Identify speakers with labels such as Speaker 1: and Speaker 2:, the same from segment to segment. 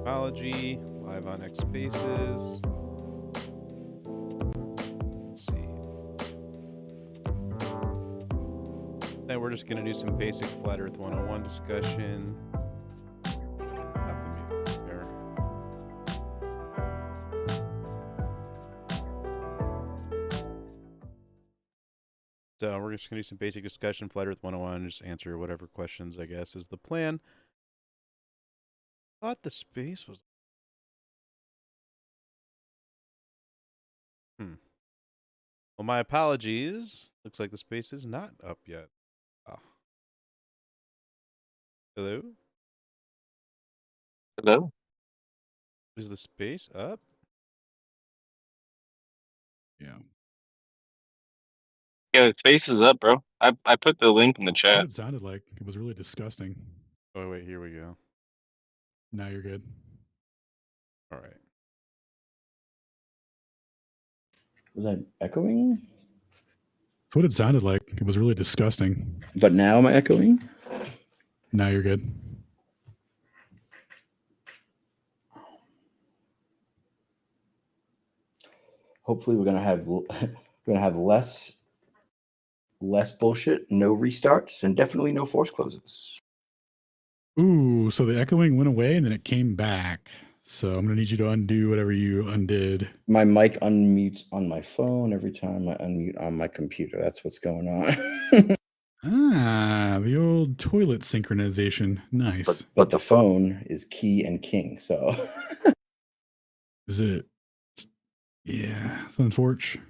Speaker 1: Cosmology, live on X Spaces. Let's see. Then we're just going to do some basic Flat Earth 101 discussion. Stop the music there. So we're just going to do some basic discussion, Flat Earth 101, just answer whatever questions, I guess, is the plan. Thought the space was... Well, my apologies. Looks like the space is not up yet. Ah. Hello?
Speaker 2: Hello?
Speaker 1: Is the space up?
Speaker 3: Yeah.
Speaker 2: Yeah, the space is up, bro. I put the link in the
Speaker 3: What
Speaker 2: chat.
Speaker 3: it sounded like. It was really disgusting.
Speaker 1: Oh, wait, here we go.
Speaker 3: Now you're good.
Speaker 1: All right.
Speaker 4: Was I echoing?
Speaker 3: That's what it sounded like. It was really disgusting.
Speaker 4: But now am I echoing?
Speaker 3: Now you're good.
Speaker 4: Hopefully, we're gonna have less bullshit, no restarts, and definitely no force closes.
Speaker 3: Ooh, so the echoing went away and then it came back. So I'm gonna need you to undo whatever you undid.
Speaker 4: My mic unmutes on my phone every time I unmute on my computer. That's what's going on.
Speaker 3: Ah, the old toilet synchronization. Nice.
Speaker 4: But the phone is key and king. So
Speaker 3: Is it? Yeah, it's unfortunate.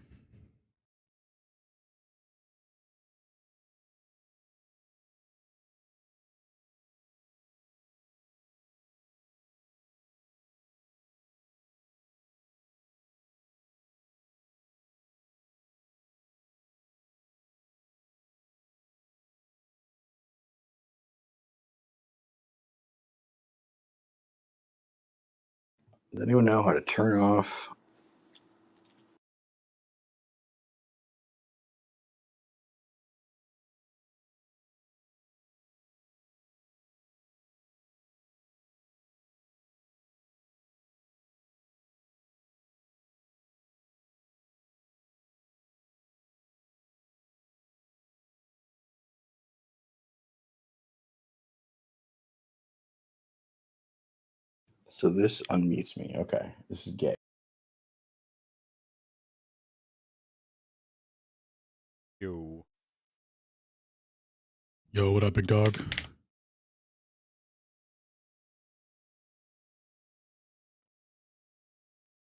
Speaker 4: does anyone know how to turn off? So this unmutes me. Okay, this is gay.
Speaker 1: Yo.
Speaker 3: Yo, what up, big dog?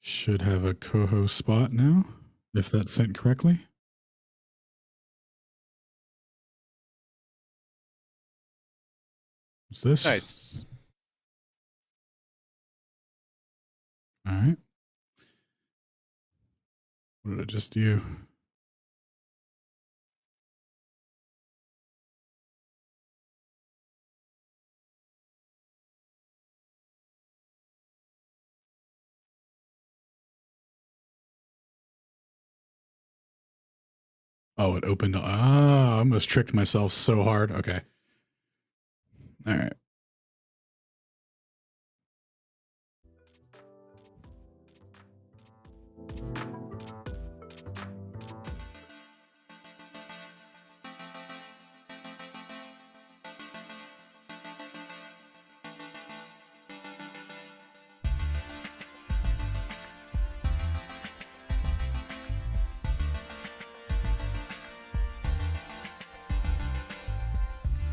Speaker 3: Should have a co-host spot now, if that's sent correctly. What's this?
Speaker 1: Nice.
Speaker 3: All right. What did I just do? Oh, it opened. Ah, I almost tricked myself so hard. Okay. All right.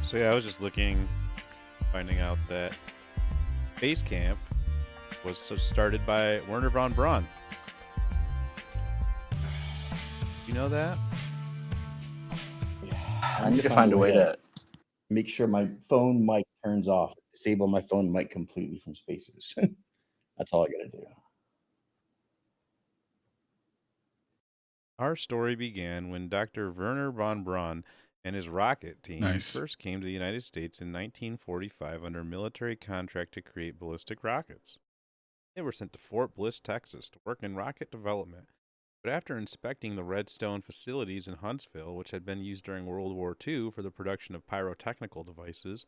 Speaker 1: So yeah, I was just looking, finding out that Base Camp was started by Wernher von Braun. You know that?
Speaker 4: Yeah, I need to find a way to make sure my phone mic turns off. Disable my phone mic completely from Spaces. That's all I gotta do.
Speaker 1: Our story began when Dr. Wernher von Braun and his rocket team first came to the United States in 1945 under military contract to create ballistic rockets. They were sent to Fort Bliss, Texas to work in rocket development, but after inspecting the Redstone facilities in Huntsville, which had been used during World War II for the production of pyrotechnical devices,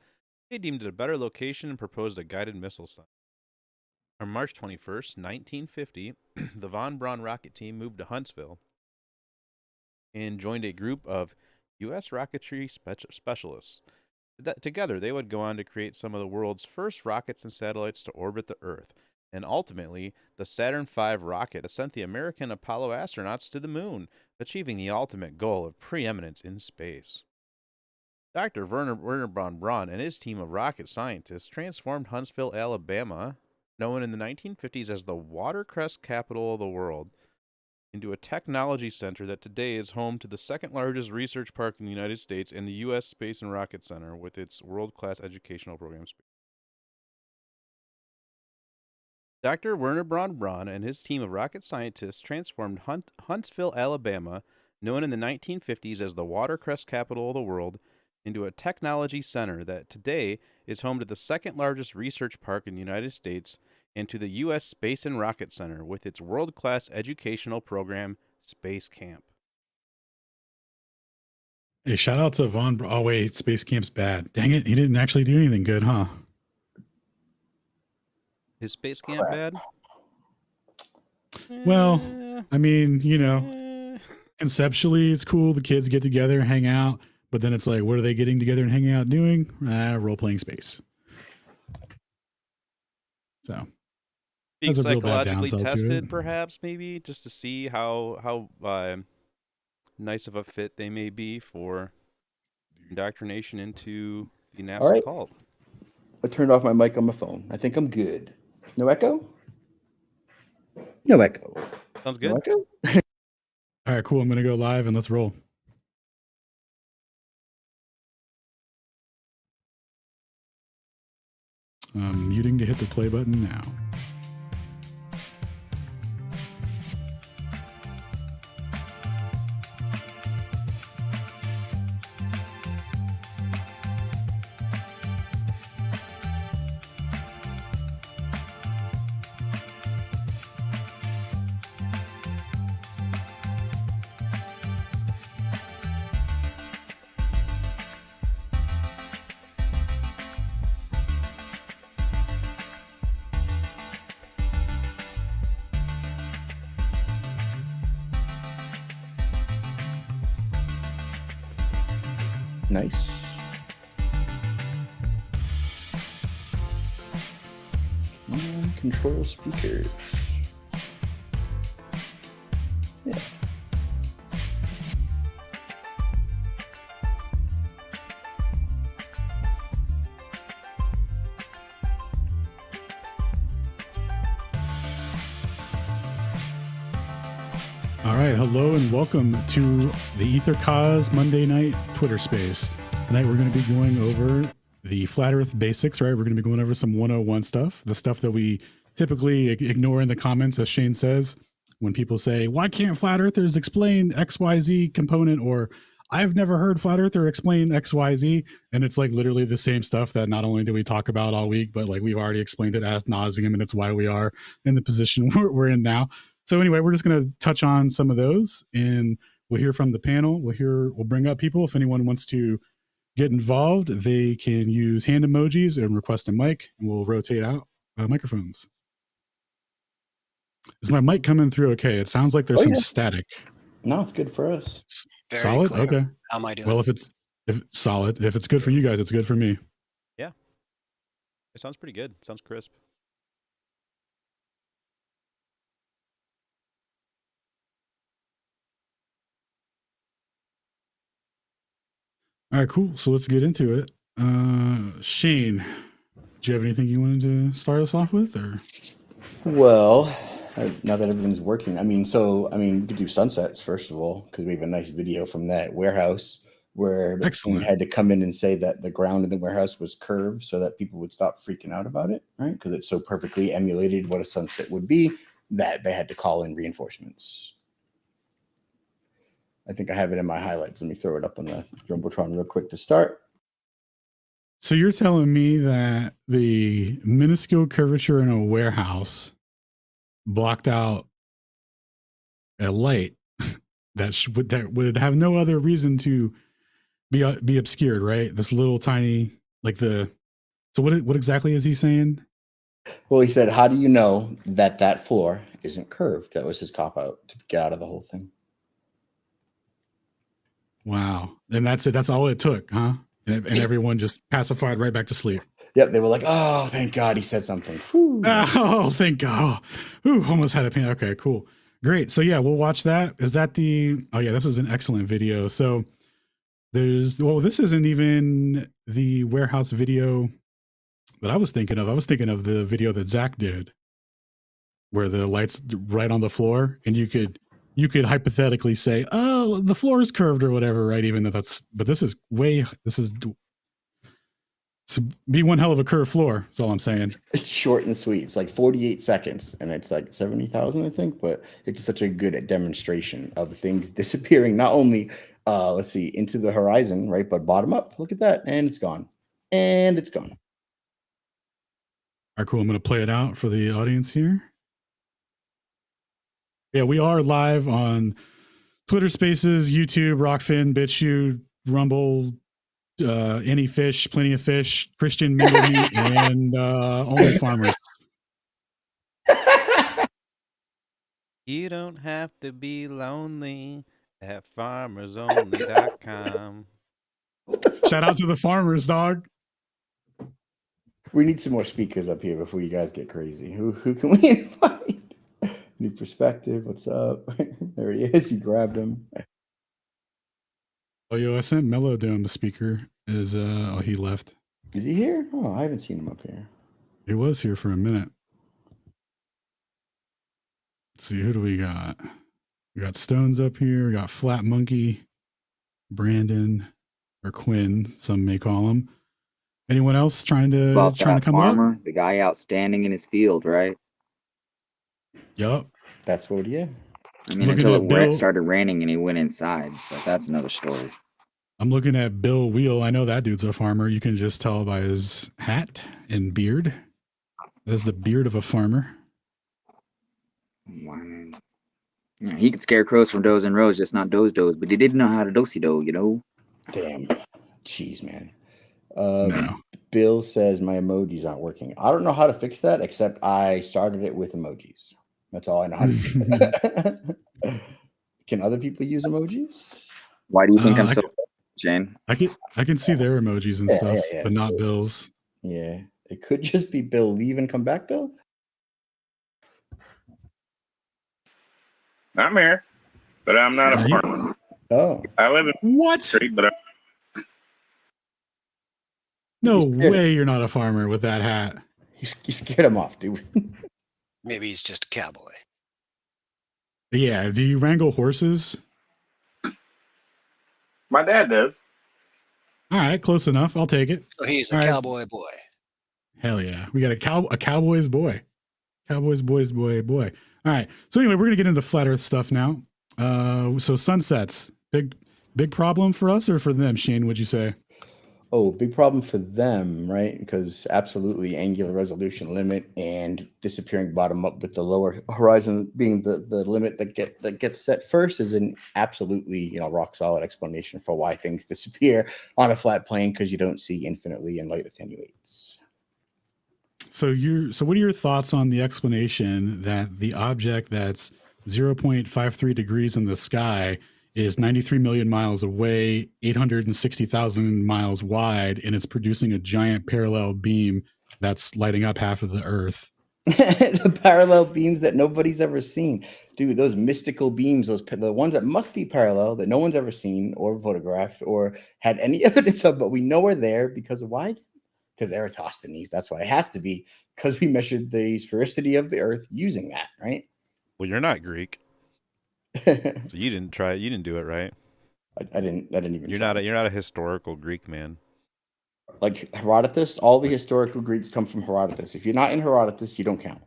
Speaker 1: they deemed it a better location and proposed a guided missile site. On March 21st, 1950, the von Braun rocket team moved to Huntsville and joined a group of U.S. rocketry specialists. Together, they would go on to create some of the world's first rockets and satellites to orbit the Earth. And ultimately, the Saturn V rocket sent the American Apollo astronauts to the moon, achieving the ultimate goal of preeminence in space. Dr. Werner von Braun and his team of rocket scientists transformed Huntsville, Alabama, known in the 1950s as the watercress capital of the world, into a technology center that today is home to the second largest research park in the United States and the U.S. Space and Rocket Center with its world-class educational programs. Dr. Werner von Braun and his team of rocket scientists transformed Huntsville, Alabama, known in the 1950s as the watercress capital of the world, into a technology center that today is home to the second largest research park in the United States and to the U.S. Space and Rocket Center with its world-class educational program, Space Camp.
Speaker 3: Hey, shout out to Von. Oh, wait, Space Camp's bad. Dang it, he didn't actually do anything good, huh?
Speaker 1: Is Space Camp bad?
Speaker 3: Well, I mean, you know, conceptually, it's cool. The kids get together, hang out. But then it's like, what are they getting together and hanging out doing? Role-playing space. So,
Speaker 1: being psychologically tested, perhaps, maybe, just to see how nice of a fit they may be for indoctrination into the NASA cult.
Speaker 4: I turned off my mic on my phone. I think I'm good. No echo? No echo.
Speaker 1: Sounds good.
Speaker 4: No echo?
Speaker 3: All right, cool. I'm going to go live and let's roll. I'm muting to hit the play button now.
Speaker 4: Nice. Control speakers. Yeah.
Speaker 3: All right, hello and welcome to the Aether Cos Monday night Twitter space. Tonight we're going to be going over the flat Earth basics, right? We're going to be going over some 101 stuff, the stuff that we typically ignore in the comments, as Shane says, when people say, why can't flat earthers explain XYZ component, or I've never heard flat earther explain XYZ. And it's like literally the same stuff that not only do we talk about all week, but like we've already explained it ad nauseum, and it's why we are in the position we're in now. So anyway, we're just going to touch on some of those, and we'll hear from the panel. We'll bring up people. If anyone wants to get involved, they can use hand emojis and request a mic, and we'll rotate out microphones. Is my mic coming through okay? It sounds like there's some static.
Speaker 4: No, it's good for us.
Speaker 5: Very
Speaker 3: solid?
Speaker 5: clear.
Speaker 3: Okay.
Speaker 5: How am I doing?
Speaker 3: Well, if it's solid, if it's good for you guys, it's good for me.
Speaker 1: Yeah. It sounds pretty good. Sounds crisp.
Speaker 3: All right, cool. So let's get into it. Shane, do you have anything you wanted to start us off with, or?
Speaker 4: Well, now that everything's working, we could do sunsets first of all, because we have a nice video from that warehouse where
Speaker 3: Excellent.
Speaker 4: had to come in and say that the ground in the warehouse was curved so that people would stop freaking out about it, right? Because it so perfectly emulated what a sunset would be that they had to call in reinforcements. I think I have it in my highlights. Let me throw it up on the Jumbotron real quick to start.
Speaker 3: So you're telling me that the minuscule curvature in a warehouse blocked out a light that would have no other reason to be obscured, right? This little tiny, like so what exactly is he saying?
Speaker 4: Well, he said, how do you know that that floor isn't curved? That was his cop out to get out of the whole thing.
Speaker 3: Wow. And that's it. That's all it took, huh? And everyone just pacified right back to sleep.
Speaker 4: Yep. They were like, oh, thank God he said something. Whew.
Speaker 3: Oh, thank God. Ooh, almost had a pain. Okay, cool. Great. So yeah, we'll watch that. Is that oh yeah, this is an excellent video. So this isn't even the warehouse video that I was thinking of. I was thinking of the video that Zach did where the light's right on the floor and you could hypothetically say, oh, the floor is curved or whatever, right? Even though but this is to be one hell of a curved floor. That's all I'm saying.
Speaker 4: It's short and sweet. It's like 48 seconds and it's like 70,000, I think, but it's such a good demonstration of things disappearing, not only, let's see, into the horizon, right? But bottom up, look at that. And it's gone. And it's gone.
Speaker 3: All right, cool. I'm going to play it out for the audience here. Yeah, we are live on Twitter Spaces, YouTube, Rockfin, BitChute, Rumble, Any Fish, Plenty of Fish, Christian Mingle Meat, and Only Farmers.
Speaker 1: You don't have to be lonely at farmersonly.com.
Speaker 3: Shout out to the farmers, dog.
Speaker 4: We need some more speakers up here before you guys get crazy. Who can we invite? New perspective. What's up? There he is. You grabbed him.
Speaker 3: Oh, yo, I sent Melodome the speaker. He left.
Speaker 4: Is he here? Oh, I haven't seen him up here.
Speaker 3: He was here for a minute. Let's see, who do we got? We got Stones up here. We got Flat Monkey, Brandon, or Quinn, some may call him. Anyone else trying to come
Speaker 5: farmer,
Speaker 3: up?
Speaker 5: The guy outstanding in his field, right?
Speaker 3: Yup.
Speaker 4: That's what, yeah.
Speaker 5: I mean, until it started raining and he went inside, but that's another story.
Speaker 3: I'm looking at Bill Wheel. I know that dude's a farmer. You can just tell by his hat and beard. That is the beard of a farmer.
Speaker 5: Yeah, he could scare crows from does and rows, just not doze, but he didn't know how to dosey-do, you know?
Speaker 4: Damn. Jeez, man.
Speaker 3: No.
Speaker 4: Bill says my emojis aren't working. I don't know how to fix that, except I started it with emojis. That's all I know how to do. Can other people use emojis?
Speaker 5: Why do you think I'm so Shane?
Speaker 3: I can see their emojis and stuff, but not Bill's.
Speaker 4: Yeah. It could just be Bill. Leave and come back, Bill?
Speaker 6: I'm here, but I'm not a farmer.
Speaker 4: Oh.
Speaker 6: I live in
Speaker 3: what?
Speaker 6: Street, but
Speaker 3: no way you're not a farmer with that hat.
Speaker 4: You scared him off, dude.
Speaker 7: Maybe he's just a cowboy.
Speaker 3: Yeah. Do you wrangle horses?
Speaker 6: My dad does.
Speaker 3: All right, close enough. I'll take it.
Speaker 7: So he's a cowboy boy.
Speaker 3: Hell yeah. We got a cowboy's boy. Cowboy's boy. All right. So anyway, we're going to get into flat earth stuff now. So sunsets, big problem for us or for them, Shane, would you say?
Speaker 4: Oh, big problem for them, right? Because absolutely angular resolution limit and disappearing bottom up with the lower horizon being the limit that gets set first is an absolutely, rock solid explanation for why things disappear on a flat plane, because you don't see infinitely and light attenuates.
Speaker 3: So what are your thoughts on the explanation that the object that's 0.53 degrees in the sky is 93 million miles away, 860,000 miles wide, and it's producing a giant parallel beam that's lighting up half of the Earth?
Speaker 4: The parallel beams that nobody's ever seen. Dude, those mystical beams, the ones that must be parallel, that no one's ever seen or photographed or had any evidence of, but we know are there because of why? Because Eratosthenes. That's why it has to be, because we measured the sphericity of the Earth using that, right?
Speaker 1: Well, you're not Greek. So you didn't try it. You didn't do it, right?
Speaker 4: I didn't even.
Speaker 1: You're not a historical Greek man.
Speaker 4: Like Herodotus, all the historical Greeks come from Herodotus. If you're not in Herodotus, you don't count.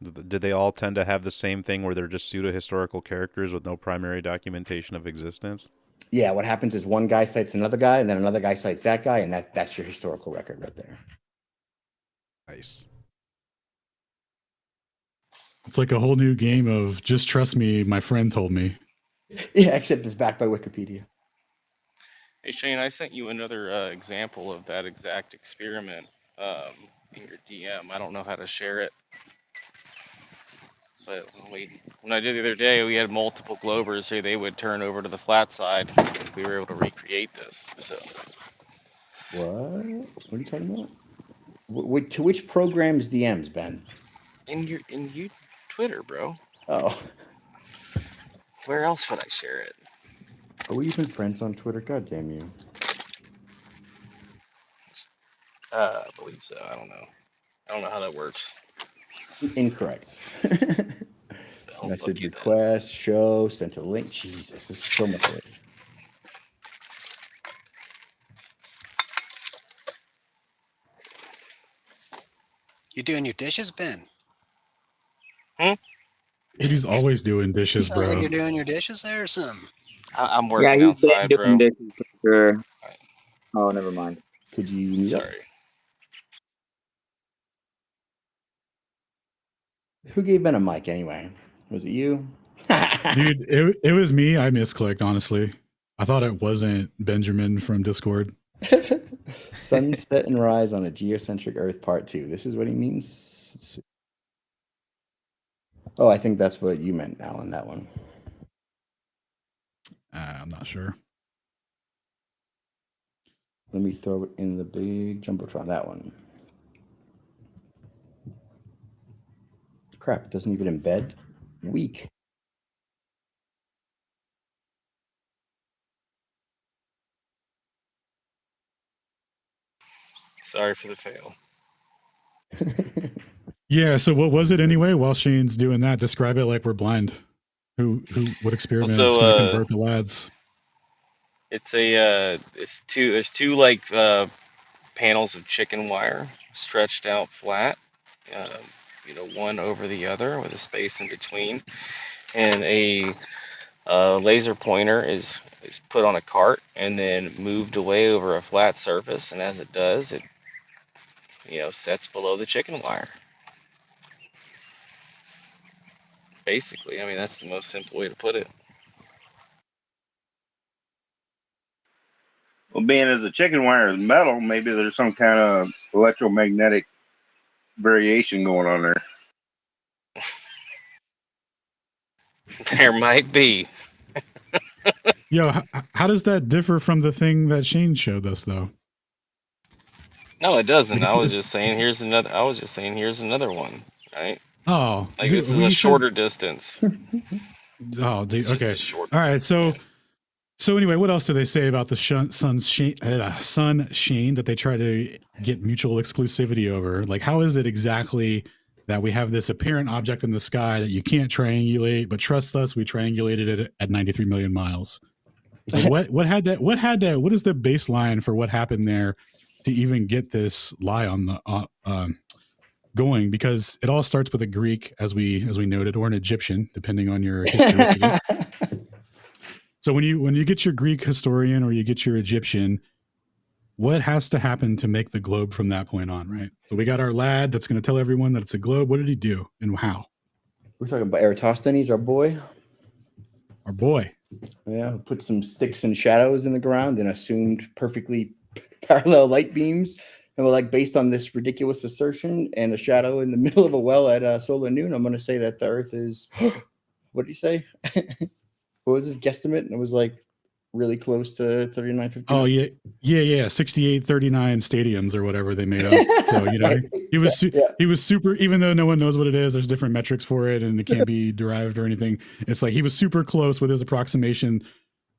Speaker 1: Did they all tend to have the same thing where they're just pseudo-historical characters with no primary documentation of existence?
Speaker 4: Yeah, what happens is one guy cites another guy, and then another guy cites that guy, and that's your historical record right there.
Speaker 1: Nice.
Speaker 3: It's like a whole new game of just trust me, my friend told me.
Speaker 4: Yeah, except it's backed by Wikipedia.
Speaker 2: Hey Shane, I sent you another example of that exact experiment. in your DM. I don't know how to share it. But when I did the other day, we had multiple globers say they would turn over to the flat side if we were able to recreate this. So
Speaker 4: What? What are you talking about? To which programs DMs, Ben?
Speaker 2: in you Twitter, bro.
Speaker 4: Oh,
Speaker 2: Where else would I share it?
Speaker 4: are we even friends on Twitter? God damn you!
Speaker 2: I believe so. I don't know. I don't know how that works.
Speaker 4: Incorrect.
Speaker 2: Don't
Speaker 4: Message
Speaker 2: look at that.
Speaker 4: request, show, sent a link. Jesus, this is so much work.
Speaker 7: You doing your dishes, Ben?
Speaker 3: He's always doing dishes,
Speaker 7: Sounds like
Speaker 3: bro.
Speaker 7: you're doing your dishes there or something.
Speaker 2: I'm
Speaker 5: Yeah,
Speaker 2: working
Speaker 5: he's been
Speaker 2: outside,
Speaker 5: doing
Speaker 2: bro.
Speaker 5: this for sure. Oh, never mind.
Speaker 4: Could you meet up?
Speaker 2: Sorry.
Speaker 4: Who gave Ben a mic anyway? Was it you?
Speaker 3: Dude, it was me. I misclicked, honestly. I thought it wasn't Benjamin from Discord.
Speaker 4: Sunset and rise on a geocentric Earth Part 2. This is what he means. Oh, I think that's what you meant, Alan. That one.
Speaker 3: I'm not sure.
Speaker 4: Let me throw it in the big jumbotron. That one. Crap! It doesn't even embed. Weak.
Speaker 2: Sorry for the fail.
Speaker 3: Yeah, so what was it anyway? While Shane's doing that, describe it like we're blind. What experiment is going to convert the lads?
Speaker 2: It's there's two like panels of chicken wire stretched out flat, one over the other with a space in between, and a laser pointer is put on a cart and then moved away over a flat surface, and as it does, it sets below the chicken wire. Basically, I mean, that's the most simple way to put it.
Speaker 6: Well, being as the chicken wire is metal, maybe there's some kind of electromagnetic variation going on there.
Speaker 2: There might be.
Speaker 3: Yo, how does that differ from the thing that Shane showed us, though?
Speaker 2: No, it doesn't.
Speaker 3: Like
Speaker 2: I was just saying here's another one, right?
Speaker 3: Oh,
Speaker 2: like dude, this is a shorter distance.
Speaker 3: Oh, dude, okay.
Speaker 2: All
Speaker 3: right. So anyway, what else do they say about the sun shane that they try to get mutual exclusivity over? Like, how is it exactly that we have this apparent object in the sky that you can't triangulate, but trust us, we triangulated it at 93 million miles? Like, what is the baseline for what happened there to even get this lie on the going? Because it all starts with a Greek, as we noted, or an Egyptian, depending on your history. So when you get your Greek historian or you get your Egyptian, what has to happen to make the globe from that point on, right? So we got our lad that's going to tell everyone that it's a globe. What did he do and how?
Speaker 4: We're talking about Eratosthenes, our boy.
Speaker 3: Our boy.
Speaker 4: Yeah, put some sticks and shadows in the ground and assumed perfectly parallel light beams. And we're like, based on this ridiculous assertion and a shadow in the middle of a well at solar noon, I'm going to say that the Earth is, what did you say? What was his guesstimate? And it was like really close to 39.59.
Speaker 3: Oh, yeah. 6839 stadiums or whatever they made up. So, he was super, even though no one knows what it is, there's different metrics for it and it can't be derived or anything. It's like he was super close with his approximation.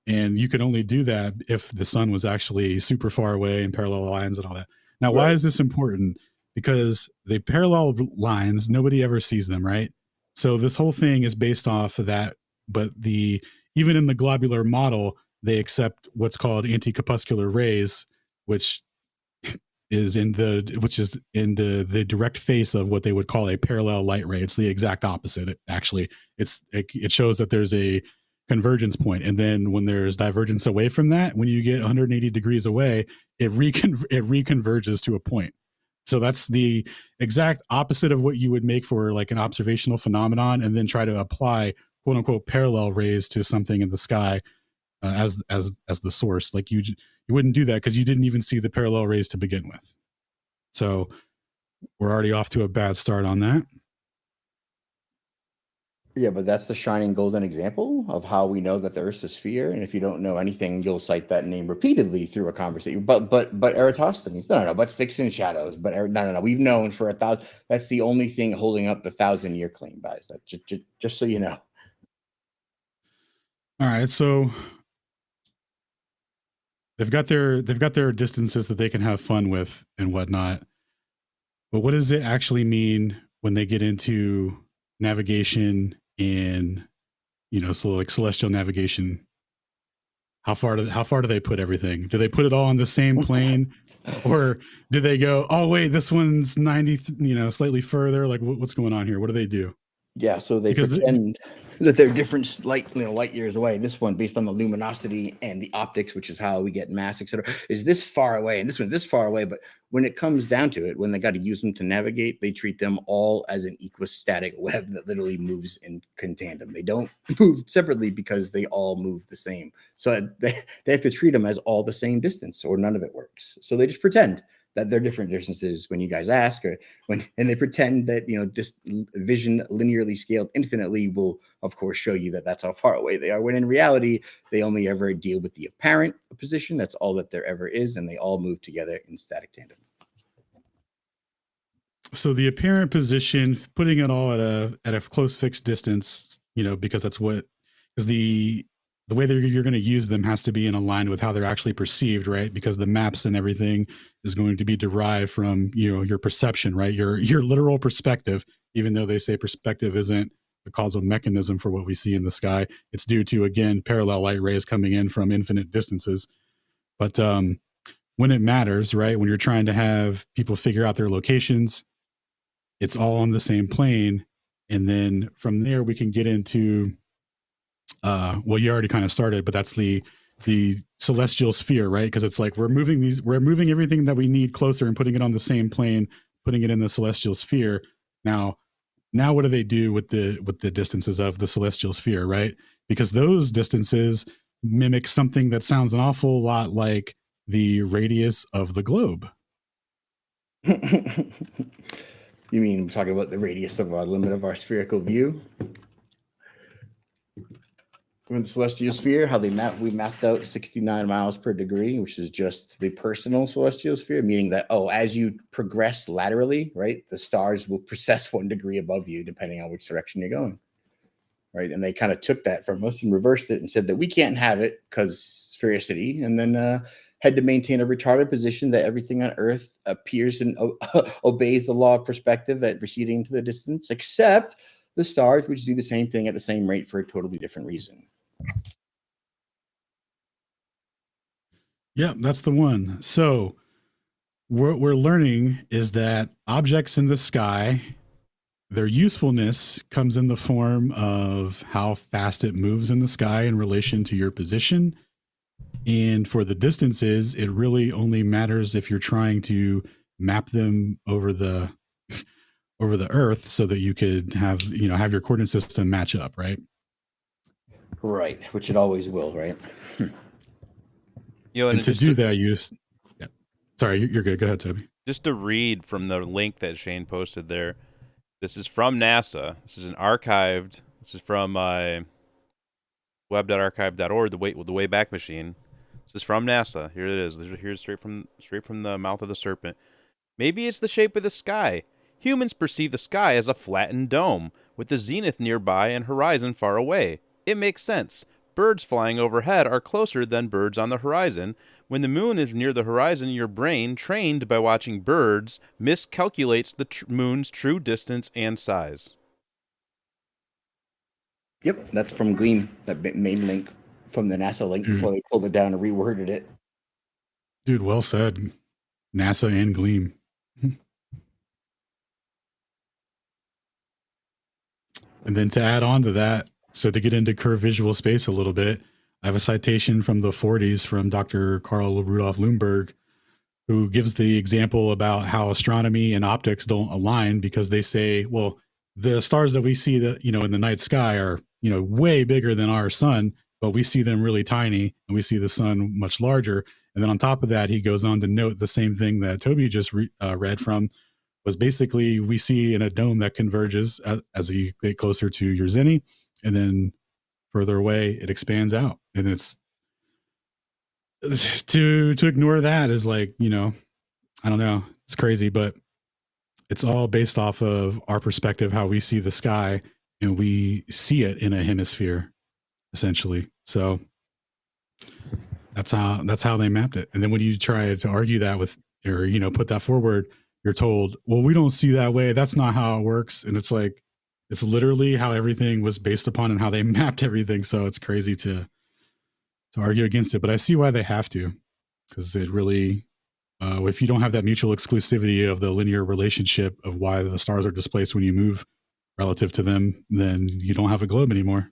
Speaker 3: And you could only do that if the sun was actually super far away and parallel lines and all that. Now, why is this important? Because the parallel lines, nobody ever sees them, right? So this whole thing is based off of that. But even in the globular model, they accept what's called anti-corpuscular rays, which is in the direct face of what they would call a parallel light ray. It's the exact opposite. It shows that there's a convergence point, and then when there's divergence away from that, when you get 180 degrees away, it reconverges to a point. So that's the exact opposite of what you would make for like an observational phenomenon, and then try to apply quote unquote parallel rays to something in the sky as the source. Like you wouldn't do that because you didn't even see the parallel rays to begin with. So we're already off to a bad start on that.
Speaker 4: Yeah, but that's the shining golden example of how we know that the Earth's a sphere. And if you don't know anything, you'll cite that name repeatedly through a conversation. But Eratosthenes, no, but sticks and shadows. But no, we've known for 1,000. That's the only thing holding up the 1,000-year claim, guys. That just so you know.
Speaker 3: All right, so they've got their distances that they can have fun with and whatnot. But what does it actually mean when they get into navigation and, so like celestial navigation? How far do they put everything? Do they put it all on the same plane, or do they go, oh wait, this one's 90, slightly further? Like what's going on here? What do they do?
Speaker 4: Yeah, so they pretend that they're different light years away. This one, based on the luminosity and the optics, which is how we get mass, etc., is this far away, and this one's this far away. But when it comes down to it, when they got to use them to navigate, they treat them all as an equistatic web that literally moves in tandem. They don't move separately because they all move the same. So they have to treat them as all the same distance, or none of it works. So they just pretend that they're different distances when you guys ask, and they pretend that this vision linearly scaled infinitely will of course show you that that's how far away they are, when in reality they only ever deal with the apparent position. That's all that there ever is, and they all move together in static tandem.
Speaker 3: So the apparent position, putting it all at a close fixed distance, because that's because the way that you're going to use them has to be in line with how they're actually perceived, right? Because the maps and everything is going to be derived from, your perception, right? Your literal perspective, even though they say perspective isn't the causal mechanism for what we see in the sky. It's due to, again, parallel light rays coming in from infinite distances. But when it matters, right? When you're trying to have people figure out their locations, it's all on the same plane. And then from there, we can get into well, you already kind of started, but that's the celestial sphere, right? Because it's like we're moving everything that we need closer and putting it on the same plane, putting it in the celestial sphere. Now what do they do with the distances of the celestial sphere, right? Because those distances mimic something that sounds an awful lot like the radius of the globe.
Speaker 4: You mean talking about the radius of our limit of our spherical view? In the celestial sphere, how we mapped out 69 miles per degree, which is just the personal celestial sphere, meaning that, as you progress laterally, right, the stars will precess 1 degree above you, depending on which direction you're going, right? And they kind of took that from us and reversed it and said that we can't have it because sphericity, and then had to maintain a retarded position that everything on Earth appears and obeys the law of perspective at receding to the distance, except the stars, which do the same thing at the same rate for a totally different reason.
Speaker 3: Yeah, that's the one. So what we're learning is that objects in the sky, their usefulness comes in the form of how fast it moves in the sky in relation to your position. And for the distances, it really only matters if you're trying to map them over the Earth so that you could have your coordinate system match up, right?
Speaker 4: Right, which it always will, right?
Speaker 3: And to do that, yeah. Sorry, you're good. Go ahead, Toby.
Speaker 1: Just to read from the link that Shane posted there. This is from NASA. This is This is from web.archive.org, the Wayback Machine. This is from NASA. Here it is. Here's straight from the mouth of the serpent. Maybe it's the shape of the sky. Humans perceive the sky as a flattened dome, with the zenith nearby and horizon far away. It makes sense. Birds flying overhead are closer than birds on the horizon. When the moon is near the horizon, your brain, trained by watching birds, miscalculates the moon's true distance and size.
Speaker 4: Yep, that's from Gleam, that main link from the NASA link before they pulled it down and reworded it.
Speaker 3: Dude, well said. NASA and Gleam. And then to add on to that, so to get into curved visual space a little bit, I have a citation from the 40s from Dr. Karl Rudolf Lundberg, who gives the example about how astronomy and optics don't align because they say, well, the stars that we see that, in the night sky are, way bigger than our sun, but we see them really tiny and we see the sun much larger. And then on top of that, he goes on to note the same thing that Toby just read from, was basically we see in a dome that converges as you get closer to your zenith, and then further away it expands out. And it's to ignore that is like, I don't know, it's crazy, but it's all based off of our perspective, how we see the sky, and we see it in a hemisphere essentially. So that's how they mapped it. And then when you try to argue that with, or put that forward, you're told, well, we don't see that way, that's not how it works. And it's like, it's literally how everything was based upon and how they mapped everything. So it's crazy to argue against it, but I see why they have to, because it really, if you don't have that mutual exclusivity of the linear relationship of why the stars are displaced when you move relative to them, then you don't have a globe anymore.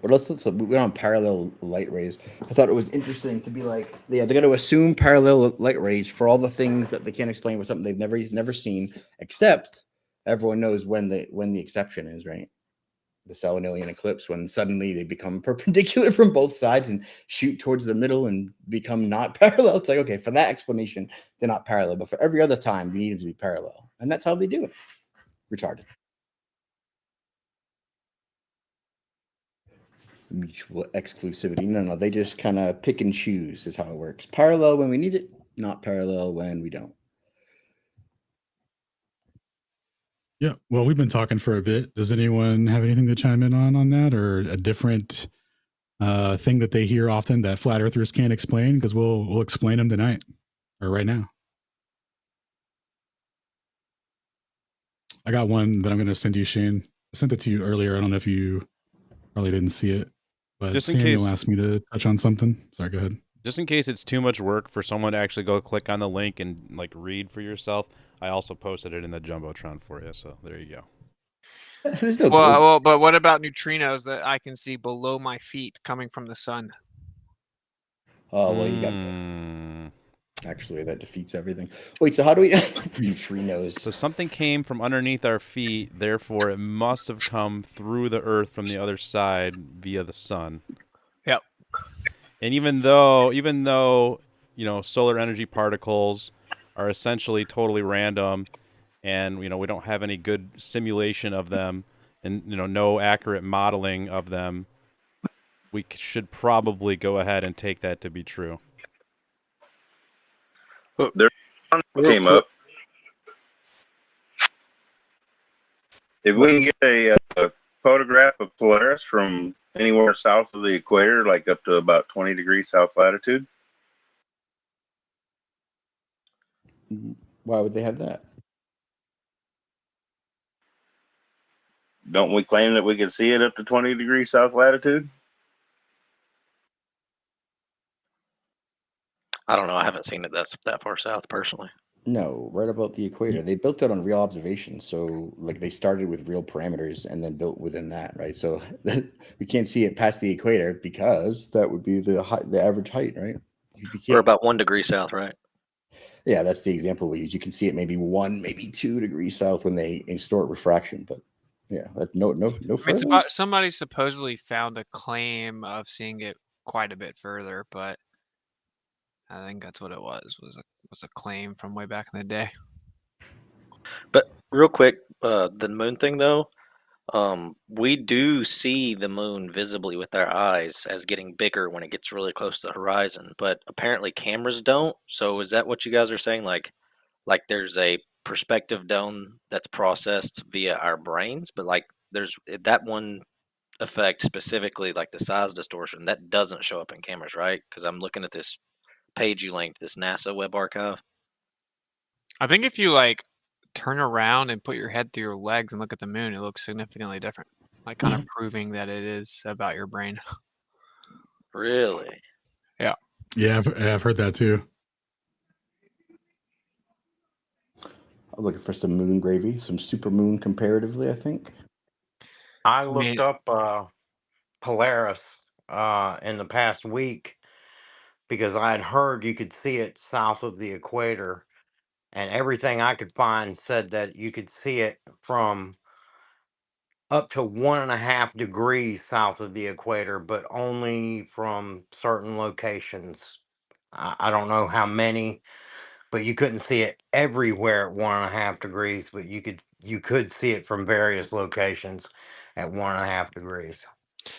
Speaker 4: But let's we on parallel light rays. I thought it was interesting to be like, yeah, they're going to assume parallel light rays for all the things that they can't explain with something they've never seen, except everyone knows when the exception is, right? The Selenilian eclipse, when suddenly they become perpendicular from both sides and shoot towards the middle and become not parallel. It's like, okay, for that explanation, they're not parallel, but for every other time, you need them to be parallel. And that's how they do it. Retarded. Mutual exclusivity. No, they just kind of pick and choose is how it works. Parallel when we need it, not parallel when we don't.
Speaker 3: Yeah, well, we've been talking for a bit. Does anyone have anything to chime in on that, or a different thing that they hear often that flat earthers can't explain? Because we'll explain them tonight or right now. I got one that I'm going to send you, Shane. I sent it to you earlier. I don't know if you probably didn't see it, but just Samuel asked me to touch on something. Sorry, go ahead.
Speaker 1: Just in case it's too much work for someone to actually go click on the link and like read for yourself, I also posted it in the Jumbotron for you. So there you go.
Speaker 8: Well, but what about neutrinos that I can see below my feet coming from the sun?
Speaker 4: Oh, well, you got actually, that defeats everything. Wait, so how do we neutrinos?
Speaker 1: So something came from underneath our feet, therefore it must have come through the Earth from the other side via the sun.
Speaker 8: Yep.
Speaker 1: And even though solar energy particles are essentially totally random, and we don't have any good simulation of them, and no accurate modeling of them, we should probably go ahead and take that to be true.
Speaker 6: There came up. If we can get a photograph of Polaris from anywhere south of the equator, like up to about 20 degrees south latitude.
Speaker 4: Why would they have that?
Speaker 6: Don't we claim that we can see it up to 20 degrees south latitude?
Speaker 9: I don't know. I haven't seen it that far south personally.
Speaker 4: No, right about the equator. They built it on real observations. So like they started with real parameters and then built within that, right? So we can't see it past the equator because that would be the average height, right?
Speaker 9: We're about 1 degree south, right?
Speaker 4: Yeah, that's the example we use. You can see it maybe 1, maybe 2 degrees south when they distort refraction, but yeah, no further.
Speaker 8: I mean, somebody supposedly found a claim of seeing it quite a bit further, but I think that's what it was a claim from way back in the day.
Speaker 9: But real quick, the moon thing though, we do see the moon visibly with our eyes as getting bigger when it gets really close to the horizon, but apparently cameras don't. So is that what you guys are saying? Like there's a perspective dome that's processed via our brains, but like there's that one effect specifically, like the size distortion, that doesn't show up in cameras, right? Because I'm looking at this page you linked, this NASA web archive.
Speaker 8: I think if you like turn around and put your head through your legs and look at the moon, it looks significantly different, like kind of proving that it is about your brain.
Speaker 9: Really?
Speaker 8: Yeah.
Speaker 3: Yeah, I've heard that too.
Speaker 4: I'm looking for some moon gravy, some super moon comparatively, I think.
Speaker 10: I looked up Polaris in the past week because I had heard you could see it south of the equator, and everything I could find said that you could see it from up to 1.5 degrees south of the equator, but only from certain locations. I don't know how many, but you couldn't see it everywhere at 1.5 degrees, but you could see it from various locations at 1.5 degrees.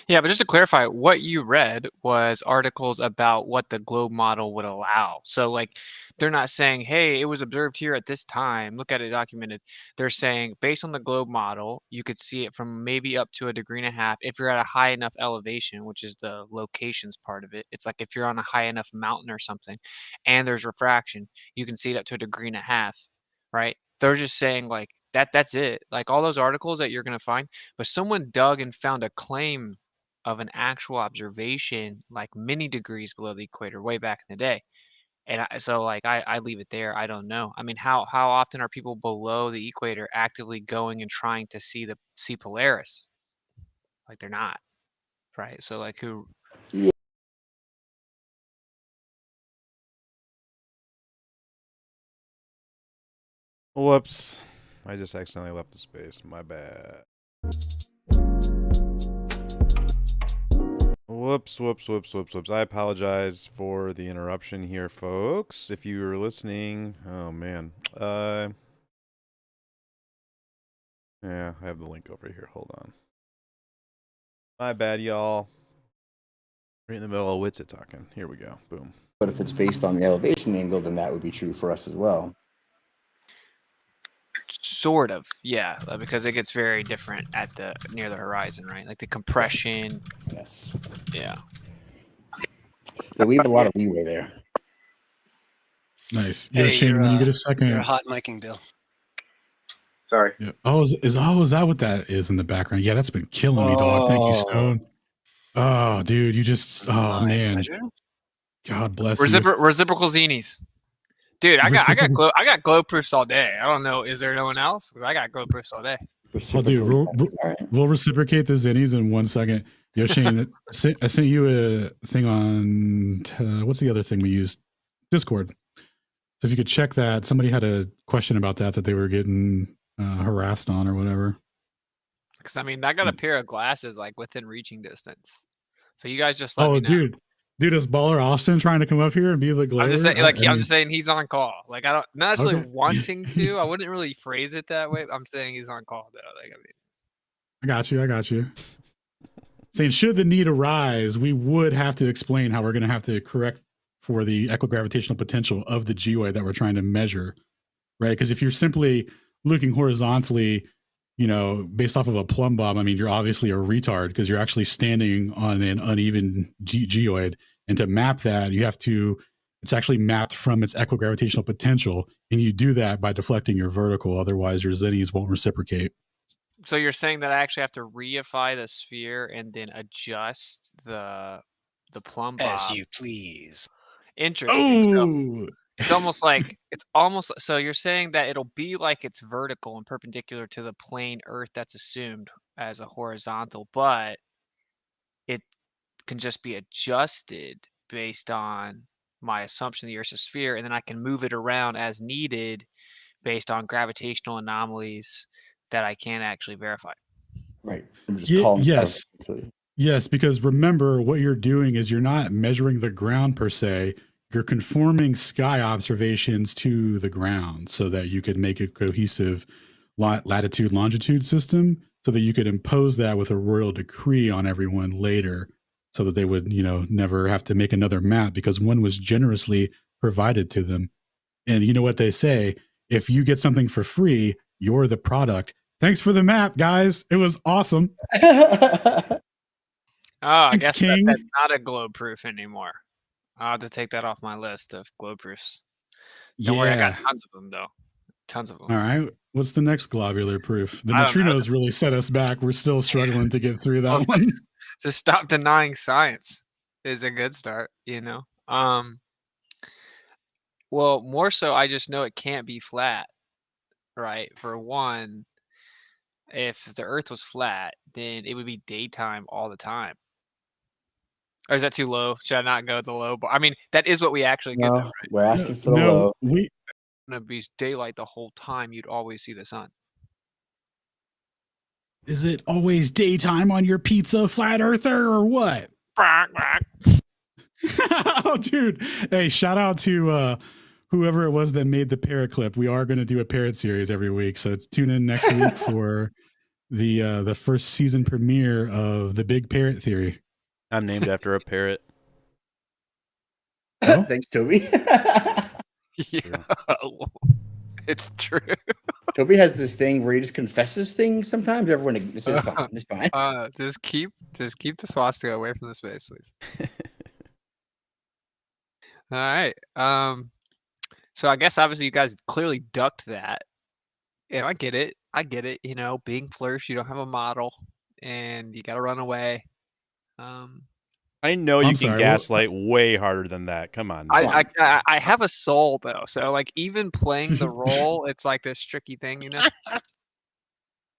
Speaker 8: Yeah, but just to clarify, what you read was articles about what the globe model would allow. So, like, they're not saying, hey, it was observed here at this time. Look at it documented. They're saying, based on the globe model, you could see it from maybe up to 1.5 degrees if you're at a high enough elevation, which is the locations part of it. It's like if you're on a high enough mountain or something and there's refraction, you can see it up to 1.5 degrees, right? They're just saying, like, that's it. Like, all those articles that you're going to find, but someone dug and found a claim of an actual observation like many degrees below the equator way back in the day. And so like I leave it there. I don't know. I mean, how often are people below the equator actively going and trying to see Polaris? Like they're not, right? So like who?
Speaker 4: Yeah.
Speaker 1: Whoops. I just accidentally left the space. My bad. Whoops. I apologize for the interruption here, folks. If you were listening, oh man. Yeah, I have the link over here. Hold on. My bad, y'all. Right in the middle of Witsit talking. Here we go. Boom.
Speaker 4: But if it's based on the elevation angle, then that would be true for us as well.
Speaker 8: Sort of, yeah, because it gets very different at near the horizon, right? Like the compression.
Speaker 4: Yes.
Speaker 8: Yeah.
Speaker 4: Yeah, we have a lot of leeway there.
Speaker 3: Nice. Yeah, hey, Shane, when you get a second.
Speaker 7: You're hot micing, Bill.
Speaker 6: Sorry.
Speaker 3: Yeah. Oh, is that what that is in the background? Yeah, that's been killing me, dog. Thank you, Stone. Oh, dude, you just man. Pleasure. God bless you.
Speaker 8: Reciprocal zenies. Dude, I got glow proofs all day. I don't know. Is there no one else? Because I got glow proofs all day.
Speaker 3: Well, dude, we'll reciprocate the zennies in 1 second. Yo, Shane, I sent you a thing on what's the other thing we used? Discord. So if you could check that, somebody had a question about that they were getting harassed on or whatever.
Speaker 8: Because I mean, I got a pair of glasses like within reaching distance. So you guys just let me know.
Speaker 3: Dude, is Baller Austin trying to come up here and be the glare?
Speaker 8: I'm just saying, I'm just saying he's on call. Like I don't not necessarily wanting to. I wouldn't really phrase it that way. I'm saying he's on call though. Like
Speaker 3: I got you. Saying should the need arise, we would have to explain how we're going to have to correct for the equigravitational potential of the geoid that we're trying to measure, right? Because if you're simply looking horizontally, based off of a plumb bob, I mean, you're obviously a retard because you're actually standing on an uneven geoid. And to map that, it's actually mapped from its equigravitational potential. And you do that by deflecting your vertical. Otherwise, your zennies won't reciprocate.
Speaker 8: So you're saying that I actually have to reify the sphere and then adjust the plumb bob?
Speaker 7: As you please.
Speaker 8: Interesting. So it's almost so you're saying that it'll be like it's vertical and perpendicular to the plane Earth that's assumed as a horizontal, but it can just be adjusted based on my assumption the Earth's a sphere, and then I can move it around as needed based on gravitational anomalies that I can't actually verify.
Speaker 4: Right.
Speaker 3: Yes, because remember what you're doing is you're not measuring the ground per se. You're conforming sky observations to the ground so that you could make a cohesive latitude longitude system so that you could impose that with a royal decree on everyone later so that they would, never have to make another map because one was generously provided to them. And you know what they say, if you get something for free, you're the product. Thanks for the map, guys. It was awesome.
Speaker 8: I guess that's not a globe proof anymore. I'll have to take that off my list of globe proofs. Don't worry, I got tons of them, though. Tons of them.
Speaker 3: All right. What's the next globular proof? The neutrinos really set us back. We're still struggling to get through that one.
Speaker 8: Just stop denying science is a good start, Well, more so, I just know it can't be flat, right? For one, if the Earth was flat, then it would be daytime all the time. Or is that too low? Should I not go with the low? I mean, that is what we actually get, though, right?
Speaker 4: We're asking for the low.
Speaker 8: It's going to be daylight the whole time. You'd always see the sun.
Speaker 3: Is it always daytime on your pizza, flat earther, or what? Oh, dude. Hey, shout out to whoever it was that made the parrot clip. We are going to do a parrot series every week. So tune in next week for the first season premiere of The Big Parrot Theory.
Speaker 1: I'm named after a parrot.
Speaker 3: Oh?
Speaker 4: Thanks, Toby.
Speaker 8: Yeah, it's true.
Speaker 4: Toby has this thing where he just confesses things sometimes. Everyone, this is fine. It's fine.
Speaker 8: Just keep the swastika away from the space, please. All right. So I guess obviously you guys clearly ducked that. And I get it. You know, being Flourish, you don't have a model, and you got to run away.
Speaker 1: I know you can gaslight way harder than that. Come on.
Speaker 8: I have a soul though, so like even playing the role, it's like this tricky thing, you know.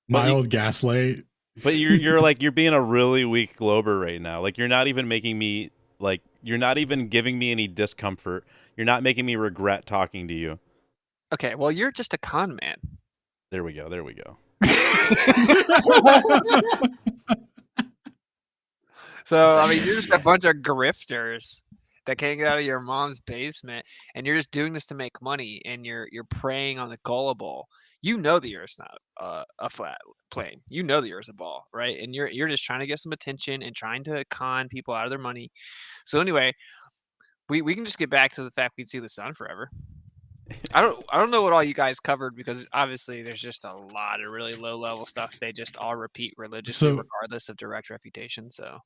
Speaker 3: Mild gaslight.
Speaker 1: But you're like you're being a really weak glober right now. Like you're not even making me like you're not even giving me any discomfort. You're not making me regret talking to you.
Speaker 8: Okay, well you're just a con man.
Speaker 1: There we go. There we go.
Speaker 8: So I mean, you're just a bunch of grifters that can't get out of your mom's basement, and you're just doing this to make money, and you're preying on the gullible. You know the Earth's not a flat plane. You know the Earth's a ball, right? And you're just trying to get some attention and trying to con people out of their money. So anyway, we can just get back to the fact we'd see the sun forever. I don't know what all you guys covered, because obviously there's just a lot of really low level stuff they just all repeat religiously, regardless of direct refutation. So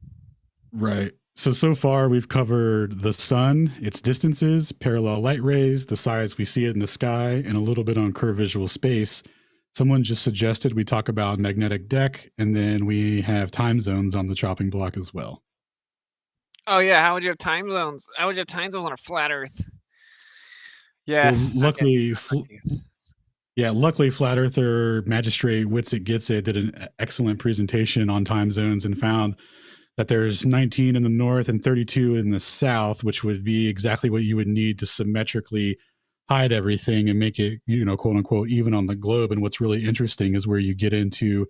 Speaker 3: right. So far we've covered the sun, its distances, parallel light rays, the size we see it in the sky, and a little bit on curved visual space. Someone just suggested we talk about magnetic deck, and then we have time zones on the chopping block as well.
Speaker 8: Oh yeah, how would you have time zones? How would you have time zones on a flat Earth? Yeah.
Speaker 3: Well, luckily, luckily, Flat Earther Magistrate Witsit Gets It did an excellent presentation on time zones and found that there's 19 in the north and 32 in the south, which would be exactly what you would need to symmetrically hide everything and make it, you know, quote unquote, even on the globe. And what's really interesting is where you get into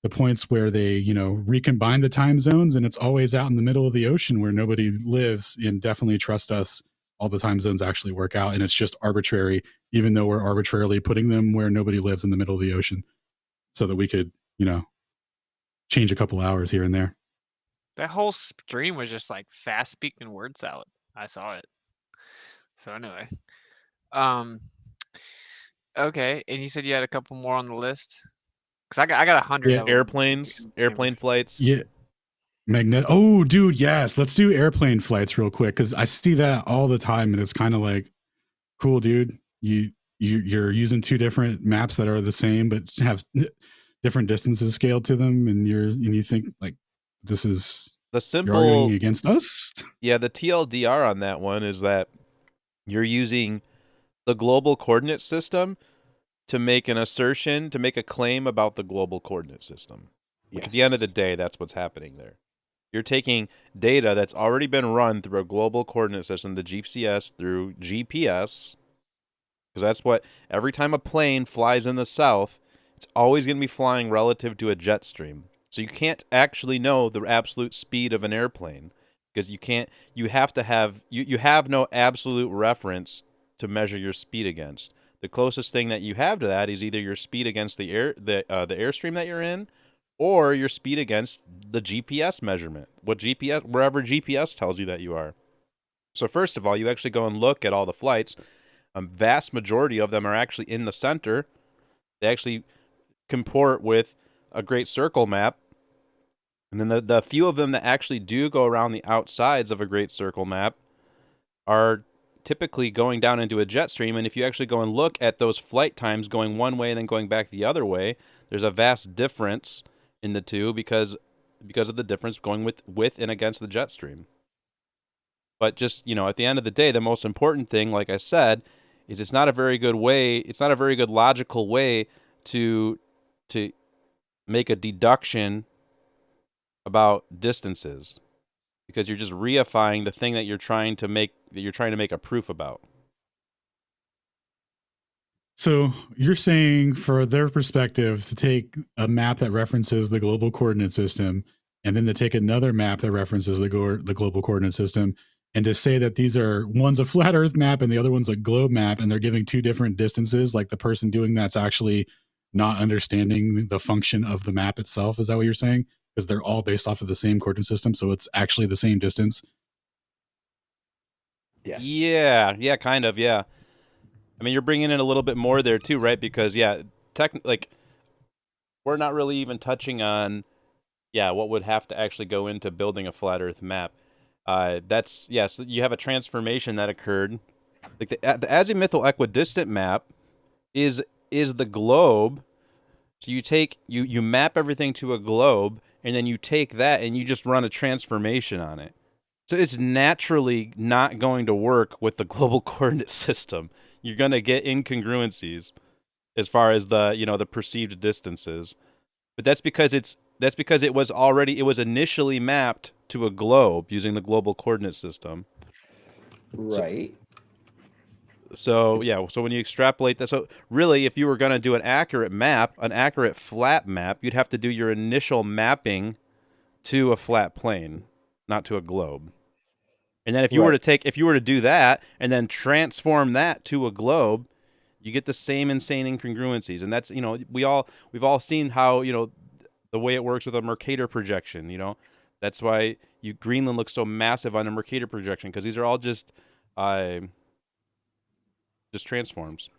Speaker 3: the points where they, you know, recombine the time zones, and it's always out in the middle of the ocean where nobody lives. And definitely trust us, all the time zones actually work out, and it's just arbitrary, even though we're arbitrarily putting them where nobody lives in the middle of the ocean, so that we could, you know, change a couple hours here and there.
Speaker 8: That whole stream was just like fast speaking word salad. I saw it. So anyway, okay, and you said you had a couple more on the list, because I got 100.
Speaker 1: Yeah, airplane flights.
Speaker 3: Yeah. Oh, dude, yes. Let's do airplane flights real quick, because I see that all the time, and it's kind of like, cool, dude. You're using two different maps that are the same but have different distances scaled to them, and you think like this is
Speaker 1: the simple
Speaker 3: you're arguing against us.
Speaker 1: Yeah, the TLDR on that one is that you're using the global coordinate system to make an assertion, to make a claim about the global coordinate system. Yes. At the end of the day, that's what's happening there. You're taking data that's already been run through a global coordinate system, the GPS through GPS, because that's what, every time a plane flies in the south, it's always going to be flying relative to a jet stream. So you can't actually know the absolute speed of an airplane, because you have no absolute reference to measure your speed against. The closest thing that you have to that is either your speed against the airstream that you're in, or your speed against the GPS measurement, wherever GPS tells you that you are. So first of all, you actually go and look at all the flights. A vast majority of them are actually in the center. They actually comport with a great circle map. And then the few of them that actually do go around the outsides of a great circle map are typically going down into a jet stream. And if you actually go and look at those flight times going one way and then going back the other way, there's a vast difference in the two because of the difference going with and against the jet stream. But just, you know, at the end of the day, the most important thing, like I said, is it's not a very good logical way to make a deduction about distances, because you're just reifying the thing that you're trying to make a proof about.
Speaker 3: So you're saying, for their perspective, to take a map that references the global coordinate system, and then to take another map that references the global coordinate system, And to say that these are, one's a flat Earth map and the other one's a globe map, and they're giving two different distances, like the person doing that's actually not understanding the function of the map itself. Is that what you're saying? Because they're all based off of the same coordinate system, so it's actually the same distance.
Speaker 4: Yes.
Speaker 1: Yeah, kind of, yeah. I mean, you're bringing in a little bit more there too, right? Because like we're not really even touching on what would have to actually go into building a flat Earth map. So you have a transformation that occurred. Like the azimuthal equidistant map is the globe. So you map everything to a globe, and then you take that and you just run a transformation on it. So it's naturally not going to work with the global coordinate system. You're going to get incongruencies as far as the perceived distances. But that's because it was initially mapped to a globe using the global coordinate system.
Speaker 4: Right.
Speaker 1: So when you extrapolate that, so really, if you were going to do an accurate flat map, you'd have to do your initial mapping to a flat plane, not to a globe. And then if you were to do that and then transform that to a globe, you get the same insane incongruencies. And that's, we've all seen how, the way it works with a Mercator projection, that's why Greenland looks so massive on a Mercator projection, because these are all just transforms.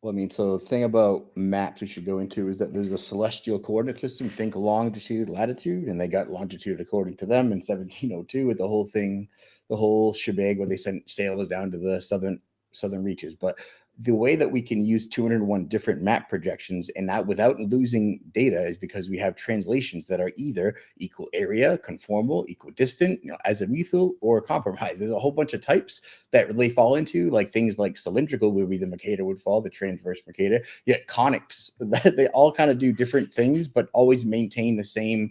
Speaker 4: Well, I mean, so the thing about maps we should go into is that there's a celestial coordinate system. Think longitude, latitude, and they got longitude according to them in 1702 with the whole thing, the whole shebang where they sent sailors down to the southern reaches. But the way that we can use 201 different map projections and that without losing data is because we have translations that are either equal area, conformal, equidistant, azimuthal, or compromised. There's a whole bunch of types that they fall into, like things like cylindrical would be the Mercator would fall, the transverse Mercator. Yet conics, that they all kind of do different things, but always maintain the same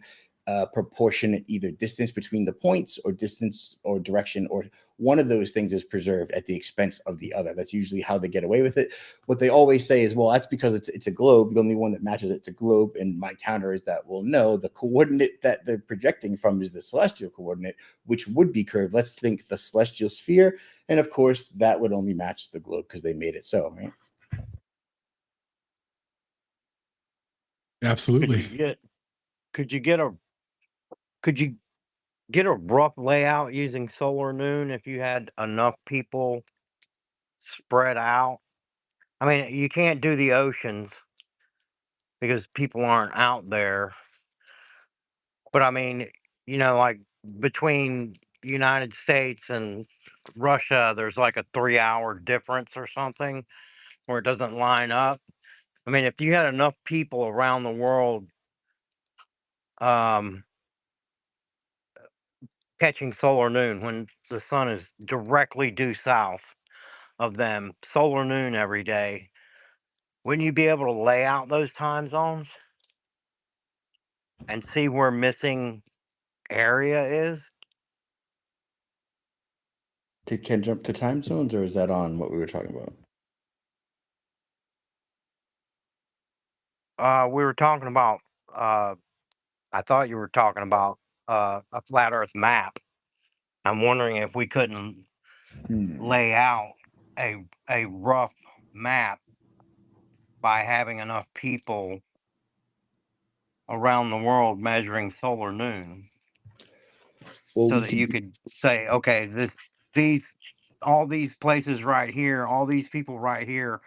Speaker 4: proportionate either distance between the points or distance or direction, or one of those things is preserved at the expense of the other. That's usually how they get away with it. What they always say is, well, that's because it's a globe. The only one that matches it's a globe. And my counter is that, well, no, the coordinate that they're projecting from is the celestial coordinate, which would be curved. Let's think the celestial sphere. And of course, that would only match the globe because they made it so, right?
Speaker 3: Absolutely.
Speaker 10: Could you get a rough layout using solar noon if you had enough people spread out? I mean, you can't do the oceans because people aren't out there. But I mean, like between United States and Russia, there's like a 3-hour difference or something where it doesn't line up. I mean, if you had enough people around the world catching solar noon when the sun is directly due south of them, solar noon every day, wouldn't you be able to lay out those time zones and see where missing area is?
Speaker 4: Can jump to time zones, or is that on what we were talking about?
Speaker 10: We were talking about, I thought you were talking about a flat Earth map. I'm wondering if we couldn't lay out a rough map by having enough people around the world measuring solar noon, so that you could say, okay, all these places right here, all these people right here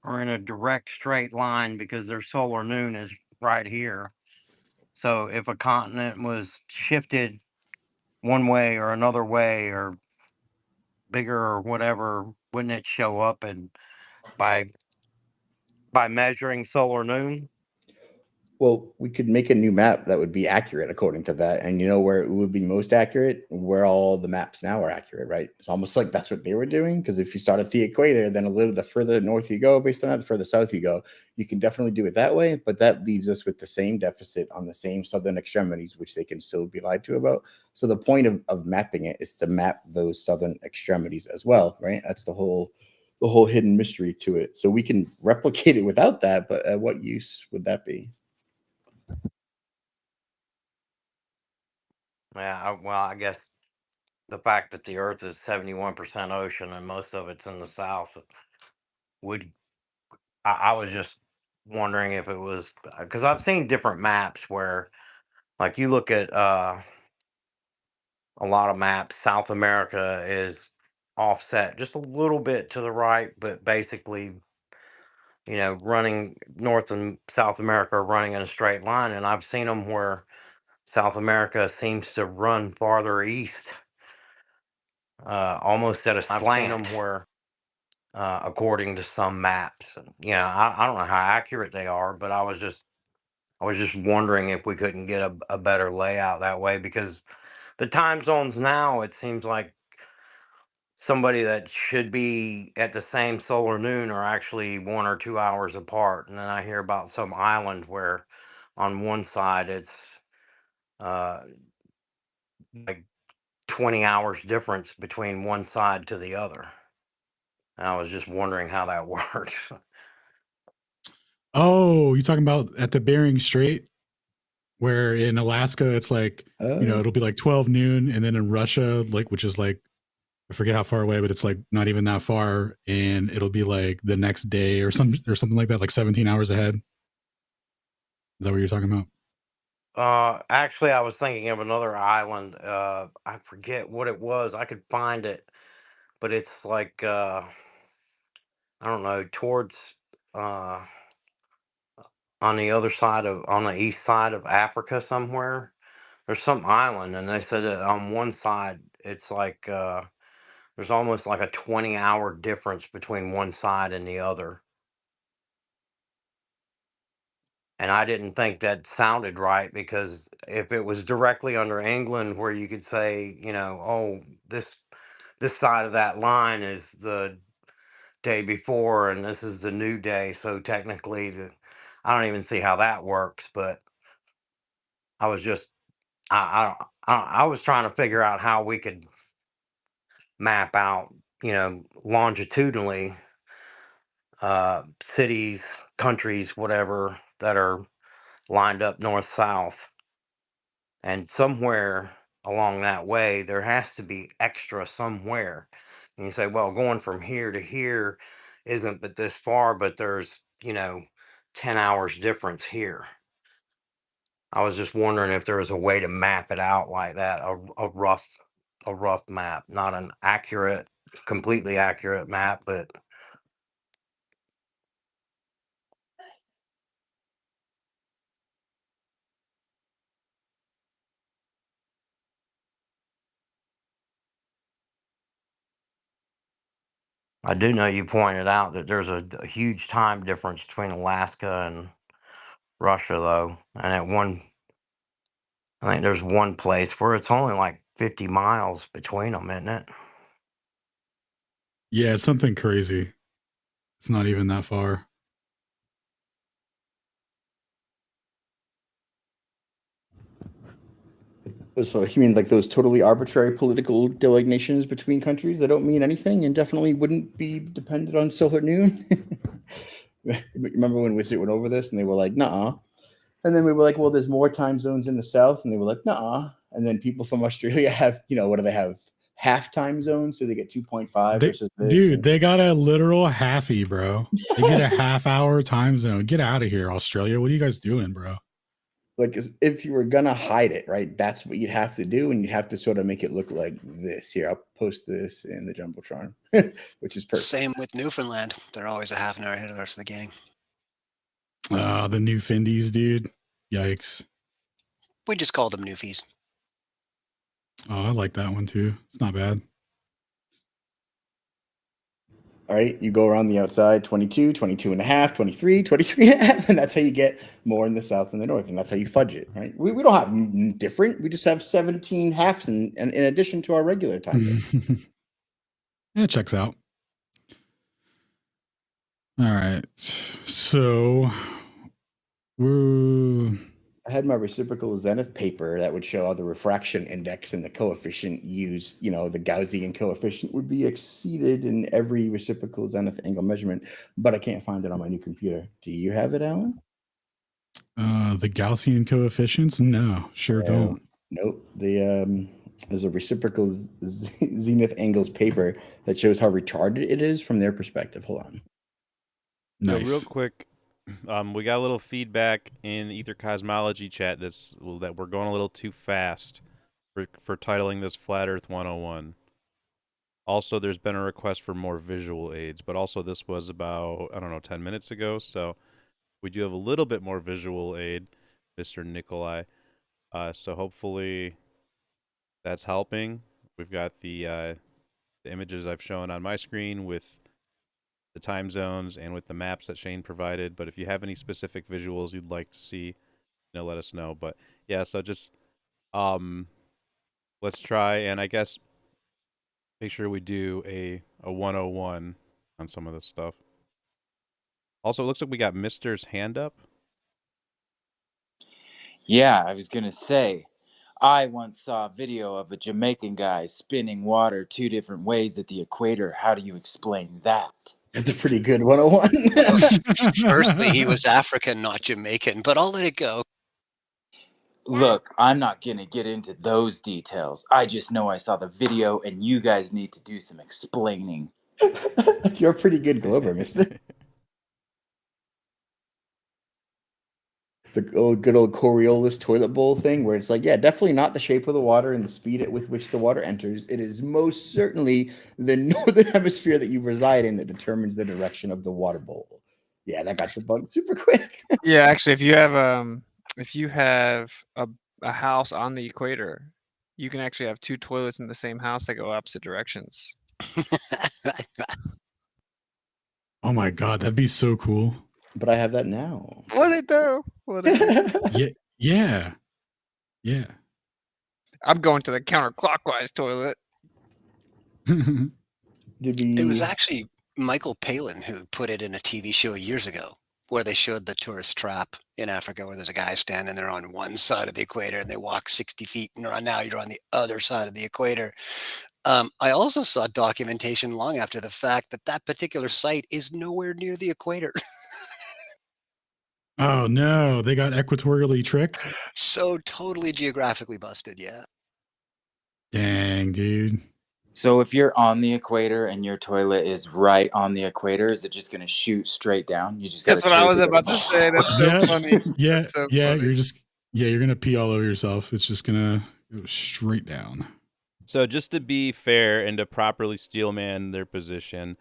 Speaker 10: are in a direct straight line because their solar noon is right here. So if a continent was shifted one way or another way or bigger or whatever, wouldn't it show up and by measuring solar noon?
Speaker 4: Well, we could make a new map that would be accurate according to that. And where it would be most accurate? Where all the maps now are accurate, right? It's almost like that's what they were doing. Because if you start at the equator, then a little the further north you go, based on that, the further south you go, you can definitely do it that way. But that leaves us with the same deficit on the same southern extremities, which they can still be lied to about. So the point of mapping it is to map those southern extremities as well, right? That's the whole hidden mystery to it. So we can replicate it without that, but at what use would that be?
Speaker 10: Yeah, well, I guess the fact that the Earth is 71% ocean and most of it's in the south, I was just wondering if it was because I've seen different maps where, like, you look at a lot of maps, South America is offset just a little bit to the right, but basically, running North and South America are running in a straight line. And I've seen them where South America seems to run farther east, almost at a slant, where, according to some maps, I don't know how accurate they are, but I was just wondering if we couldn't get a better layout that way, because the time zones now, it seems like somebody that should be at the same solar noon are actually 1 or 2 hours apart. And then I hear about some island where on one side it's like 20 hours difference between one side to the other. And I was just wondering how that works.
Speaker 3: Oh, you talking about at the Bering Strait, where in Alaska it's like, it'll be like 12 noon, and then in Russia, like, which is like, I forget how far away, but it's like not even that far, and it'll be like the next day or something like that, like 17 hours ahead. Is that what you're talking about?
Speaker 10: Actually, I was thinking of another island. I forget what it was. I could find it, but it's like, I don't know, towards on the east side of Africa somewhere. There's some island, and they said that on one side it's like, there's almost like a 20-hour difference between one side and the other. And I didn't think that sounded right, because if it was directly under England, where you could say, oh, this side of that line is the day before and this is the new day, so technically I don't even see how that works. But I was just I was trying to figure out how we could map out, longitudinally, cities, countries, whatever, that are lined up north south. And somewhere along that way there has to be extra somewhere. And you say, well, going from here to here isn't but this far, but there's 10 hours difference here. I was just wondering if there was a way to map it out like that, a rough map, not an accurate, completely accurate map, but I do know you pointed out that there's a huge time difference between Alaska and Russia, though. And I think there's one place where it's only like 50 miles between them, isn't it?
Speaker 3: Yeah, it's something crazy. It's not even that far.
Speaker 4: So you mean like those totally arbitrary political designations between countries that don't mean anything and definitely wouldn't be dependent on solar noon? Remember when we went over this and they were like, "Nuh-uh," and then we were like, "Well, there's more time zones in the south," and they were like, "Nuh-uh," and then people from Australia have, what do they have? Half time zones, so they get 2.5 versus this.
Speaker 3: Dude, they got a literal halfie, bro. They get a half-hour time zone. Get out of here, Australia. What are you guys doing, bro?
Speaker 4: Like, if you were gonna hide it, right, that's what you'd have to do, and you'd have to sort of make it look like this. Here, I'll post this in the Jumbotron, which is perfect.
Speaker 7: Same with Newfoundland. They're always a half an hour ahead of the rest of the gang.
Speaker 3: The new Findies, dude. Yikes.
Speaker 7: We just call them Newfies.
Speaker 3: Oh, I like that one too. It's not bad.
Speaker 4: All right, you go around the outside, 22, 22 and a half, 23, 23 and a half, and that's how you get more in the south and the north, and that's how you fudge it, right? We don't have different. We just have 17 halves in addition to our regular time.
Speaker 3: It checks out. All right, so
Speaker 4: I had my reciprocal zenith paper that would show how the refraction index and the coefficient used, the Gaussian coefficient would be exceeded in every reciprocal zenith angle measurement, but I can't find it on my new computer. Do you have it, Alan?
Speaker 3: The Gaussian coefficients? No, sure don't.
Speaker 4: Nope. The There's a reciprocal zenith angles paper that shows how retarded it is from their perspective. Hold on.
Speaker 1: Nice. Real quick, we got a little feedback in the Aether Cosmology chat that we're going a little too fast for titling this Flat Earth 101. Also, there's been a request for more visual aids, but also this was about, 10 minutes ago, so we do have a little bit more visual aid, Mr. Nikolai. So hopefully that's helping. We've got the images I've shown on my screen with the time zones and with the maps that Shane provided. But if you have any specific visuals you'd like to see, let us know. But yeah, so just let's try, and I guess make sure we do a 101 on some of this stuff. Also, it looks like we got Mister's hand up.
Speaker 11: Yeah, I was gonna say, I once saw a video of a Jamaican guy spinning water 2 different ways at the equator. How do you explain that?
Speaker 4: That's a pretty good 101.
Speaker 7: Firstly, he was African, not Jamaican, but I'll let it go.
Speaker 11: Look, I'm not gonna get into those details. I just know I saw the video and you guys need to do some explaining.
Speaker 4: You're a pretty good glober, mister. The good old Coriolis toilet bowl thing, where it's like, yeah, definitely not the shape of the water and the speed at with which the water enters. It is most certainly the northern hemisphere that you reside in that determines the direction of the water bowl. Yeah, that got debunked super quick.
Speaker 8: Yeah, actually, if you have a house on the equator, you can actually have 2 toilets in the same house that go opposite directions.
Speaker 3: Oh my god, that'd be so cool.
Speaker 4: But I have that now.
Speaker 8: What it do?
Speaker 3: Yeah.
Speaker 8: I'm going to the counterclockwise toilet.
Speaker 7: It was actually Michael Palin who put it in a TV show years ago, where they showed the tourist trap in Africa, where there's a guy standing there on one side of the equator and they walk 60 feet, and now you're on the other side of the equator. I also saw documentation long after the fact that particular site is nowhere near the equator.
Speaker 3: Oh no, they got equatorially tricked?
Speaker 7: So totally geographically busted, yeah.
Speaker 3: Dang, dude.
Speaker 11: So if you're on the equator and your toilet is right on the equator, is it just going to shoot straight down? You just got.
Speaker 8: That's what I was about to say. That's so funny.
Speaker 3: Yeah,
Speaker 8: That's so
Speaker 3: yeah.
Speaker 8: funny.
Speaker 3: You're gonna pee all over yourself. It's just gonna go straight down.
Speaker 1: So just to be fair and to properly steelman their position,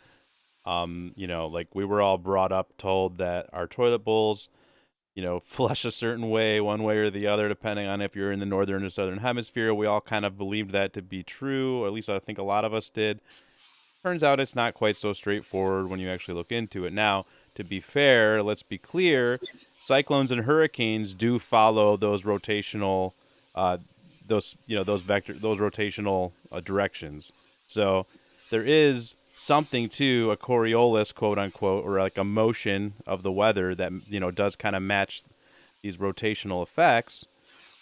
Speaker 1: like we were all brought up, told that our toilet bowls, flush a certain way, one way or the other, depending on if you're in the northern or southern hemisphere. We all kind of believed that to be true, or at least I think a lot of us did. Turns out it's not quite so straightforward when you actually look into it. Now, to be fair, let's be clear, cyclones and hurricanes do follow those rotational, those rotational directions. So there is something to a Coriolis, quote unquote, or like a motion of the weather that does kind of match these rotational effects.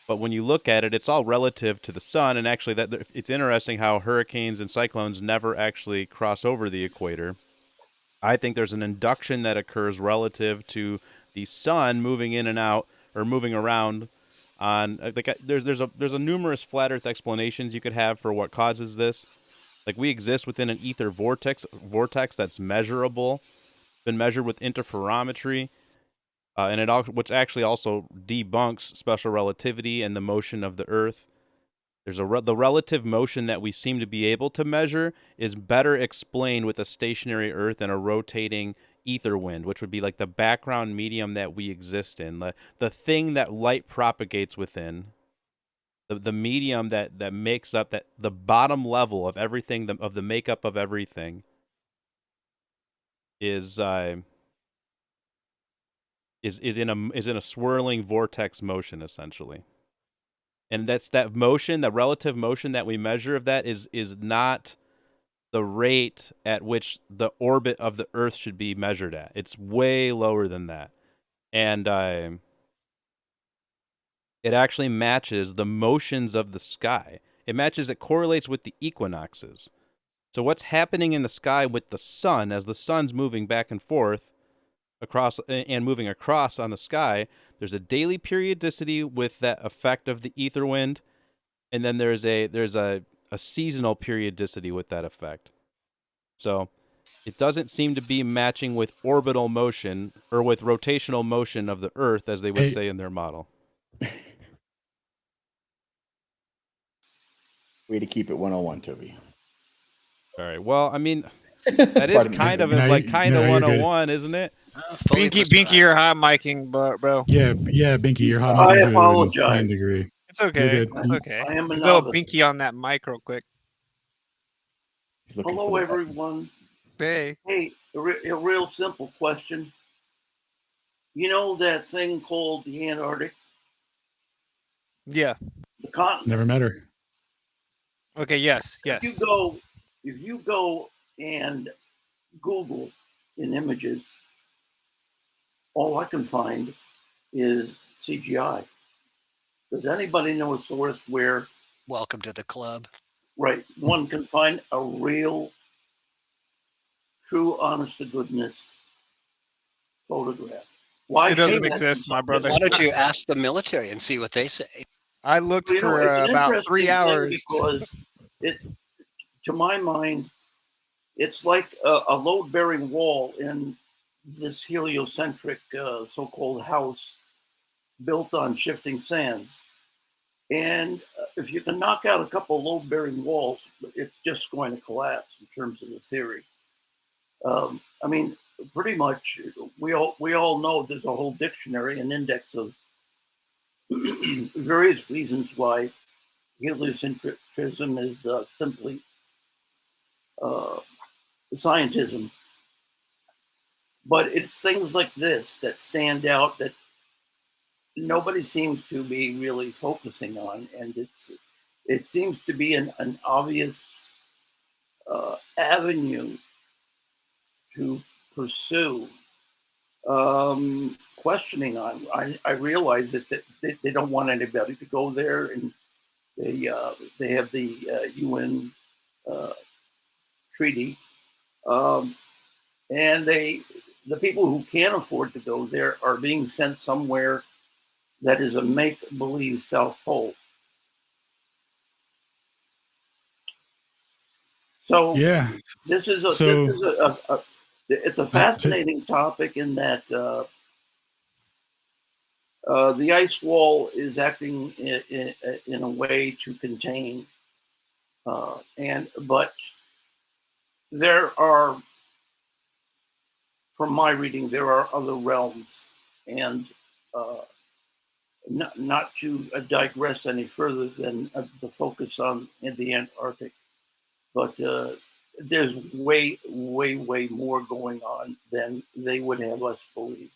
Speaker 1: But when you look at it, it's all relative to the sun, and actually it's interesting how hurricanes and cyclones never actually cross over the equator. I think there's an induction that occurs relative to the sun moving in and out, or moving around on there's a numerous flat earth explanations you could have for what causes this. Like, we exist within an ether vortex that's measurable, been measured with interferometry, and which actually also debunks special relativity and the motion of the Earth. There's the relative motion that we seem to be able to measure is better explained with a stationary Earth and a rotating ether wind, which would be like the background medium that we exist in, the thing that light propagates within. The medium that makes up the bottom level of everything, of the makeup of everything, is in a swirling vortex motion, essentially. And that motion, the relative motion that we measure of that is not the rate at which the orbit of the Earth should be measured at. It's way lower than that. And it actually matches the motions of the sky. It correlates with the equinoxes. So what's happening in the sky with the sun, as the sun's moving back and forth moving across on the sky, there's a daily periodicity with that effect of the ether wind, and then there's a seasonal periodicity with that effect. So it doesn't seem to be matching with orbital motion or with rotational motion of the Earth, as they would say in their model.
Speaker 4: Way to keep it 101, Toby.
Speaker 1: All right. Well, I mean, that is kind of 101, isn't it?
Speaker 8: Binky, you're hot miking, bro.
Speaker 3: Yeah, Binky, you're hot
Speaker 12: I
Speaker 3: miking to
Speaker 12: apologize.
Speaker 3: an degree.
Speaker 8: It's okay.
Speaker 3: You're good.
Speaker 8: It's okay.
Speaker 12: I am a
Speaker 8: Throw
Speaker 12: novice.
Speaker 8: Binky on that mic real quick.
Speaker 12: Hello, everyone.
Speaker 8: Hey.
Speaker 12: Hey, a real simple question. You know that thing called the Antarctic?
Speaker 8: Yeah.
Speaker 12: The continent.
Speaker 3: Never met her.
Speaker 8: Okay. Yes.
Speaker 12: If you go and Google in images, all I can find is CGI. Does anybody know a source where?
Speaker 7: Welcome to the club.
Speaker 12: Right, one can find a real, true, honest to goodness photograph. Why
Speaker 8: it doesn't exist, my brother?
Speaker 7: Why don't you ask the military and see what they say?
Speaker 8: I looked for about 3 hours.
Speaker 12: Because it, to my mind, it's like a load-bearing wall in this heliocentric so-called house built on shifting sands. And if you can knock out a couple load-bearing walls, it's just going to collapse in terms of the theory. I mean, pretty much, we all know there's a whole dictionary and index of various reasons why heliocentrism is simply scientism. But it's things like this that stand out that nobody seems to be really focusing on, and it seems to be an obvious avenue to pursue questioning on. I realize that they don't want anybody to go there, and they have the UN treaty, and the people who can't afford to go there are being sent somewhere that is a make-believe South Pole. So
Speaker 3: yeah,
Speaker 12: this is it's a fascinating topic in that the ice wall is acting in a way to contain, but there are, from my reading, there are other realms, and not to digress any further than the focus on in the Antarctic, but there's way more going on than they would have us believe.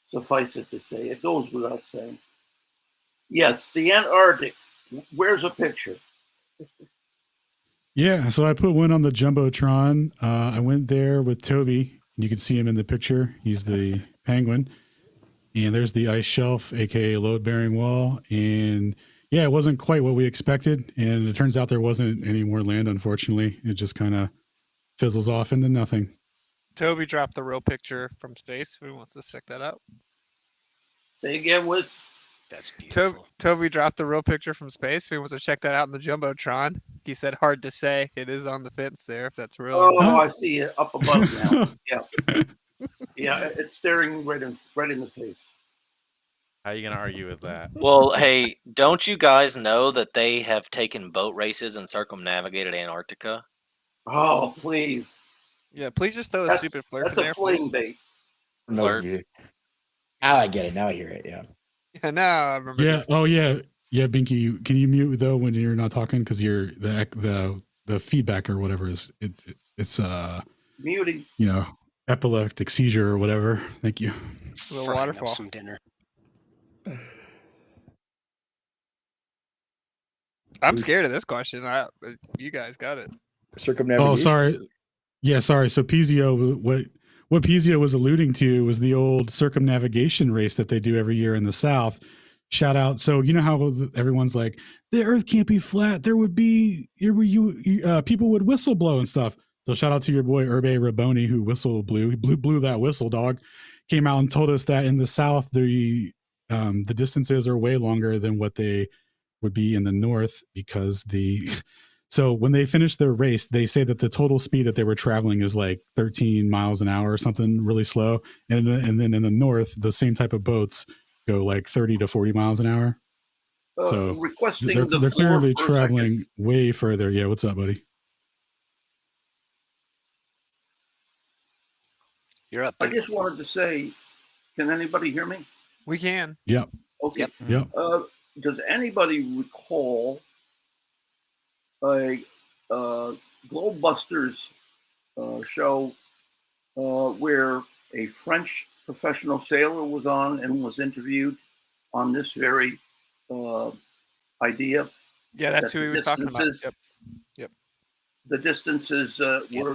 Speaker 12: Suffice it to say, it goes without saying. Yes, the Antarctic. Where's a picture?
Speaker 3: Yeah, so I put one on the Jumbotron. I went there with Toby. You can see him in the picture. He's the penguin. And there's the ice shelf, aka load-bearing wall. And yeah, it wasn't quite what we expected. And it turns out there wasn't any more land, unfortunately. It just kind of fizzles off into nothing.
Speaker 8: Toby dropped the real picture from space. Who wants to check that out?
Speaker 12: Say again, Wiz.
Speaker 7: That's beautiful.
Speaker 8: Toby dropped the real picture from space. Who wants to check that out in the Jumbotron? He said, hard to say. It is on the fence there, if that's real.
Speaker 12: Oh, I see it up above now. Yeah. Yeah, it's staring right in the face.
Speaker 1: How are you going to argue with that?
Speaker 9: Well, hey, don't you guys know that they have taken boat races and circumnavigated Antarctica?
Speaker 12: Oh, please.
Speaker 8: Yeah, please just throw a stupid flirt.
Speaker 12: That's a fling bait.
Speaker 4: No, now I get it. Now I hear it. Yeah.
Speaker 8: Yeah, now I remember.
Speaker 3: Yeah. Oh, yeah. Yeah, Binky, can you mute though when you're not talking because you're the feedback or whatever is it's
Speaker 12: muting.
Speaker 3: You know, epileptic seizure or whatever. Thank you.
Speaker 7: The waterfall. Some dinner.
Speaker 8: I'm scared of this question. You guys got it.
Speaker 4: Circumnavigation.
Speaker 3: Oh, sorry. Yeah, sorry. So Pizio, what Pizio was alluding to was the old circumnavigation race that they do every year in the South. Shout out. So you know how everyone's like, the Earth can't be flat. There would be people would whistle blow and stuff. So shout out to your boy Urbe Raboni who blew that whistle, dog. Came out and told us that in the South the distances are way longer than what they would be in the north because so when they finish their race, they say that the total speed that they were traveling is like 13 miles an hour or something really slow. And then in the north, the same type of boats go like 30 to 40 miles an hour. So
Speaker 12: requesting
Speaker 3: they're clearly traveling way further. Yeah. What's up, buddy?
Speaker 7: You're up.
Speaker 12: I just wanted to say, can anybody hear me?
Speaker 8: We can.
Speaker 3: Yep.
Speaker 12: Okay.
Speaker 3: Yep.
Speaker 12: Does anybody recall a Globebusters show where a French professional sailor was on and was interviewed on this very idea?
Speaker 8: Yeah, that's who he was talking about. Yep.
Speaker 12: The distances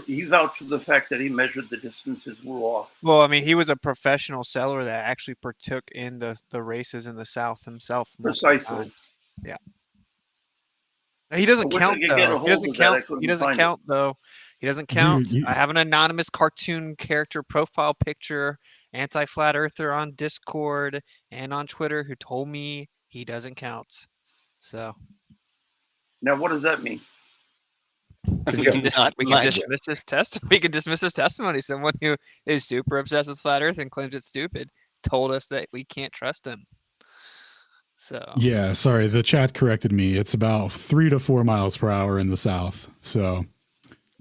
Speaker 12: he vouched for the fact that he measured the distances were off.
Speaker 8: Well, I mean, he was a professional sailor that actually partook in the races in the South himself.
Speaker 12: Precisely.
Speaker 8: Yeah. He doesn't count though. He doesn't count. He doesn't count though. He doesn't count. Dude, I have an anonymous cartoon character profile picture, anti-flat earther on Discord and on Twitter who told me he doesn't count. So
Speaker 12: now, what does that mean?
Speaker 8: We can dismiss his We can dismiss his testimony. Someone who is super obsessed with flat Earth and claims it's stupid told us that we can't trust him. So
Speaker 3: yeah, sorry, the chat corrected me. It's about 3 to 4 miles per hour in the south. So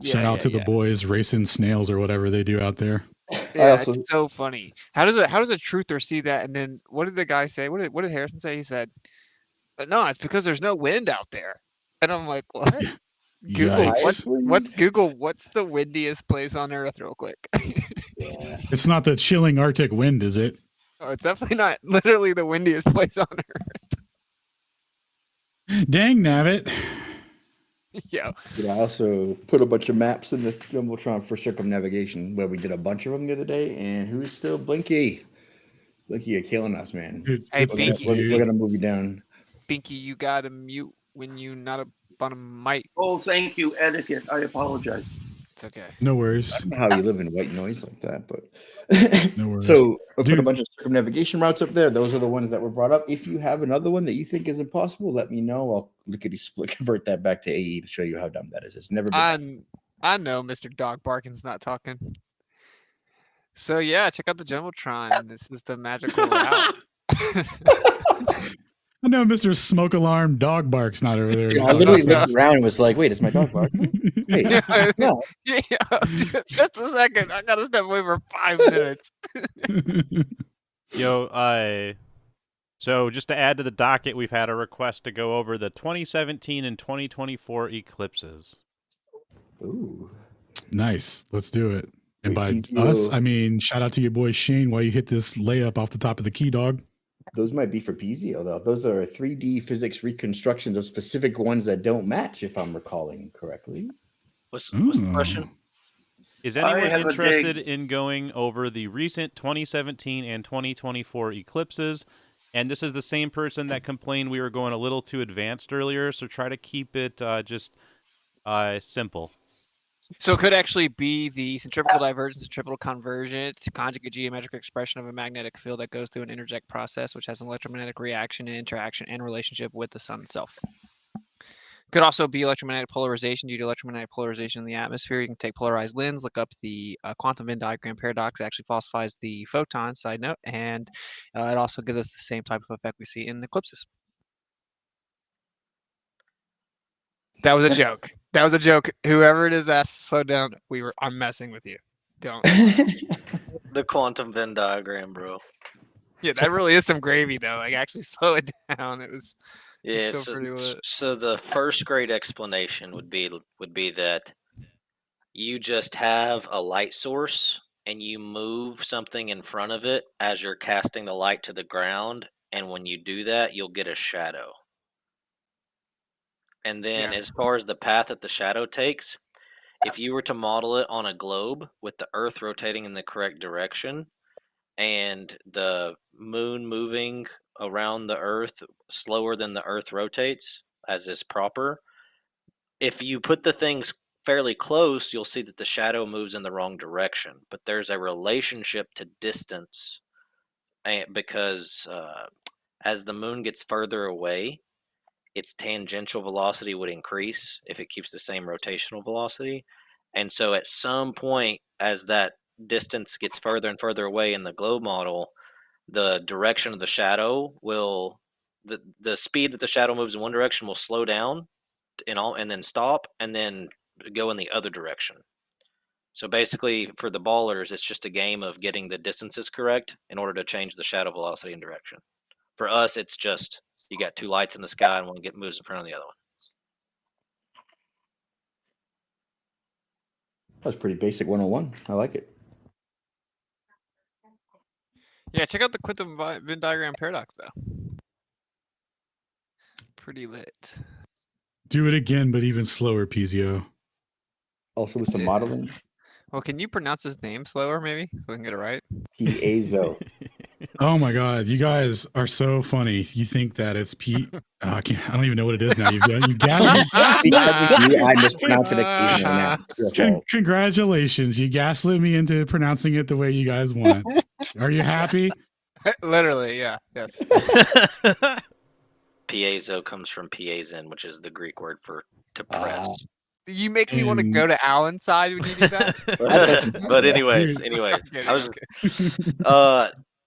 Speaker 3: shout out to the boys racing snails or whatever they do out there.
Speaker 8: Yeah, it's so funny. How does a truther see that? And then what did the guy say? What did Harrison say? He said, "No, it's because there's no wind out there." And I'm like, "What?" Google what's the windiest place on Earth real quick.
Speaker 3: It's not the chilling Arctic wind, is it?
Speaker 8: Oh, it's definitely not literally the windiest place on Earth.
Speaker 3: Dang nabbit.
Speaker 8: Yeah.
Speaker 4: I also put a bunch of maps in the Jumbotron for Circumnavigation where we did a bunch of them the other day, and who's still Blinky? Blinky, you're killing us, man.
Speaker 3: Dude,
Speaker 8: hey,
Speaker 4: we're gonna move you down.
Speaker 8: Binky, you gotta mute when you not up on a mic.
Speaker 12: Oh, thank you, etiquette. I apologize.
Speaker 8: It's okay.
Speaker 3: No worries.
Speaker 4: I don't know how you live in white noise like that, but
Speaker 3: no worries.
Speaker 4: So I put a bunch of circumnavigation routes up there. Those are the ones that were brought up. If you have another one that you think is impossible, let me know. I'll split convert that back to AE to show you how dumb that is. It's never been.
Speaker 8: I know Mr. Dog Barkin's not talking. So yeah, check out the Jumbotron. This is the magical route.
Speaker 3: I know Mr. Smoke Alarm Dog Bark's not over there.
Speaker 4: Yeah, I literally looked around and was like, wait, is my dog barking? Wait, no.
Speaker 8: Yeah, just a second. I gotta step away for 5 minutes.
Speaker 1: So just to add to the docket, we've had a request to go over the 2017 and 2024 eclipses.
Speaker 4: Ooh.
Speaker 3: Nice. Let's do it. And by us, I mean, shout out to your boy Shane while you hit this layup off the top of the key, dog.
Speaker 4: Those might be for Pizio, though. Those are 3D physics reconstructions of specific ones that don't match, if I'm recalling correctly.
Speaker 9: What's the question?
Speaker 1: Is anyone interested in going over the recent 2017 and 2024 eclipses? And this is the same person that complained we were going a little too advanced earlier, so try to keep it just simple.
Speaker 8: So it could actually be the centrifugal divergence, centripetal convergence, conjugate geometric expression of a magnetic field that goes through an interject process, which has an electromagnetic reaction and interaction and relationship with the sun itself. Could also be electromagnetic polarization due to electromagnetic polarization in the atmosphere. You can take polarized lens, look up the quantum Venn diagram paradox. It actually falsifies the photon, side note, and it also gives us the same type of effect we see in eclipses. That was a joke. That was a joke. Whoever it is that slow down. I'm messing with you. Don't.
Speaker 9: The quantum Venn diagram, bro.
Speaker 8: Yeah, that really is some gravy though. Like actually slow it down. It was
Speaker 9: so the first grade explanation would be that you just have a light source and you move something in front of it as you're casting the light to the ground, and when you do that, you'll get a shadow. And then as far as the path that the shadow takes, if you were to model it on a globe with the Earth rotating in the correct direction and the moon moving around the Earth slower than the Earth rotates, as is proper, if you put the things fairly close, you'll see that the shadow moves in the wrong direction. But there's a relationship to distance because as the moon gets further away, its tangential velocity would increase if it keeps the same rotational velocity. And so at some point, as that distance gets further and further away in the globe model, the direction of the shadow will, the speed that the shadow moves in one direction will slow down and then stop and then go in the other direction. So basically, for the ballers, it's just a game of getting the distances correct in order to change the shadow velocity and direction. For us, it's just you got two lights in the sky and one moves in front of the other one.
Speaker 4: That was pretty basic 101. I like it.
Speaker 8: Yeah, check out the quantum Venn diagram paradox, though. Pretty lit.
Speaker 3: Do it again, but even slower, Pizio.
Speaker 4: Also with some modeling.
Speaker 8: Well, can you pronounce his name slower, maybe, so we can get it right?
Speaker 4: Piezo.
Speaker 3: Oh my God, you guys are so funny. You think that it's Pete? I don't even know what it is now. You've gaslit me.
Speaker 4: I mispronounce it occasionally now.
Speaker 3: Congratulations, you gaslit me into pronouncing it the way you guys want. Are you happy?
Speaker 8: Literally, yeah. Yes.
Speaker 9: Piezo comes from piezen, which is the Greek word for to press.
Speaker 8: You make me want to go to Alan's side when you do that.
Speaker 9: But anyways,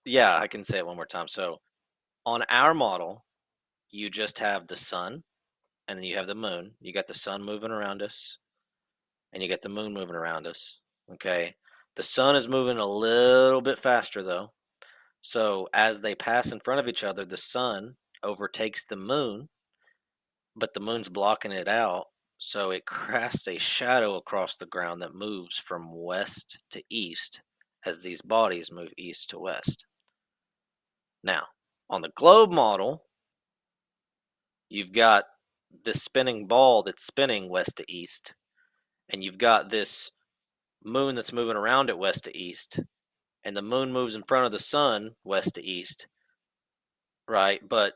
Speaker 9: yeah, I can say it one more time. So on our model, you just have the sun, and then you have the moon. You got the sun moving around us, and you got the moon moving around us. Okay, the sun is moving a little bit faster though. So as they pass in front of each other, the sun overtakes the moon, but the moon's blocking it out. So it casts a shadow across the ground that moves from west to east as these bodies move east to west. Now, on the globe model, you've got this spinning ball that's spinning west to east, and you've got this moon that's moving around it west to east, and the moon moves in front of the sun west to east, right? But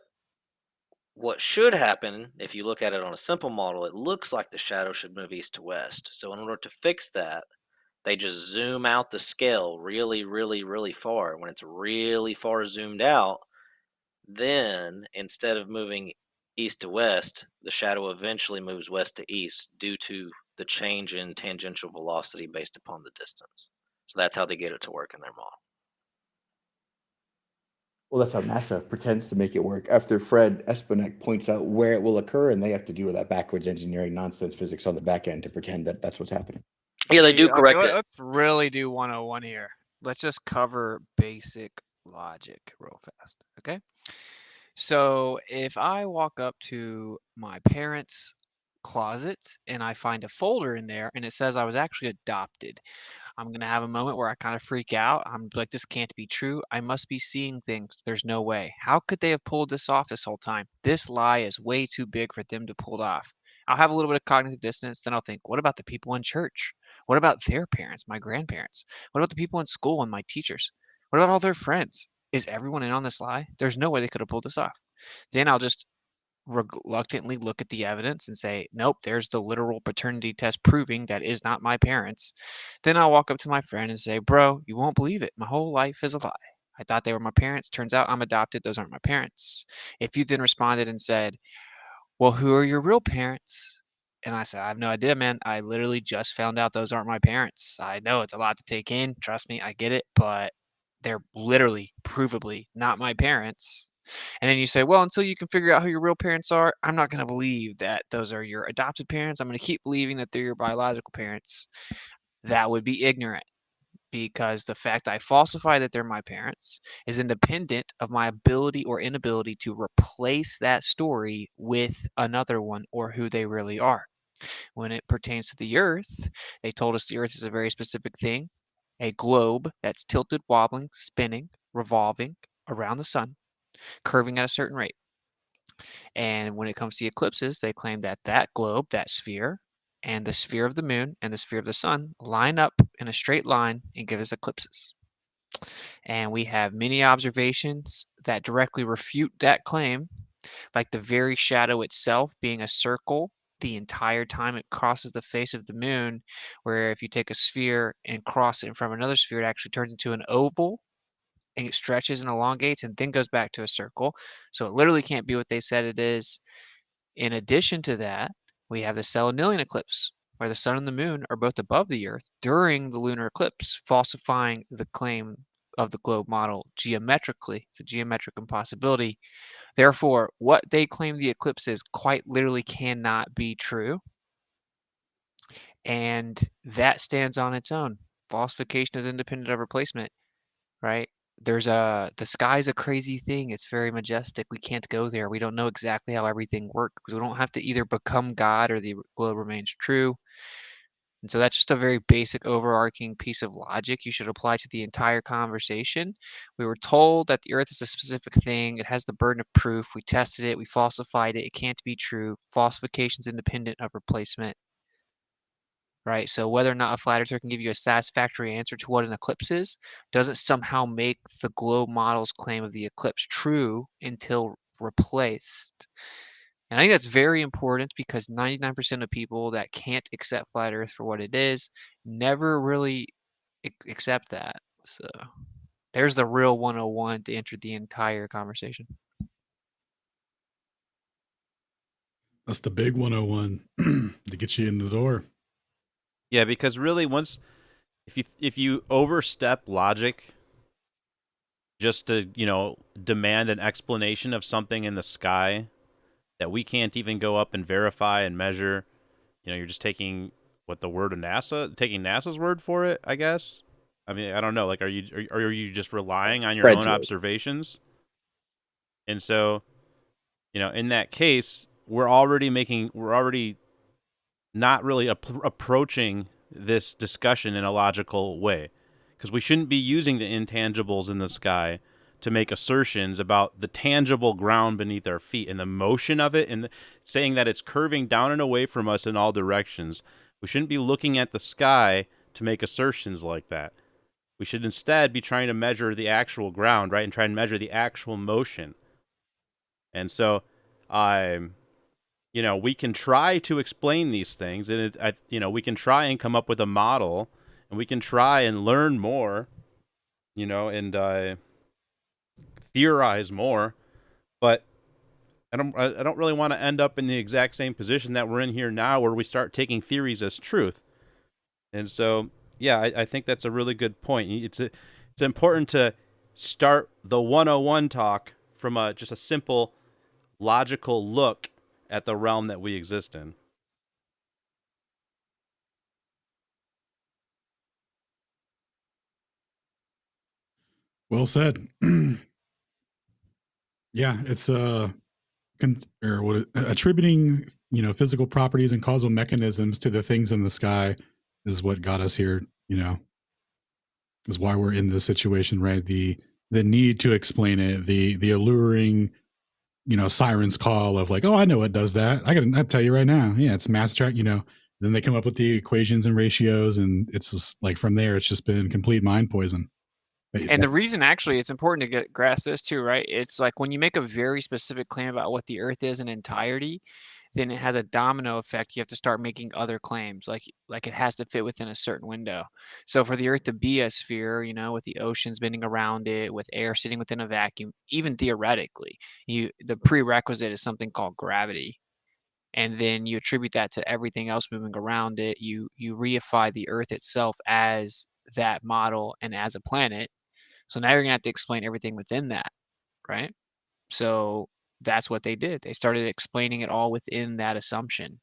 Speaker 9: what should happen, if you look at it on a simple model, it looks like the shadow should move east to west. So in order to fix that, they just zoom out the scale really, really, really far. When it's really far zoomed out, then instead of moving east to west, the shadow eventually moves west to east due to the change in tangential velocity based upon the distance. So that's how they get it to work in their model.
Speaker 4: Well, that's how NASA pretends to make it work after Fred Espenek points out where it will occur, and they have to do that backwards engineering nonsense physics on the back end to pretend that that's what's happening.
Speaker 9: Yeah, they do correct it.
Speaker 8: Let's really do 101 here. Let's just cover basic logic real fast, okay? So if I walk up to my parents' closet and I find a folder in there and it says I was actually adopted, I'm going to have a moment where I kind of freak out. I'm like, this can't be true. I must be seeing things. There's no way. How could they have pulled this off this whole time? This lie is way too big for them to pull it off. I'll have a little bit of cognitive dissonance. Then I'll think, what about the people in church? What about their parents, my grandparents? What about the people in school and my teachers? What about all their friends? Is everyone in on this lie? There's no way they could have pulled this off. Then I'll just reluctantly look at the evidence and say, nope, there's the literal paternity test proving that is not my parents. Then I'll walk up to my friend and say, bro, you won't believe it. My whole life is a lie. I thought they were my parents. Turns out I'm adopted. Those aren't my parents. If you then responded and said, well, who are your real parents? And I said, I have no idea, man. I literally just found out those aren't my parents. I know it's a lot to take in. Trust me, I get it. But they're literally, provably not my parents. And then you say, well, until you can figure out who your real parents are, I'm not going to believe that those are your adopted parents. I'm going to keep believing that they're your biological parents. That would be ignorant, because the fact I falsify that they're my parents is independent of my ability or inability to replace that story with another one or who they really are. When it pertains to the Earth, they told us the Earth is a very specific thing, a globe that's tilted, wobbling, spinning, revolving around the sun, curving at a certain rate. And when it comes to eclipses, they claim that that globe, that sphere, and the sphere of the moon and the sphere of the sun line up in a straight line and give us eclipses. And we have many observations that directly refute that claim, like the very shadow itself being a circle the entire time it crosses the face of the moon, where if you take a sphere and cross it in front of another sphere, it actually turns into an oval, and it stretches and elongates and then goes back to a circle. So it literally can't be what they said it is. In addition to that, we have the Selenilian eclipse, where the sun and the moon are both above the Earth during the lunar eclipse, falsifying the claim of the globe model geometrically. It's a geometric impossibility. Therefore, what they claim the eclipse is quite literally cannot be true. And that stands on its own. Falsification is independent of replacement, right? The sky's a crazy thing. It's very majestic. We can't go there. We don't know exactly how everything works. We don't have to either become God or the globe remains true. And so that's just a very basic overarching piece of logic you should apply to the entire conversation. We were told that the Earth is a specific thing. It has the burden of proof. We tested it. We falsified it. It can't be true. Falsification is independent of replacement. Right? So whether or not a flat earther can give you a satisfactory answer to what an eclipse is doesn't somehow make the globe model's claim of the eclipse true until replaced. And I think that's very important because 99% of people that can't accept flat earth for what it is never really accept that. So there's the real 101 to enter the entire conversation.
Speaker 3: That's the big 101 to get you in the door.
Speaker 1: Yeah, because really if you overstep logic just to, demand an explanation of something in the sky that we can't even go up and verify and measure, you're just taking taking NASA's word for it, I guess. I mean, I don't know. Like, are you just relying on your own observations? And so, in that case, we're already not really approaching this discussion in a logical way, because we shouldn't be using the intangibles in the sky to make assertions about the tangible ground beneath our feet and the motion of it, and saying that it's curving down and away from us in all directions. We shouldn't be looking at the sky to make assertions like that. We should instead be trying to measure the actual ground, right, and try and measure the actual motion. And so, we can try to explain these things, and we can try and come up with a model, and we can try and learn more, and theorize more, but I don't really want to end up in the exact same position that we're in here now, where we start taking theories as truth. And so, yeah, I think that's a really good point. It's important to start the 101 talk from just a simple logical look at the realm that we exist in.
Speaker 3: Well said. Yeah, it's attributing, physical properties and causal mechanisms to the things in the sky is what got us here, is why we're in this situation, right? The need to explain it, the alluring, siren's call of like, oh, I know it does that. I'll tell you right now. Yeah, it's mass track, then they come up with the equations and ratios, and it's just like from there, it's just been complete mind poison.
Speaker 8: And the reason actually it's important to grasp this too, right? It's like when you make a very specific claim about what the Earth is in entirety, then it has a domino effect. You have to start making other claims, like it has to fit within a certain window. So for the Earth to be a sphere, with the oceans bending around it, with air sitting within a vacuum, even theoretically, the prerequisite is something called gravity. And then you attribute that to everything else moving around it. You reify the Earth itself as that model and as a planet. So now you're gonna have to explain everything within that, right? So that's what they did. They started explaining it all within that assumption.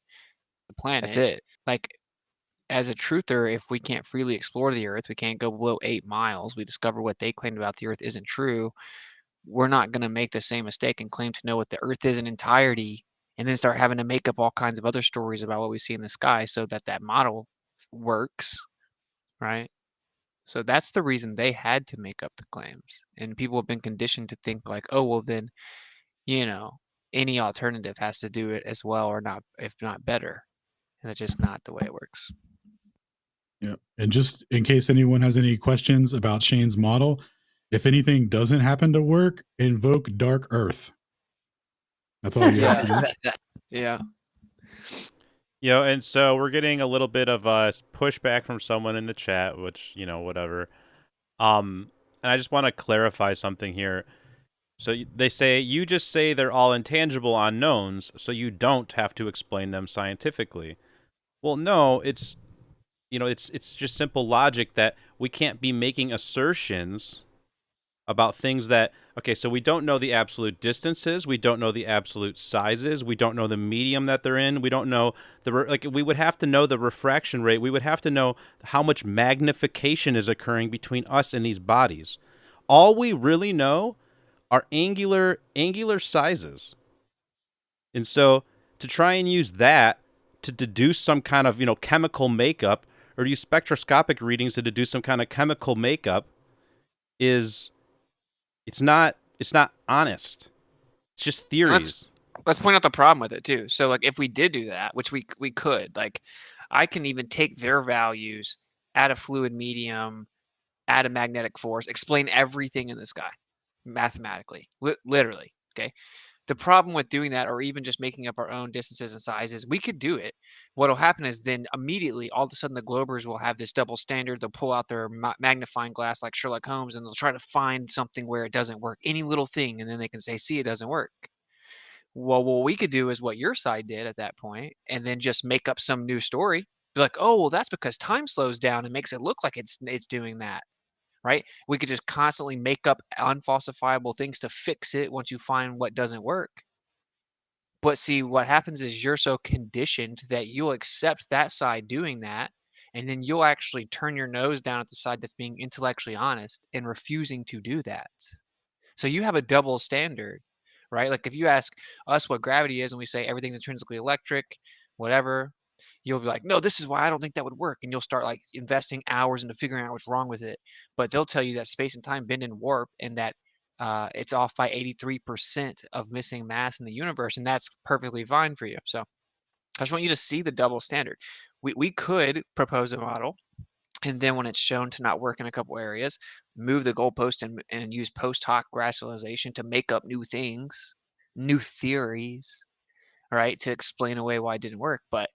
Speaker 8: The planet. That's it. Like, as a truther, if we can't freely explore the Earth, we can't go below 8 miles, we discover what they claimed about the Earth isn't true, we're not gonna make the same mistake and claim to know what the Earth is in entirety, and then start having to make up all kinds of other stories about what we see in the sky so that model works, right? So that's the reason they had to make up the claims. And people have been conditioned to think like, oh, well, then, any alternative has to do it as well, or not, if not better. And that's just not the way it works.
Speaker 3: Yeah. And just in case anyone has any questions about Shane's model, if anything doesn't happen to work, invoke Dark Earth. That's all you have to do.
Speaker 8: Yeah.
Speaker 1: And so we're getting a little bit of pushback from someone in the chat, which, whatever. And I just want to clarify something here. So they say, you just say they're all intangible unknowns, so you don't have to explain them scientifically. Well, no, it's just simple logic that we can't be making assertions about things that, okay, so we don't know the absolute distances, we don't know the absolute sizes, we don't know the medium that they're in, we don't know we would have to know the refraction rate, we would have to know how much magnification is occurring between us and these bodies. All we really know are angular sizes. And so to try and use that to deduce some kind of, chemical makeup, or to use spectroscopic readings to deduce some kind of chemical makeup it's not honest. It's just theories.
Speaker 8: Let's point out the problem with it too. So like if we did do that, which we could, like I can even take their values, add a fluid medium, add a magnetic force, explain everything in the sky mathematically, literally. Okay. The problem with doing that, or even just making up our own distances and sizes, we could do it. What'll happen is then immediately, all of a sudden, the Globers will have this double standard. They'll pull out their magnifying glass like Sherlock Holmes, and they'll try to find something where it doesn't work, any little thing, and then they can say, "See, it doesn't work." Well, what we could do is what your side did at that point, and then just make up some new story. Be like, "Oh, well, that's because time slows down and makes it look like it's doing that." Right? We could just constantly make up unfalsifiable things to fix it once you find what doesn't work. But see, what happens is you're so conditioned that you'll accept that side doing that, and then you'll actually turn your nose down at the side that's being intellectually honest and refusing to do that. So you have a double standard, right? Like if you ask us what gravity is and we say everything's intrinsically electric, whatever, you'll be like, no, this is why I don't think that would work. And you'll start like investing hours into figuring out what's wrong with it. But they'll tell you that space and time bend and warp, and that it's off by 83% of missing mass in the universe. And that's perfectly fine for you. So I just want you to see the double standard. We could propose a model, and then when it's shown to not work in a couple areas, move the goalpost and use post hoc rationalization to make up new things, new theories, right, to explain away why it didn't work. But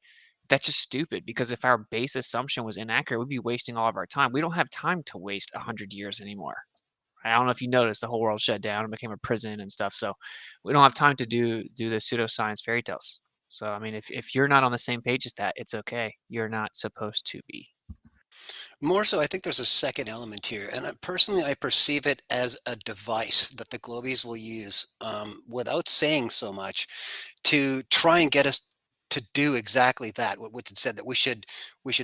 Speaker 8: that's just stupid, because if our base assumption was inaccurate, we'd be wasting all of our time. We don't have time to waste 100 years anymore. I don't know if you noticed, the whole world shut down and became a prison and stuff. So we don't have time to do the pseudoscience fairy tales. So I mean, if you're not on the same page as that, it's okay. You're not supposed to be.
Speaker 7: More so, I think there's a second element here, and personally, I perceive it as a device that the Globies will use, without saying so much, to try and get us to do exactly that. What Woodson said, that we should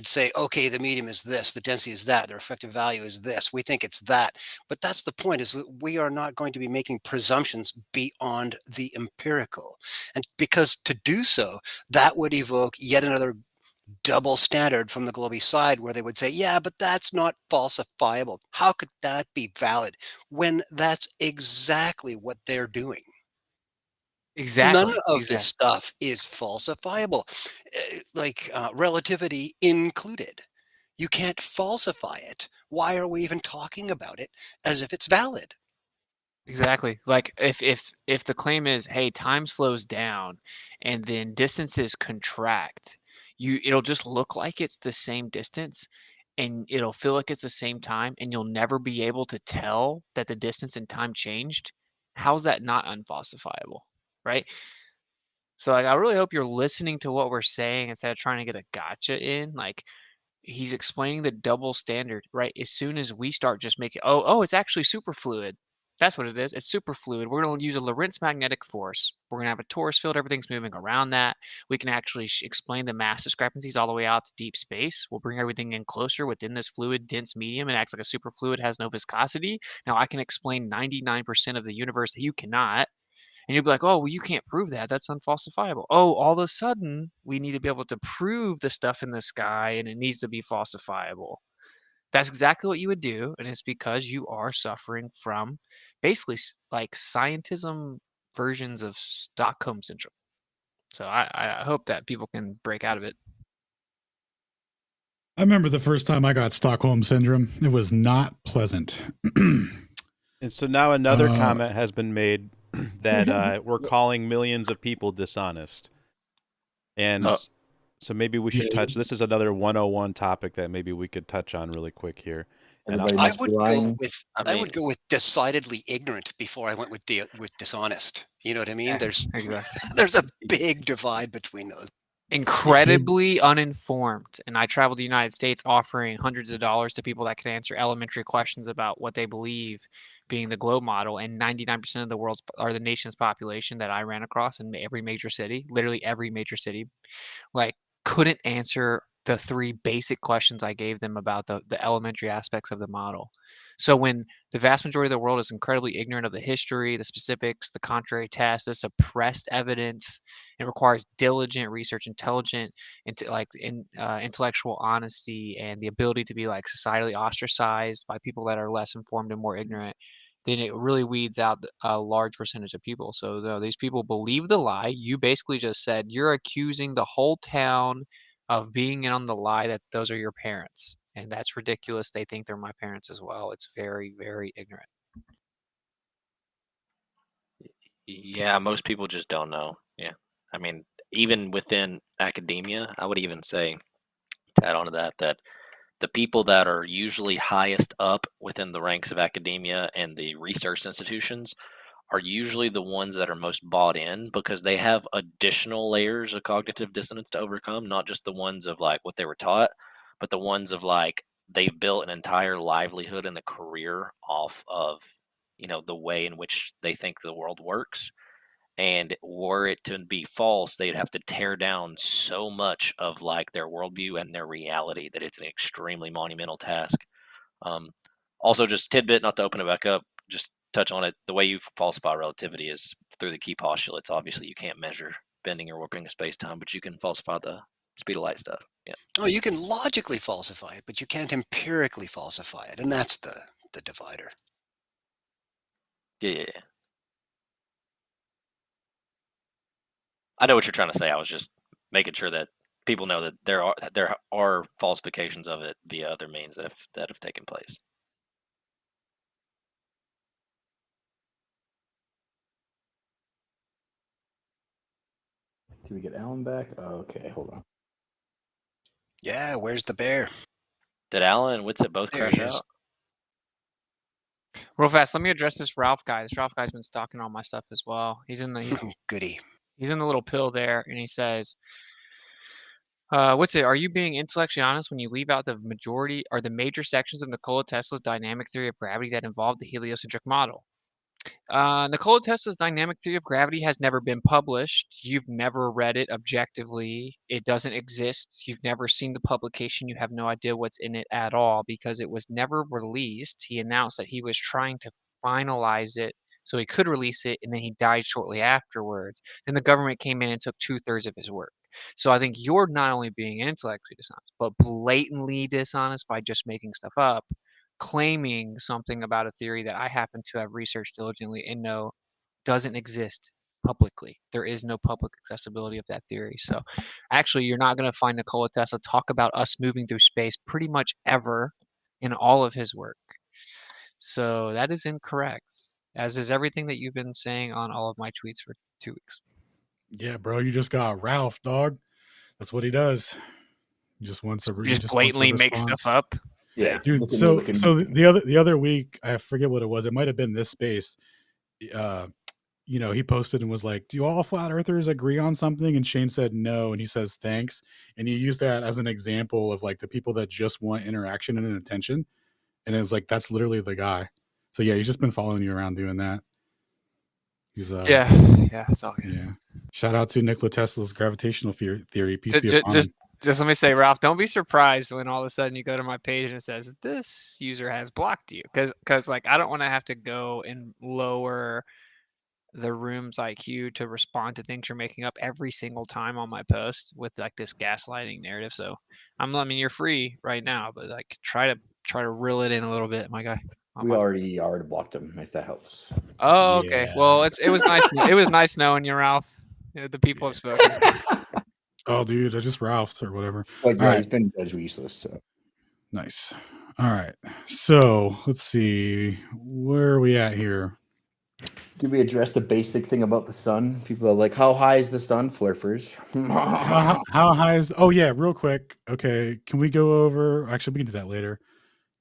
Speaker 7: say, okay, the medium is this, the density is that, their effective value is this. We think it's that, but that's the point: is we are not going to be making presumptions beyond the empirical, and because to do so, that would evoke yet another double standard from the Globie side, where they would say, yeah, but that's not falsifiable. How could that be valid when that's exactly what they're doing? None
Speaker 8: Exactly.
Speaker 7: of this stuff is falsifiable, like relativity included. You can't falsify it. Why are we even talking about it as if it's valid?
Speaker 8: Exactly. Like if the claim is, hey, time slows down and then distances contract, it'll just look like it's the same distance, and it'll feel like it's the same time, and you'll never be able to tell that the distance and time changed. How's that not unfalsifiable? Right? So like I really hope you're listening to what we're saying instead of trying to get a gotcha in. Like, he's explaining the double standard, right? As soon as we start just making, it's actually superfluid. That's what it is. It's superfluid. We're going to use a Lorentz magnetic force. We're going to have a torus field. Everything's moving around that. We can actually explain the mass discrepancies all the way out to deep space. We'll bring everything in closer within this fluid, dense medium. It acts like a superfluid, has no viscosity. Now I can explain 99% of the universe that you cannot. And you'll be like, oh, well, you can't prove that. That's unfalsifiable. Oh, all of a sudden, we need to be able to prove the stuff in the sky, and it needs to be falsifiable. That's exactly what you would do. And it's because you are suffering from basically like scientism versions of Stockholm Syndrome. So I hope that people can break out of it.
Speaker 3: I remember the first time I got Stockholm Syndrome. It was not pleasant.
Speaker 1: And so now another comment has been made that we're calling millions of people dishonest. And so maybe we should touch, this is another 101 topic that maybe we could touch on really quick here.
Speaker 4: Everybody must be lying.
Speaker 7: I would go with decidedly ignorant before I went with dishonest. You know what I mean? There's there's a big divide between those.
Speaker 8: Incredibly uninformed. And I traveled the United States offering hundreds of dollars to people that could answer elementary questions about what they believe being the globe model. And 99% of the nation's population that I ran across in every major city, literally every major city, like couldn't answer the three basic questions I gave them about the elementary aspects of the model. So when the vast majority of the world is incredibly ignorant of the history, the specifics, the contrary tests, the suppressed evidence, it requires diligent research, intellectual honesty, and the ability to be like societally ostracized by people that are less informed and more ignorant. Then it really weeds out a large percentage of people. So though these people believe the lie, you basically just said you're accusing the whole town of being in on the lie that those are your parents. And that's ridiculous. They think they're my parents as well. It's very, very ignorant.
Speaker 9: Yeah, most people just don't know. Yeah. I mean, even within academia, I would even say, to add on to that the people that are usually highest up within the ranks of academia and the research institutions are usually the ones that are most bought in because they have additional layers of cognitive dissonance to overcome, not just the ones of like what they were taught, but the ones of like they've built an entire livelihood and a career off of, the way in which they think the world works. And were it to be false, they'd have to tear down so much of like their worldview and their reality that it's an extremely monumental task. Also, just tidbit, not to open it back up, just touch on it. The way you falsify relativity is through the key postulates. Obviously, you can't measure bending or warping of space-time, but you can falsify the speed of light stuff. Yeah.
Speaker 7: Oh, you can logically falsify it, but you can't empirically falsify it, and that's the divider.
Speaker 9: Yeah. I know what you're trying to say. I was just making sure that people know that there are falsifications of it via other means that have taken place.
Speaker 4: Can we get Alan back? Okay, hold on.
Speaker 7: Yeah, where's the bear?
Speaker 9: Did Alan and Witsit both crash out?
Speaker 8: Real fast, let me address this Ralph guy. This Ralph guy's been stalking all my stuff as well. He's in the
Speaker 7: goody.
Speaker 8: He's in the little pill there, and he says, Witsit, are you being intellectually honest when you leave out the majority or the major sections of Nikola Tesla's dynamic theory of gravity that involved the heliocentric model? Nikola Tesla's dynamic theory of gravity has never been published. You've never read it objectively. It doesn't exist. You've never seen the publication. You have no idea what's in it at all because it was never released. He announced that he was trying to finalize it so he could release it, and then he died shortly afterwards. Then the government came in and took 2/3 of his work. So I think you're not only being intellectually dishonest, but blatantly dishonest by just making stuff up, claiming something about a theory that I happen to have researched diligently and know doesn't exist publicly. There is no public accessibility of that theory. So actually, you're not going to find Nikola Tesla talk about us moving through space pretty much ever in all of his work. So that is incorrect, as is everything that you've been saying on all of my tweets for 2 weeks.
Speaker 3: Yeah, bro, you just got Ralph, dog. That's what he does. He just wants to
Speaker 8: just blatantly make stuff up.
Speaker 3: Yeah, dude. So the other week, I forget what it was. It might have been this space. He posted and was like, "Do all flat earthers agree on something?" And Shane said no, and he says thanks. And he used that as an example of like the people that just want interaction and attention. And it was like that's literally the guy. So yeah, he's just been following you around doing that. He's
Speaker 8: yeah, it's all good.
Speaker 3: Yeah. Shout out to Nikola Tesla's gravitational theory. Peace be upon him.
Speaker 8: Just let me say, Ralph, don't be surprised when all of a sudden you go to my page and it says this user has blocked you, because like I don't want to have to go and lower the room's IQ to respond to things you're making up every single time on my post with like this gaslighting narrative. So you're free right now, but like try to reel it in a little bit, my guy.
Speaker 4: We already blocked him, if that helps.
Speaker 8: Oh, okay. Yeah. Well, it was nice. It was nice knowing you, Ralph. The people have spoken.
Speaker 3: Oh, dude, I just Ralph's or whatever.
Speaker 4: Like, yeah, he's been judged useless. So.
Speaker 3: Nice. All right. So let's see. Where are we at here?
Speaker 4: Did we address the basic thing about the sun? People are like, how high is the sun, flurfers?
Speaker 3: How high is... Oh, yeah, real quick. Okay, can we go over... Actually, we can do that later.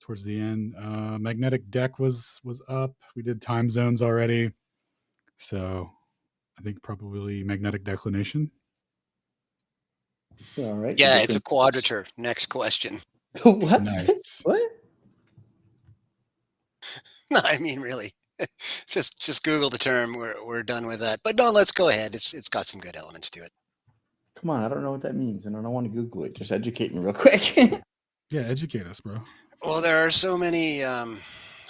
Speaker 3: towards the end. Magnetic deck was up. We did time zones already. So I think probably magnetic declination.
Speaker 4: All right.
Speaker 7: Yeah, it's a quadrature. Next question.
Speaker 4: What?
Speaker 3: Nice.
Speaker 4: What?
Speaker 7: No, I mean, really. just Google the term. We're done with that. But no, let's go ahead. It's got some good elements to it.
Speaker 4: Come on, I don't know what that means, and I don't want to Google it. Just educate me real quick.
Speaker 3: Yeah, educate us, bro.
Speaker 7: Well, there are so many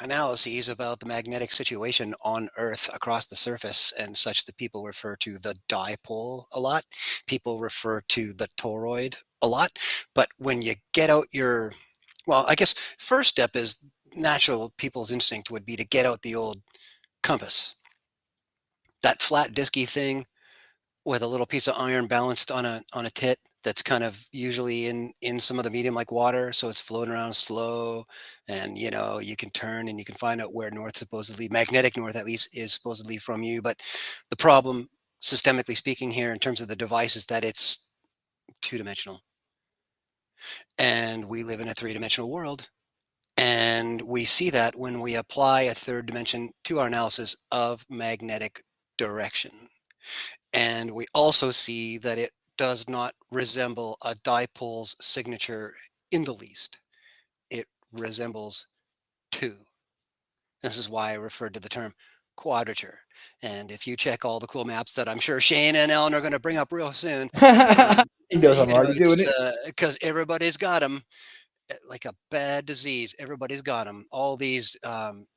Speaker 7: analyses about the magnetic situation on Earth across the surface and such that people refer to the dipole a lot. People refer to the toroid a lot. But when you get out well, I guess first step is natural people's instinct would be to get out the old compass. That flat disky thing with a little piece of iron balanced on a tit that's kind of usually in some of the medium like water, so it's floating around slow, and you can turn and you can find out where north, supposedly magnetic north at least, is supposedly from you. But the problem, systemically speaking, here in terms of the device, is that it's two-dimensional, and we live in a three-dimensional world. And we see that when we apply a third dimension to our analysis of magnetic direction. And we also see that it does not resemble a dipole's signature in the least. It resembles two. This is why I referred to the term quadrature. And if you check all the cool maps that I'm sure Shane and Ellen are going to bring up real soon,
Speaker 4: he knows I'm already doing it.
Speaker 7: Because everybody's got them. Like a bad disease, everybody's got them. All these,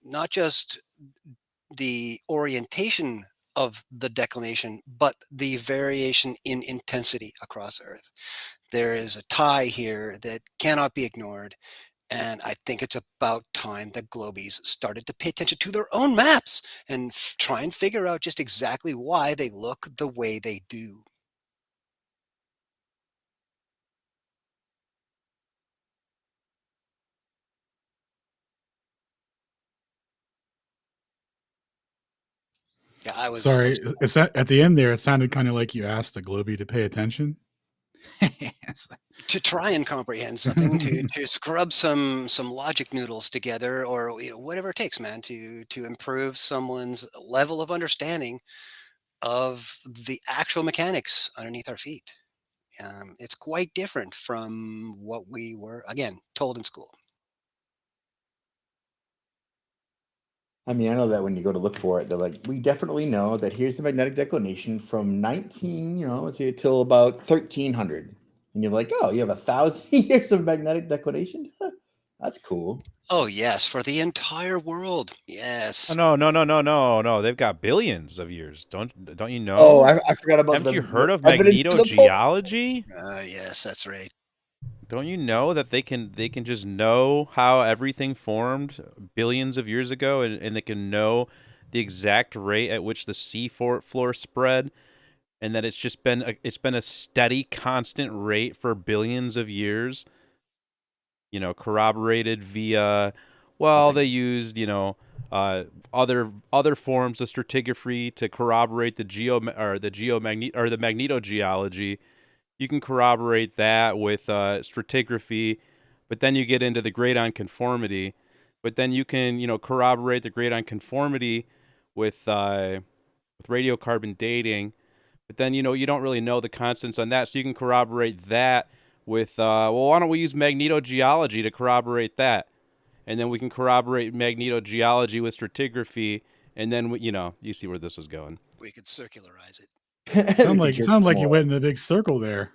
Speaker 7: not just the orientation of the declination, but the variation in intensity across Earth. There is a tie here that cannot be ignored. And I think it's about time that globies started to pay attention to their own maps and try and figure out just exactly why they look the way they do. Yeah, I was
Speaker 3: sorry. It's at the end there. It sounded kind of like you asked a globie to pay attention.
Speaker 7: To try and comprehend something, to scrub some logic noodles together, or whatever it takes, man, to improve someone's level of understanding of the actual mechanics underneath our feet. It's quite different from what we were, again, told in school.
Speaker 4: I mean, I know that when you go to look for it, they're like, we definitely know that here's the magnetic declination from 19, till about 1300. And you're like, oh, you have 1,000 years of magnetic declination? That's cool.
Speaker 7: Oh, yes, for the entire world. Yes.
Speaker 1: Oh, no. They've got billions of years. Don't you know?
Speaker 4: Oh, I forgot about
Speaker 1: Haven't you heard of magnetogeology?
Speaker 7: Yes, that's right.
Speaker 1: Don't you know that they can just know how everything formed billions of years ago, and they can know the exact rate at which the sea floor spread, and that it's been a steady, constant rate for billions of years. Corroborated via, they used other forms of stratigraphy to corroborate the magnetogeology. You can corroborate that with stratigraphy, but then you get into the gradon conformity. But then you can, corroborate the gradon conformity with radiocarbon dating. But then, you don't really know the constants on that, so you can corroborate that with, why don't we use magnetogeology to corroborate that? And then we can corroborate magnetogeology with stratigraphy, and then, you see where this is going.
Speaker 7: We could circularize it.
Speaker 3: Sound like you went in a big circle there.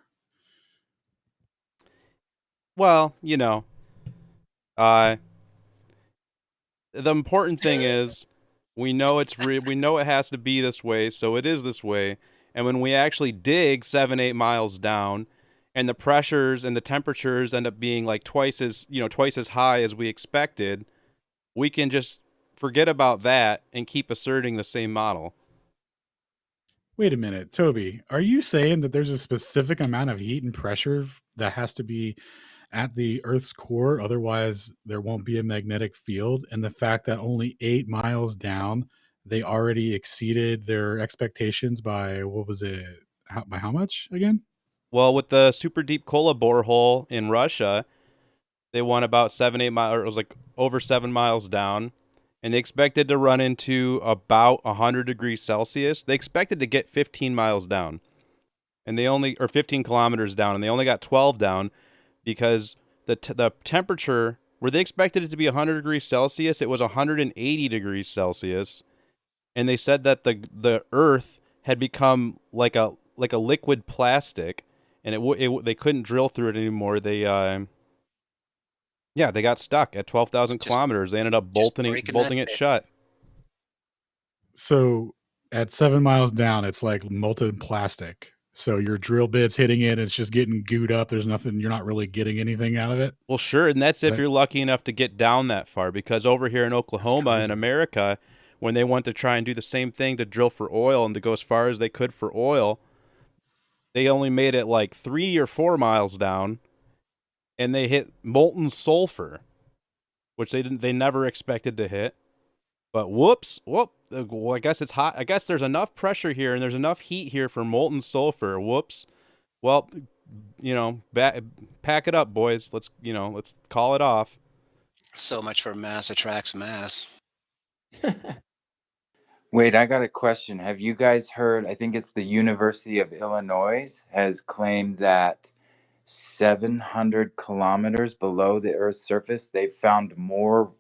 Speaker 1: Well, the important thing is we know we know it has to be this way, so it is this way. And when we actually dig 7-8 miles down, and the pressures and the temperatures end up being like twice as high as we expected, we can just forget about that and keep asserting the same model.
Speaker 3: Wait a minute, Toby, are you saying that there's a specific amount of heat and pressure that has to be at the Earth's core, otherwise there won't be a magnetic field? And the fact that only 8 miles down, they already exceeded their expectations by, what was it? By how much again?
Speaker 1: Well, with the super deep Kola borehole in Russia, They went about 7-8 miles, or it was like over 7 miles down, and they expected to run into about 100 degrees Celsius. They expected to get 15 miles down, and they only, or 15 kilometers down, and they only got 12 down because the temperature, where they expected it to be 100 degrees Celsius, it was 180 degrees Celsius, and they said that the Earth had become like a liquid plastic, and they couldn't drill through it anymore. They they got stuck at 12,000 kilometers. They ended up bolting it shut.
Speaker 3: So at 7 miles down, it's like molten plastic. So your drill bit's hitting it, and it's just getting gooed up. There's nothing, you're not really getting anything out of it.
Speaker 1: Well, sure, and that's if you're lucky enough to get down that far, because over here in Oklahoma in America, when they went to try and do the same thing to drill for oil and to go as far as they could for oil, they only made it like 3 or 4 miles down, and they hit molten sulfur, which they never expected to hit. But well, I guess it's hot. I guess there's enough pressure here and there's enough heat here for molten sulfur. Whoops. Well, pack it up, boys. Let's call it off.
Speaker 7: So much for mass attracts mass.
Speaker 11: Wait, I got a question. Have you guys heard? I think it's the University of Illinois has claimed that 700 kilometers below the Earth's surface, they found more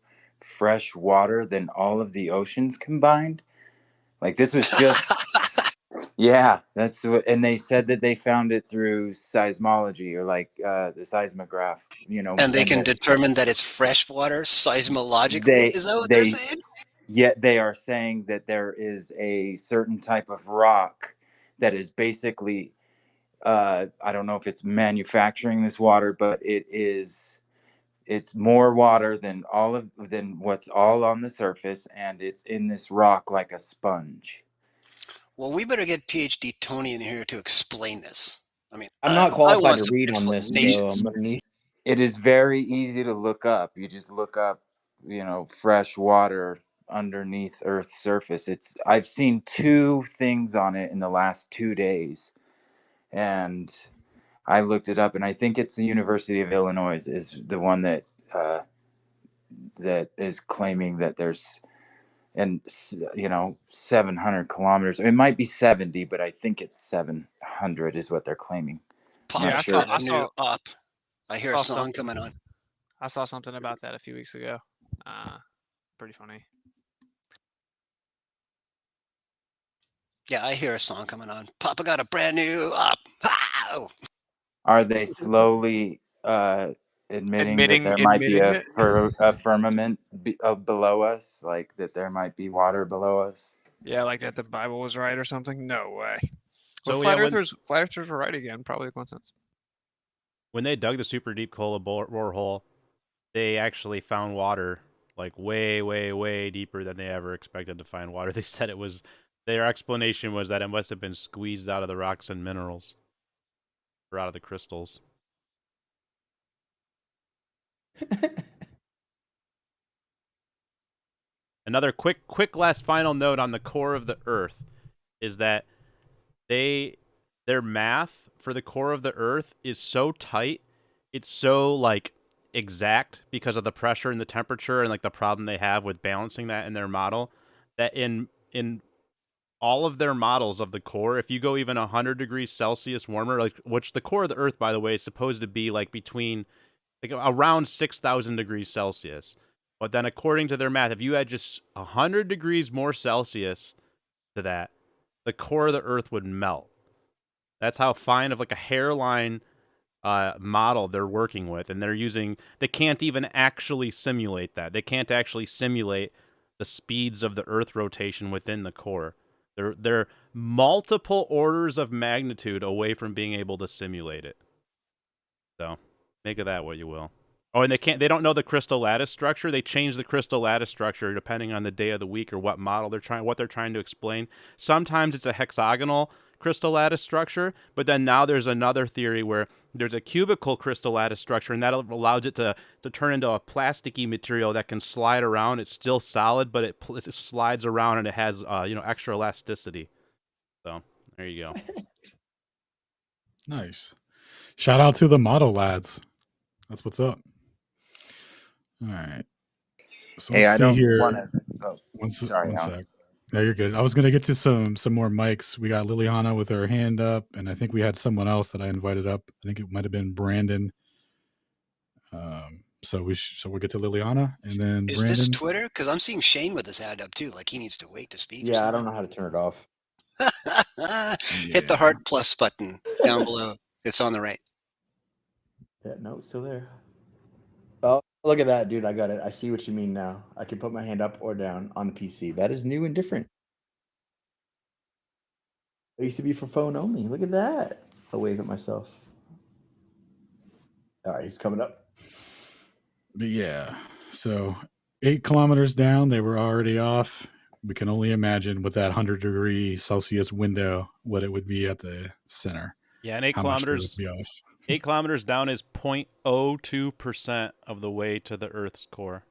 Speaker 11: fresh water than all of the oceans combined. Like this was just, yeah, that's what, and they said that they found it through seismology or like the seismograph,
Speaker 7: And they can determine that it's fresh water seismologically. Is that what they're saying?
Speaker 11: Yet they are saying that there is a certain type of rock that is basically, I don't know if it's manufacturing this water, but it's more water than what's all on the surface, and it's in this rock like a sponge.
Speaker 7: Well, we better get PhD Tony in here to explain this. I mean,
Speaker 4: I'm not qualified to read on this, so
Speaker 11: it is very easy to look up. You just look up, fresh water underneath Earth's surface. I've seen 2 things on it in the last 2 days, and I looked it up, and I think it's the University of Illinois is the one that is claiming that there's, and 700 kilometers. It might be 70, but I think it's 700 is what they're claiming.
Speaker 7: I hear a song coming on.
Speaker 8: I saw something about that a few weeks ago. Pretty funny.
Speaker 7: Yeah, I hear a song coming on. Papa got a brand new up. Pow!
Speaker 11: Are they slowly admitting that there might be a firmament below us, like that there might be water below us?
Speaker 8: Yeah, like that the Bible was right or something? No way.
Speaker 1: So
Speaker 8: flat earthers were right again. Probably a coincidence.
Speaker 1: When they dug the super deep Kola borehole, they actually found water like way, way, way deeper than they ever expected to find water. They said their explanation was that it must have been squeezed out of the rocks and minerals, or out of the crystals. Another quick last final note on the core of the Earth is that their math for the core of the Earth is so tight, it's so like exact because of the pressure and the temperature and like the problem they have with balancing that in their model, that in all of their models of the core, if you go even 100 degrees Celsius warmer, like, which the core of the Earth, by the way, is supposed to be like between like around 6,000 degrees Celsius. But then according to their math, if you add just 100 degrees more Celsius to that, the core of the Earth would melt. That's how fine of like a hairline model they're working with. And they can't even actually simulate that. They can't actually simulate the speeds of the Earth rotation within the core. They're multiple orders of magnitude away from being able to simulate it. So make of that what you will. Oh, and they don't know the crystal lattice structure. They change the crystal lattice structure depending on the day of the week or what model what they're trying to explain. Sometimes it's a hexagonal crystal lattice structure, but then now there's another theory where there's a cubical crystal lattice structure, and that allows it to turn into a plasticky material that can slide around. It's still solid, but it slides around, and it has extra elasticity. So there you go.
Speaker 3: Nice. Shout out to the model lads. That's what's up. All right. So
Speaker 11: Hey,
Speaker 3: let's
Speaker 11: I
Speaker 3: see
Speaker 11: don't
Speaker 3: here.
Speaker 11: want to. Oh, sorry,
Speaker 3: one
Speaker 11: Alan.
Speaker 3: sec. No, you're good. I was gonna get to some more mics. We got Liliana with her hand up, and I think we had someone else that I invited up. I think it might have been Brandon. So we'll get to Liliana and then
Speaker 7: Is
Speaker 3: Brandon.
Speaker 7: this Twitter? Because I'm seeing Shane with his hand up too. Like he needs to wait to speak.
Speaker 4: Yeah, I don't know how to turn it off.
Speaker 7: Hit the heart plus button down below. It's on the right.
Speaker 4: Yeah, no, it's still there. Oh, look at that, dude. I got it. I see what you mean now. I can put my hand up or down on the PC. That is new and different. It used to be for phone only. Look at that. I'll wave at myself. All right, he's coming up.
Speaker 3: But yeah, so 8 kilometers down, they were already off. We can only imagine with that 100-degree Celsius window what it would be at the center.
Speaker 1: Yeah, and 8 kilometers. 8 kilometers down is 0.02% of the way to the Earth's core.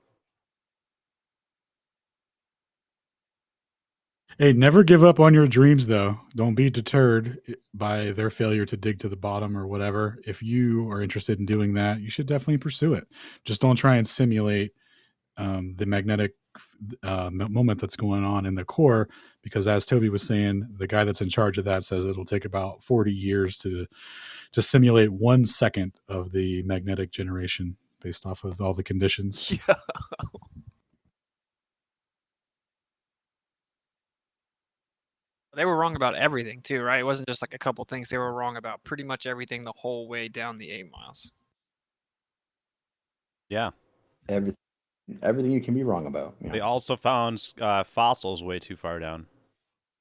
Speaker 3: Hey, never give up on your dreams, though. Don't be deterred by their failure to dig to the bottom or whatever. If you are interested in doing that, you should definitely pursue it. Just don't try and simulate the magnetic moment that's going on in the core, because as Toby was saying, the guy that's in charge of that says it'll take about 40 years to simulate 1 second of the magnetic generation based off of all the conditions.
Speaker 8: Yeah. They were wrong about everything too, right? It wasn't just like a couple things. They were wrong about pretty much everything the whole way down the 8 miles.
Speaker 1: Yeah.
Speaker 4: Everything you can be wrong about.
Speaker 1: Yeah. They also found fossils way too far down,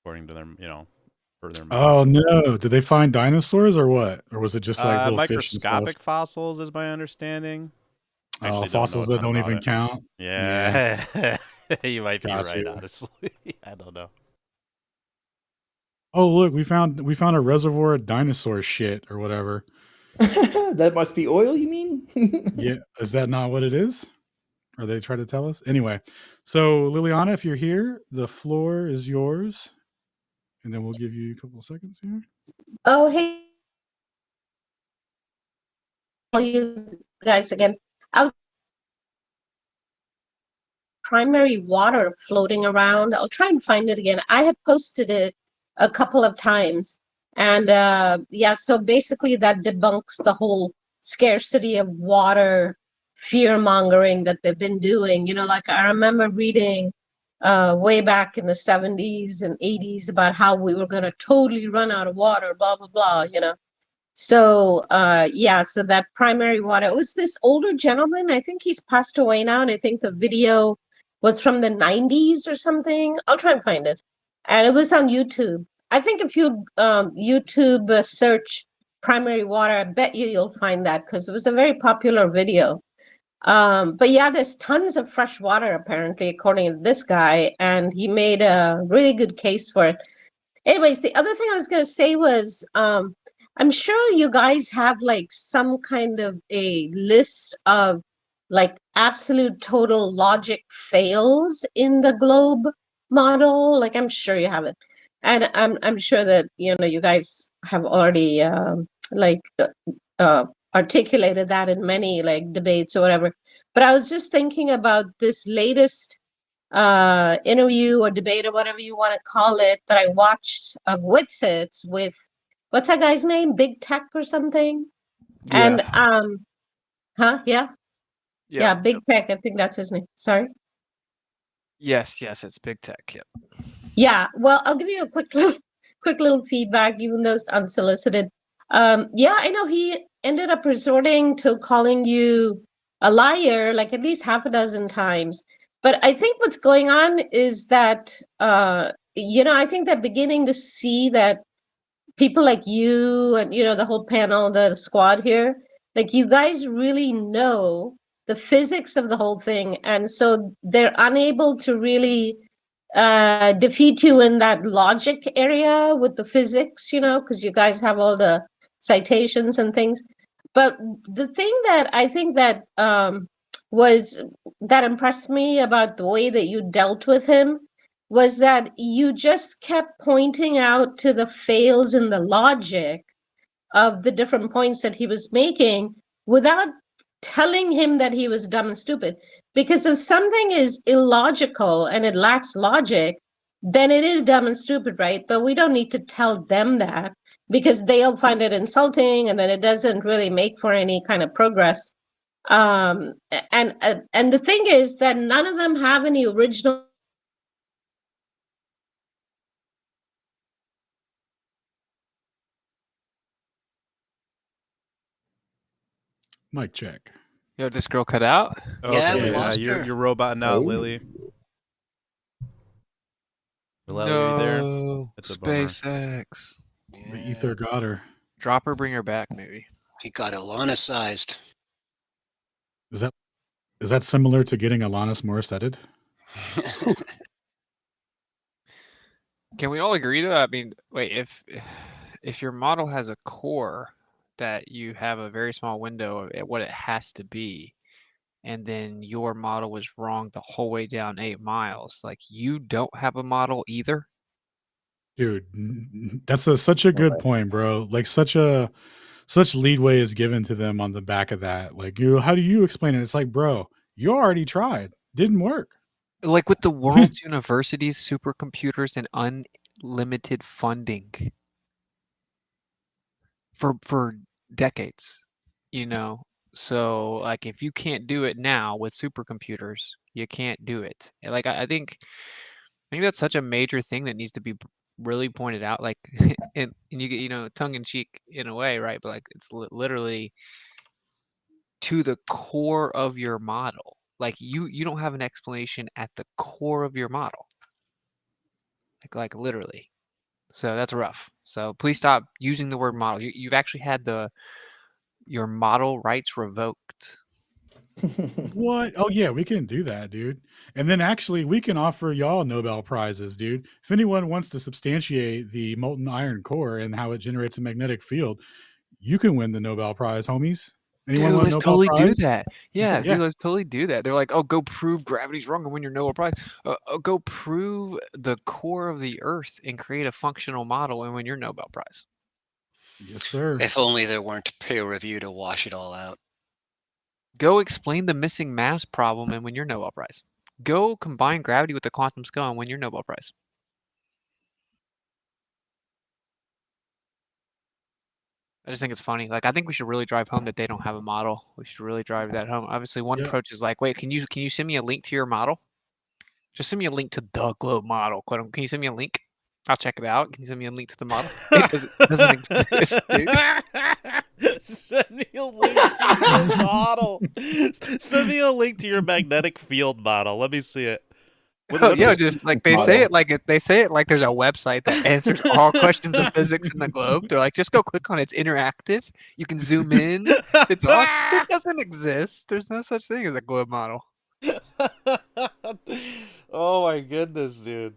Speaker 1: according to them, further.
Speaker 3: Oh no! Did they find dinosaurs or what? Or was it just like little
Speaker 1: microscopic
Speaker 3: fish and stuff?
Speaker 1: fossils, is my understanding.
Speaker 3: Oh, fossils that don't even count.
Speaker 1: Yeah. You might be right, honestly. I don't know.
Speaker 3: Oh look, we found a reservoir of dinosaur shit or whatever.
Speaker 4: That must be oil, you mean?
Speaker 3: Yeah, is that not what it is? Or they try to tell us? Anyway, so Liliana, if you're here, the floor is yours. And then we'll give you a couple of seconds here.
Speaker 13: Oh, hey. You guys again. I was primary water floating around. I'll try and find it again. I had posted it a couple of times. And yeah, so basically that debunks the whole scarcity of water fear mongering that they've been doing. Like I remember reading way back in the 70s and 80s about how we were going to totally run out of water, blah, blah, blah, So yeah, so that primary water, it was this older gentleman. I think he's passed away now. And I think the video was from the 90s or something. I'll try and find it. And it was on YouTube. I think if you YouTube search primary water, I bet you'll find that because it was a very popular video. But yeah, there's tons of fresh water apparently, according to this guy, and he made a really good case for it. Anyways, the other thing I was going to say was, I'm sure you guys have like some kind of a list of like absolute total logic fails in the globe model. Like I'm sure you have it, and I'm sure that you guys have already articulated that in many like debates or whatever. But I was just thinking about this latest interview or debate or whatever you want to call it that I watched of Witsits with what's that guy's name? Big Tech or something?
Speaker 8: Yeah.
Speaker 13: And yeah, Big Tech. I think that's his name. Sorry.
Speaker 8: Yes, it's Big Tech. Yep.
Speaker 13: Yeah. Well, I'll give you a quick little feedback, even though it's unsolicited. Yeah, I know he ended up resorting to calling you a liar like at least half a dozen times. But I think what's going on is that, I think they're beginning to see that people like you and, the whole panel, the squad here, like you guys really know the physics of the whole thing. And so they're unable to really defeat you in that logic area with the physics, because you guys have all the citations and things. But the thing that I think that that impressed me about the way that you dealt with him was that you just kept pointing out to the fails in the logic of the different points that he was making without telling him that he was dumb and stupid. Because if something is illogical and it lacks logic, then it is dumb and stupid, right? But we don't need to tell them that because they'll find it insulting, and then it doesn't really make for any kind of progress. And the thing is that none of them have any original.
Speaker 3: Mic check.
Speaker 8: Yo, this girl cut out?
Speaker 7: Yeah, we
Speaker 1: Okay,
Speaker 7: lost
Speaker 1: you're
Speaker 7: her.
Speaker 1: roboting out, Lily. Lily, are you there?
Speaker 8: No,
Speaker 1: That's a bummer.
Speaker 8: SpaceX.
Speaker 3: The ether got her.
Speaker 8: Drop her, bring her back, maybe.
Speaker 7: He got Alana-sized.
Speaker 3: Is that similar to getting Alanis Morissette?
Speaker 8: Can we all agree to that? I mean, wait, if your model has a core that you have a very small window at what it has to be, and then your model was wrong the whole way down 8 miles, like you don't have a model either?
Speaker 3: Dude, that's such a good point, bro. Like such leadway is given to them on the back of that. Like, how do you explain it? It's like, bro, you already tried. Didn't work.
Speaker 8: Like with the world's universities, supercomputers, and unlimited funding for decades, you know. So like if you can't do it now with supercomputers, you can't do it. And, like I think that's such a major thing that needs to be really pointed out. Like and you get, you know, tongue in cheek in a way, right? But like it's literally to the core of your model. Like you don't have an explanation at the core of your model. Like literally. So that's rough. So please stop using the word model. You've actually had your model rights revoked.
Speaker 3: What? Oh yeah, we can do that, dude. And then actually we can offer y'all Nobel Prizes, dude. If anyone wants to substantiate the molten iron core and how it generates a magnetic field, you can win the Nobel Prize, homies. Anyone
Speaker 8: Dude,
Speaker 3: want a
Speaker 8: let's
Speaker 3: Nobel
Speaker 8: totally
Speaker 3: Prize?
Speaker 8: do that. Yeah,
Speaker 3: Yeah.
Speaker 8: dude, let's totally do that. They're like, oh, go prove gravity's wrong and win your Nobel Prize. Go prove the core of the Earth and create a functional model and win your Nobel Prize.
Speaker 3: Yes, sir.
Speaker 7: If only there weren't peer review to wash it all out.
Speaker 8: Go explain the missing mass problem and win your Nobel Prize. Go combine gravity with the quantum scale and win your Nobel Prize. I just think it's funny. Like, I think we should really drive home that they don't have a model. We should really drive that home. Obviously, one approach is like, wait, can you send me a link to your model? Just send me a link to the globe model. Can you send me a link? I'll check it out. Can you send me a link to the model? It doesn't exist, dude.
Speaker 1: Send me a link to your model. Send me a link to your magnetic field model. Let me see it.
Speaker 8: Just like they say it like there's a website that answers all questions of physics in the globe. They're like, just go click on it. It's interactive. You can zoom in. It's awesome. It doesn't exist. There's no such thing as a globe model.
Speaker 1: Oh my goodness, dude.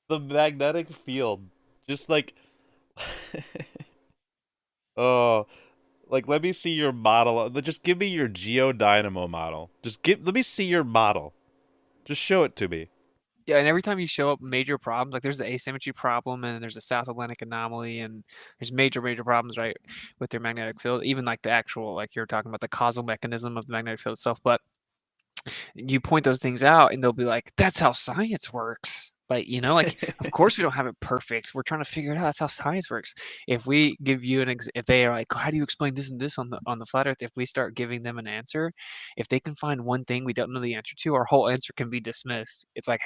Speaker 1: The magnetic field. Just like oh, like let me see your model. Just give me your geodynamo model. Let me see your model. Just show it to me.
Speaker 8: Yeah, and every time you show up major problems, like there's the asymmetry problem and there's the South Atlantic anomaly and there's major problems, right, with their magnetic field, even like the actual, like you're talking about the causal mechanism of the magnetic field itself. But you point those things out and they'll be like, that's how science works. Like, you know, like, of course we don't have it perfect. We're trying to figure it out. That's how science works. If we give you if they are like, how do you explain this and this on the flat earth? If we start giving them an answer, if they can find one thing we don't know the answer to, our whole answer can be dismissed. It's like,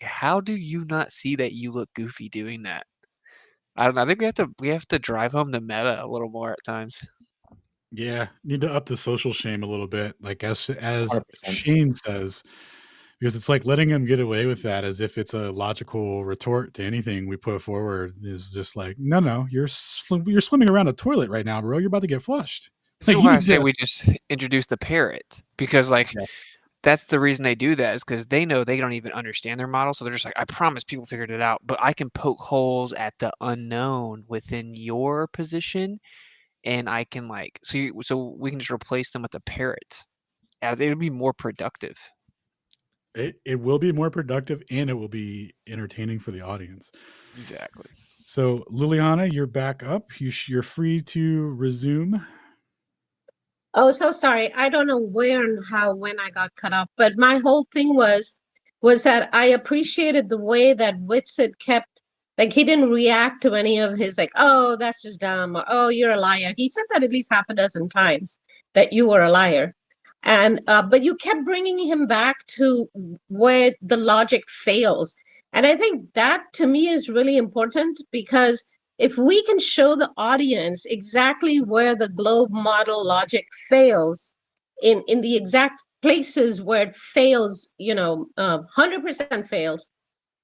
Speaker 8: how do you not see that you look goofy doing that? I don't know. I think we have to drive home the meta a little more at times.
Speaker 3: Yeah, need to up the social shame a little bit, like as
Speaker 4: 100%.
Speaker 3: Shane says, because it's like letting him get away with that as if it's a logical retort to anything we put forward is just like, no, you're swimming around a toilet right now, bro. You're about to get flushed.
Speaker 8: This is why I say we just introduce the parrot, because like that's the reason they do that is because they know they don't even understand their model, so they're just like, I promise people figured it out, but I can poke holes at the unknown within your position. And I can like, so we can just replace them with a parrot. It would be more productive.
Speaker 3: It will be more productive and it will be entertaining for the audience.
Speaker 8: Exactly.
Speaker 3: So Liliana, you're back up. You're free to resume.
Speaker 13: Oh, so sorry. I don't know where and how when I got cut off, but my whole thing was that I appreciated the way that Whitsitt kept, like, he didn't react to any of his, like, oh, that's just dumb, or oh, you're a liar. He said that at least half a dozen times, that you were a liar. And but you kept bringing him back to where the logic fails. And I think that to me is really important, because if we can show the audience exactly where the globe model logic fails, in the exact places where it fails, 100% fails,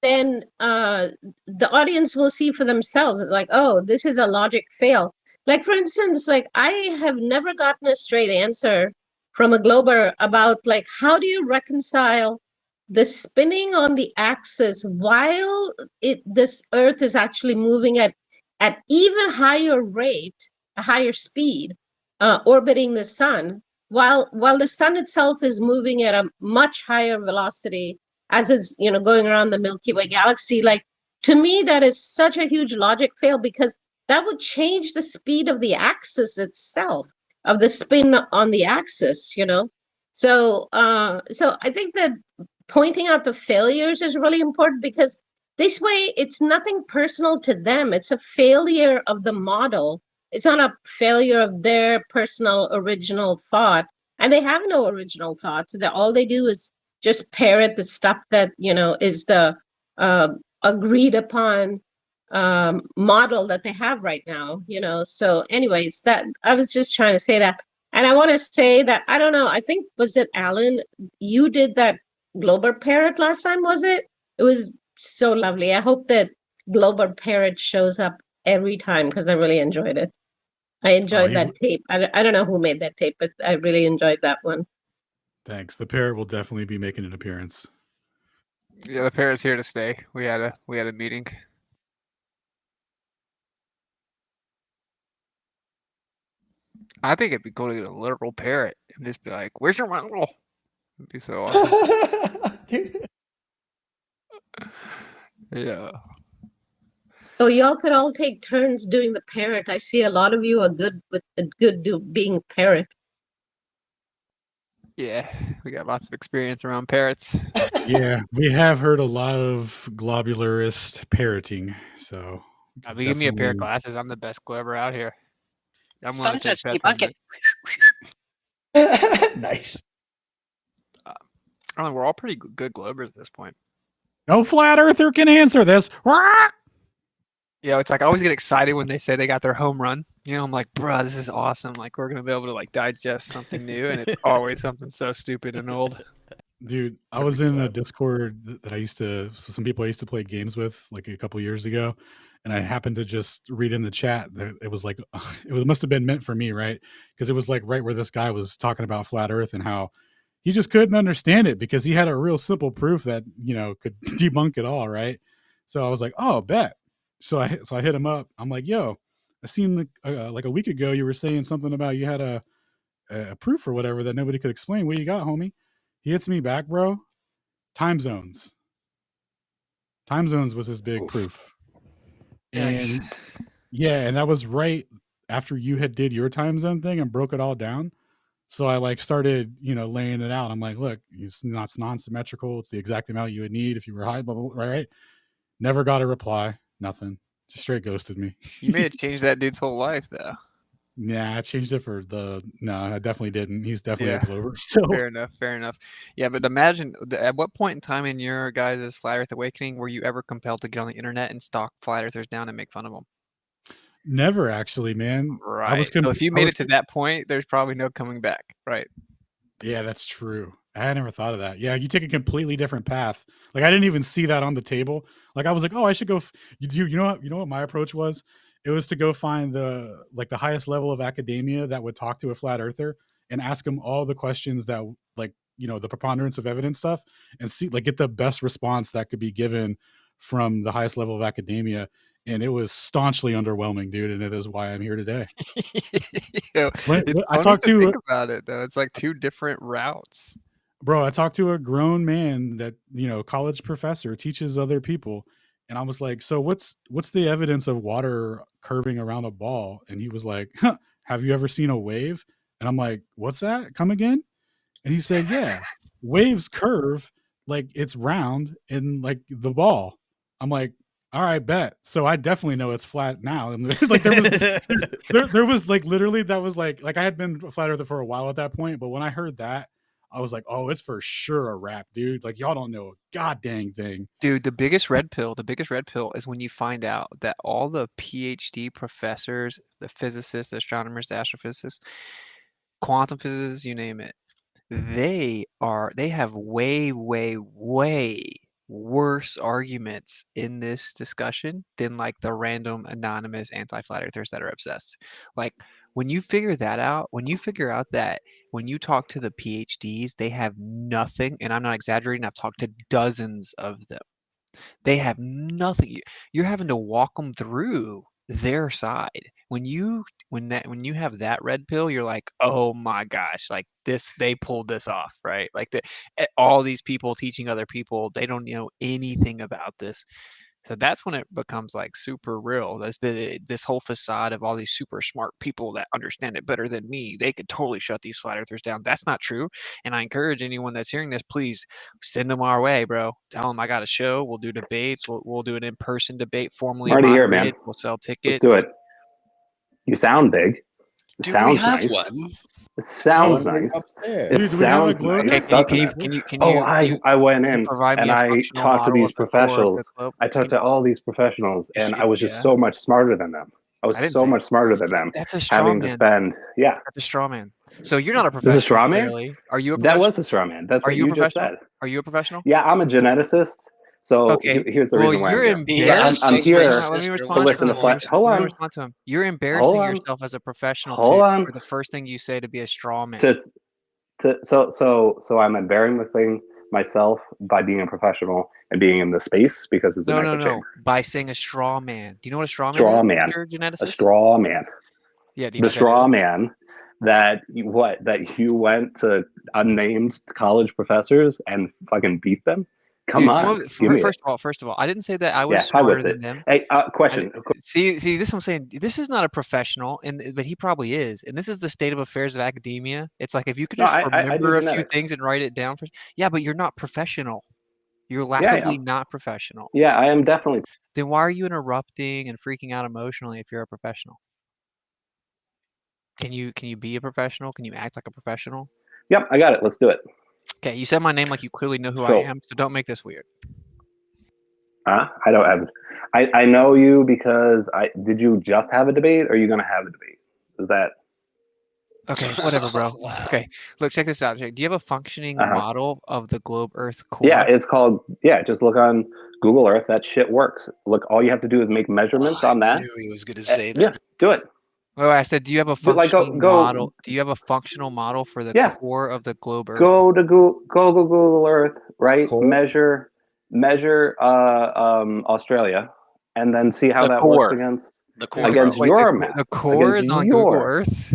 Speaker 13: then the audience will see for themselves. It's like, oh, this is a logic fail. Like, for instance, like, I have never gotten a straight answer from a glober about, like, how do you reconcile the spinning on the axis while this Earth is actually moving at even higher rate, a higher speed, orbiting the sun, while the sun itself is moving at a much higher velocity as it's going around the Milky Way galaxy. Like, to me, that is such a huge logic fail, because that would change the speed of the axis itself, of the spin on the axis. So I think that pointing out the failures is really important, because this way it's nothing personal to them. It's a failure of the model. It's not a failure of their personal original thought, and they have no original thoughts. That all they do is just parrot the stuff that is the agreed upon model that they have right now. So anyways, that I was just trying to say that. And I want to say that, I don't know, I think, was it Alan, you did that Glober parrot last time, was it? It was so lovely. I hope that Glober parrot shows up every time, because I really enjoyed it. I enjoyed that tape. I don't know who made that tape, but I really enjoyed that one.
Speaker 3: Thanks. The parrot will definitely be making an appearance.
Speaker 8: Yeah, the parrot's here to stay. We had a meeting. I think it'd be cool to get a literal parrot and just be like, "Where's your rental?" It'd be so awesome. Yeah.
Speaker 13: Oh, y'all could all take turns doing the parrot. I see a lot of you are good being parrot.
Speaker 8: Yeah, we got lots of experience around parrots.
Speaker 3: Yeah, we have heard a lot of globularist parroting. So
Speaker 8: give me a pair of glasses. I'm the best glober out here. I'm
Speaker 7: Sunset ski bucket.
Speaker 4: Nice.
Speaker 8: We're all pretty good globers at this point.
Speaker 3: No flat earther can answer this.
Speaker 8: Yeah, it's like I always get excited when they say they got their home run. I'm like, bruh, this is awesome. Like, we're gonna be able to like digest something new, and it's always something so stupid and old.
Speaker 3: Dude, I was in a Discord that some people I used to play games with like a couple years ago, and I happened to just read in the chat that it was like, must have been meant for me, right? Because it was like right where this guy was talking about flat Earth and how he just couldn't understand it because he had a real simple proof that could debunk it all, right? So I was like, oh, bet. So I hit him up. I'm like, yo, I seen like a week ago you were saying something about you had a proof or whatever that nobody could explain. What you got, homie? He hits me back, bro. Time zones. Time zones was his big proof.
Speaker 8: Nice.
Speaker 3: And yeah, and that was right after you had did your time zone thing and broke it all down. So I like started, laying it out. I'm like, look, it's non-symmetrical. It's the exact amount you would need if you were high, blah, blah, blah, right? Never got a reply. Nothing. Just straight ghosted me.
Speaker 8: You may have changed that dude's whole life, though.
Speaker 3: Yeah, I changed it no, I definitely didn't. He's definitely a glober still.
Speaker 8: Fair enough. Yeah, but imagine, at what point in time in your guys' flat Earth awakening were you ever compelled to get on the internet and stalk flat Earthers down and make fun of them?
Speaker 3: Never, actually, man.
Speaker 8: Right. So if you made it to that point, there's probably no coming back, right?
Speaker 3: Yeah, that's true. I had never thought of that. Yeah, you take a completely different path. Like I didn't even see that on the table. Like I was like, oh, I should go. You know what my approach was? It was to go find the highest level of academia that would talk to a flat earther and ask them all the questions that the preponderance of evidence stuff, and see get the best response that could be given from the highest level of academia. And it was staunchly underwhelming, dude. And it is why I'm here today.
Speaker 8: I talked to think about it though. It's like two different routes.
Speaker 3: Bro, I talked to a grown man that, college professor teaches other people. And I was like, so what's the evidence of water curving around a ball? And he was like, have you ever seen a wave? And I'm like, what's that? Come again? And he said, yeah, waves curve like it's round in like the ball. I'm like, all right, bet. So I definitely know it's flat now. And like there was like literally that was like I had been a flat earther for a while at that point, but when I heard that, I was like, oh, it's for sure a rap, dude. Like y'all don't know a god dang thing.
Speaker 8: Dude, the biggest red pill is when you find out that all the PhD professors, the physicists, the astronomers, the astrophysicists, quantum physicists, you name it, they have way, way, way worse arguments in this discussion than like the random anonymous anti-flat earthers that are obsessed. Like when you figure that out, when you figure out that when you talk to the PhDs, they have nothing, and I'm not exaggerating, I've talked to dozens of them. They have nothing. You're having to walk them through their side. When you have that red pill, you're like, oh my gosh, like this, they pulled this off, right? Like all these people teaching other people, they don't know anything about this. So that's when it becomes like super real. That's this whole facade of all these super smart people that understand it better than me. They could totally shut these flat earthers down. That's not true. And I encourage anyone that's hearing this, please send them our way, bro. Tell them I got a show. We'll do debates. We'll do an in-person debate, formally
Speaker 14: I'm already here,
Speaker 8: moderated.
Speaker 14: man.
Speaker 8: We'll sell
Speaker 14: Let's
Speaker 8: tickets.
Speaker 14: do it. You sound big. It
Speaker 7: Do
Speaker 14: sounds
Speaker 7: we have
Speaker 14: nice.
Speaker 7: one?
Speaker 14: It sounds
Speaker 4: One
Speaker 14: nice.
Speaker 4: upstairs.
Speaker 14: It
Speaker 3: Dude, do we have a
Speaker 14: sounds
Speaker 3: glow
Speaker 14: nice,
Speaker 3: there?
Speaker 8: Okay,
Speaker 14: doesn't it?
Speaker 8: can
Speaker 14: Oh,
Speaker 8: you
Speaker 14: I went
Speaker 8: can you
Speaker 14: in
Speaker 8: provide me
Speaker 14: and
Speaker 8: a
Speaker 14: I
Speaker 8: functional
Speaker 14: talked to
Speaker 8: model
Speaker 14: these
Speaker 8: of the core of
Speaker 14: professionals.
Speaker 8: the globe?
Speaker 14: I talked to all these professionals, and I was just
Speaker 8: Yeah.
Speaker 14: so much smarter than them. I was
Speaker 8: I didn't
Speaker 14: so
Speaker 8: say
Speaker 14: much smarter than them.
Speaker 8: that's a straw
Speaker 14: Having to
Speaker 8: man.
Speaker 14: spend, yeah.
Speaker 8: That's a straw man. So you're not a
Speaker 14: This is a straw
Speaker 8: professional,
Speaker 14: man?
Speaker 8: clearly. Are you a
Speaker 14: That
Speaker 8: professional?
Speaker 14: was a straw man. That's
Speaker 8: Are
Speaker 14: what
Speaker 8: you a
Speaker 14: you just
Speaker 8: professional?
Speaker 14: said.
Speaker 8: Are you a professional?
Speaker 14: Yeah, I'm a geneticist. So
Speaker 8: Okay.
Speaker 14: here's the
Speaker 8: Well,
Speaker 14: reason why
Speaker 8: you're
Speaker 14: I'm here.
Speaker 8: embarrassing.
Speaker 14: I'm here
Speaker 8: Let me
Speaker 14: to
Speaker 8: respond to
Speaker 14: listen to
Speaker 8: him.
Speaker 14: flat. Hold
Speaker 8: Let me
Speaker 14: on.
Speaker 8: respond to him. You're
Speaker 14: Hold
Speaker 8: embarrassing
Speaker 14: on.
Speaker 8: yourself as a professional
Speaker 14: Hold on.
Speaker 8: for the first thing you say to be a straw man.
Speaker 14: So I'm embarrassing myself by being a professional and being in the space because it's an echo chamber.
Speaker 8: By saying a straw man. Do you know what a straw man
Speaker 14: Straw
Speaker 8: is,
Speaker 14: man.
Speaker 8: Mr. Geneticist?
Speaker 14: A straw man.
Speaker 8: Yeah, do you know
Speaker 14: The
Speaker 8: what that
Speaker 14: straw
Speaker 8: is?
Speaker 14: man that you went to unnamed college professors and fucking beat them. Come on, give me
Speaker 8: first of all, I didn't say that I was
Speaker 14: yeah, I
Speaker 8: smarter
Speaker 14: was
Speaker 8: than
Speaker 14: it.
Speaker 8: them.
Speaker 14: Hey, question.
Speaker 8: See, this is what I'm saying. This is not a professional, but he probably is. And this is the state of affairs of academia. It's like if you could just
Speaker 14: I do
Speaker 8: remember a few
Speaker 14: genetics.
Speaker 8: things and write it down first. Yeah, but you're not professional. You're
Speaker 14: Yeah, I
Speaker 8: laughably
Speaker 14: am.
Speaker 8: not professional.
Speaker 14: Yeah, I am definitely.
Speaker 8: Then why are you interrupting and freaking out emotionally if you're a professional? Can you be a professional? Can you act like a professional?
Speaker 14: Yep, I got it. Let's do it.
Speaker 8: Okay, you said my name like you clearly know who I am, so don't make this weird.
Speaker 14: I don't have. I know you because did you just have a debate or are you gonna have a debate? Is that
Speaker 8: okay? Whatever, bro. Wow. Okay, look, check this out. Do you have a functioning model of the globe Earth core?
Speaker 14: Yeah, it's called. Yeah, just look on Google Earth. That shit works. Look, all you have to do is make measurements on that.
Speaker 7: I knew he was going to say that.
Speaker 14: Yeah, do it.
Speaker 8: Well, I said, do you have a functioning model? Do you have a functional model for the core of the globe Earth?
Speaker 14: Go to Google Earth, right? Core? Measure Australia, and then see how that works against your map.
Speaker 8: The core is on Google Earth.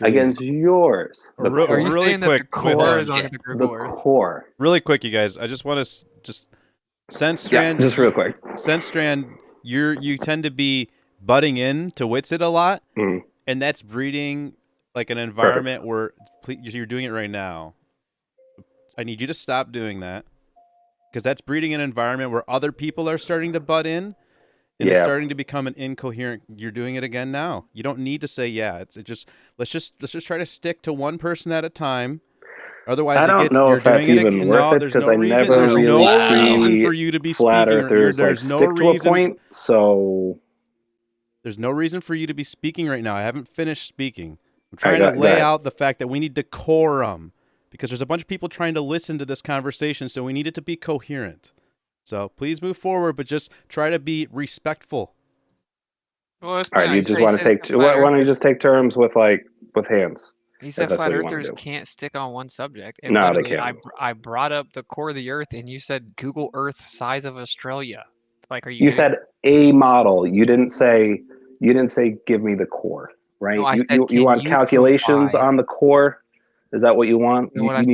Speaker 14: Against yours.
Speaker 8: Are you saying that the core is on the Google Earth?
Speaker 14: Core.
Speaker 1: Really quick, you guys. I just want to Senstrand.
Speaker 14: Yeah, just real quick.
Speaker 1: Senstrand, you tend to be butting in to Witsit a lot, and that's breeding like an environment where you're doing it right now. I need you to stop doing that. Because that's breeding an environment where other people are starting to butt in, and it's starting to become an incoherent. You're doing it again now. You don't need to say let's just try to stick to one person at a time. Otherwise,
Speaker 14: I don't know if that's even worth it because I never really see
Speaker 1: for you to be
Speaker 14: flat
Speaker 1: speaking.
Speaker 14: earthers
Speaker 1: There's no
Speaker 14: stick
Speaker 1: reason.
Speaker 14: To a point, so
Speaker 1: there's no reason for you to be speaking right now. I haven't finished speaking. I'm trying to lay out the fact that we need decorum. Because there's a bunch of people trying to listen to this conversation, so we need it to be coherent. So please move forward, but just try to be respectful.
Speaker 8: Well,
Speaker 14: all right, you just want to take. Why don't you just take terms with hands?
Speaker 8: He said flat earthers can't stick on one subject. And
Speaker 14: no, they can't.
Speaker 8: I brought up the core of the Earth, and you said Google Earth size of Australia. Like, are you?
Speaker 14: You said a model. You didn't say. Give me the core, right?
Speaker 8: No, I said,
Speaker 14: you want calculations on the core. Is that what you want? You need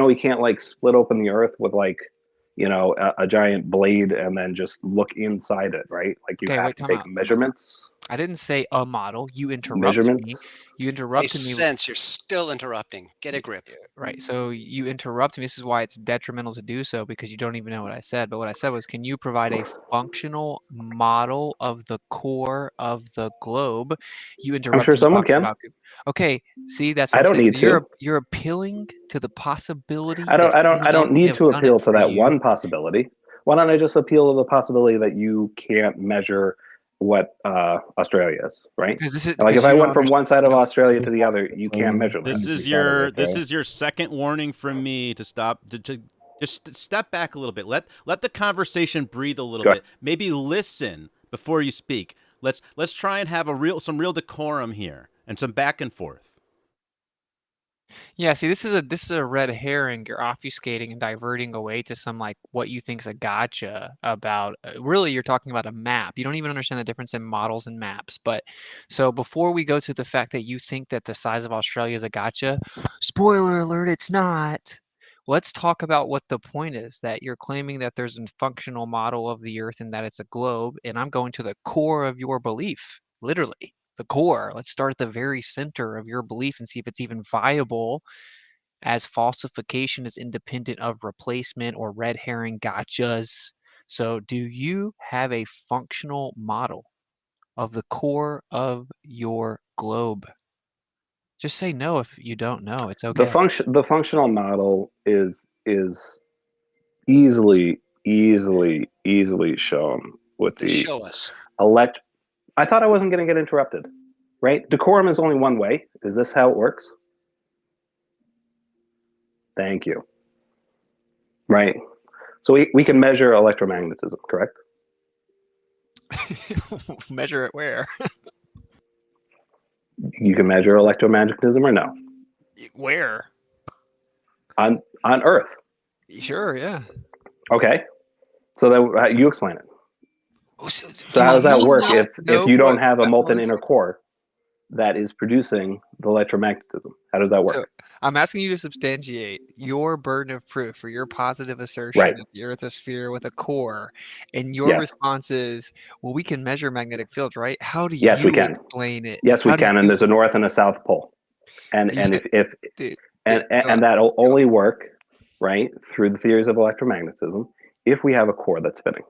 Speaker 14: we can't split open the Earth with a giant blade and then just look inside it, right? Like you have to take measurements.
Speaker 8: I didn't say a model. You interrupted me. You interrupted me.
Speaker 7: Sense you're still interrupting. Get a grip.
Speaker 8: Right. So you interrupt me. This is why it's detrimental to do so, because you don't even know what I said. But what I said was, can you provide a functional model of the core of the globe? You interrupted
Speaker 14: I'm sure someone can.
Speaker 8: Okay. See, that's what
Speaker 14: I don't need to.
Speaker 8: You're appealing to the possibility.
Speaker 14: I don't need to appeal to that one possibility. Why don't I just appeal to the possibility that you can't measure what Australia is, right? Like if I went from one side of Australia to the other, you can't measure that.
Speaker 1: This is your second warning from me to stop. Just step back a little bit. Let the conversation breathe a little bit. Maybe listen before you speak. Let's try and have some real decorum here and some back and forth.
Speaker 8: Yeah, see, this is a red herring. You're obfuscating and diverting away to some like what you think's a gotcha about. Really, you're talking about a map. You don't even understand the difference in models and maps. But so before we go to the fact that you think that the size of Australia is a gotcha, spoiler alert, it's not. Let's talk about what the point is, that you're claiming that there's a functional model of the Earth and that it's a globe, and I'm going to the core of your belief, literally. The core. Let's start at the very center of your belief and see if it's even viable, as falsification is independent of replacement or red herring gotchas. So do you have a functional model of the core of your globe? Just say no if you don't know. It's okay.
Speaker 14: The functional model is easily shown with the
Speaker 7: show us.
Speaker 14: I thought I wasn't going to get interrupted, right? Decorum is only one way. Is this how it works? Thank you. Right. So we can measure electromagnetism, correct?
Speaker 8: Measure it where?
Speaker 14: You can measure electromagnetism or no?
Speaker 8: Where?
Speaker 14: On Earth.
Speaker 8: Sure, yeah.
Speaker 14: Okay. So that you explain it. So how does that work if you don't have a molten inner core that is producing the electromagnetism? How does that work?
Speaker 8: So I'm asking you to substantiate your burden of proof for your positive assertion that the Earth is a sphere with a core, and your response is, well, we can measure magnetic fields, right? How do you explain it?
Speaker 14: Yes, we can, and there's a north and a south pole, and that'll only work right through the theories of electromagnetism if we have a core that's spinning.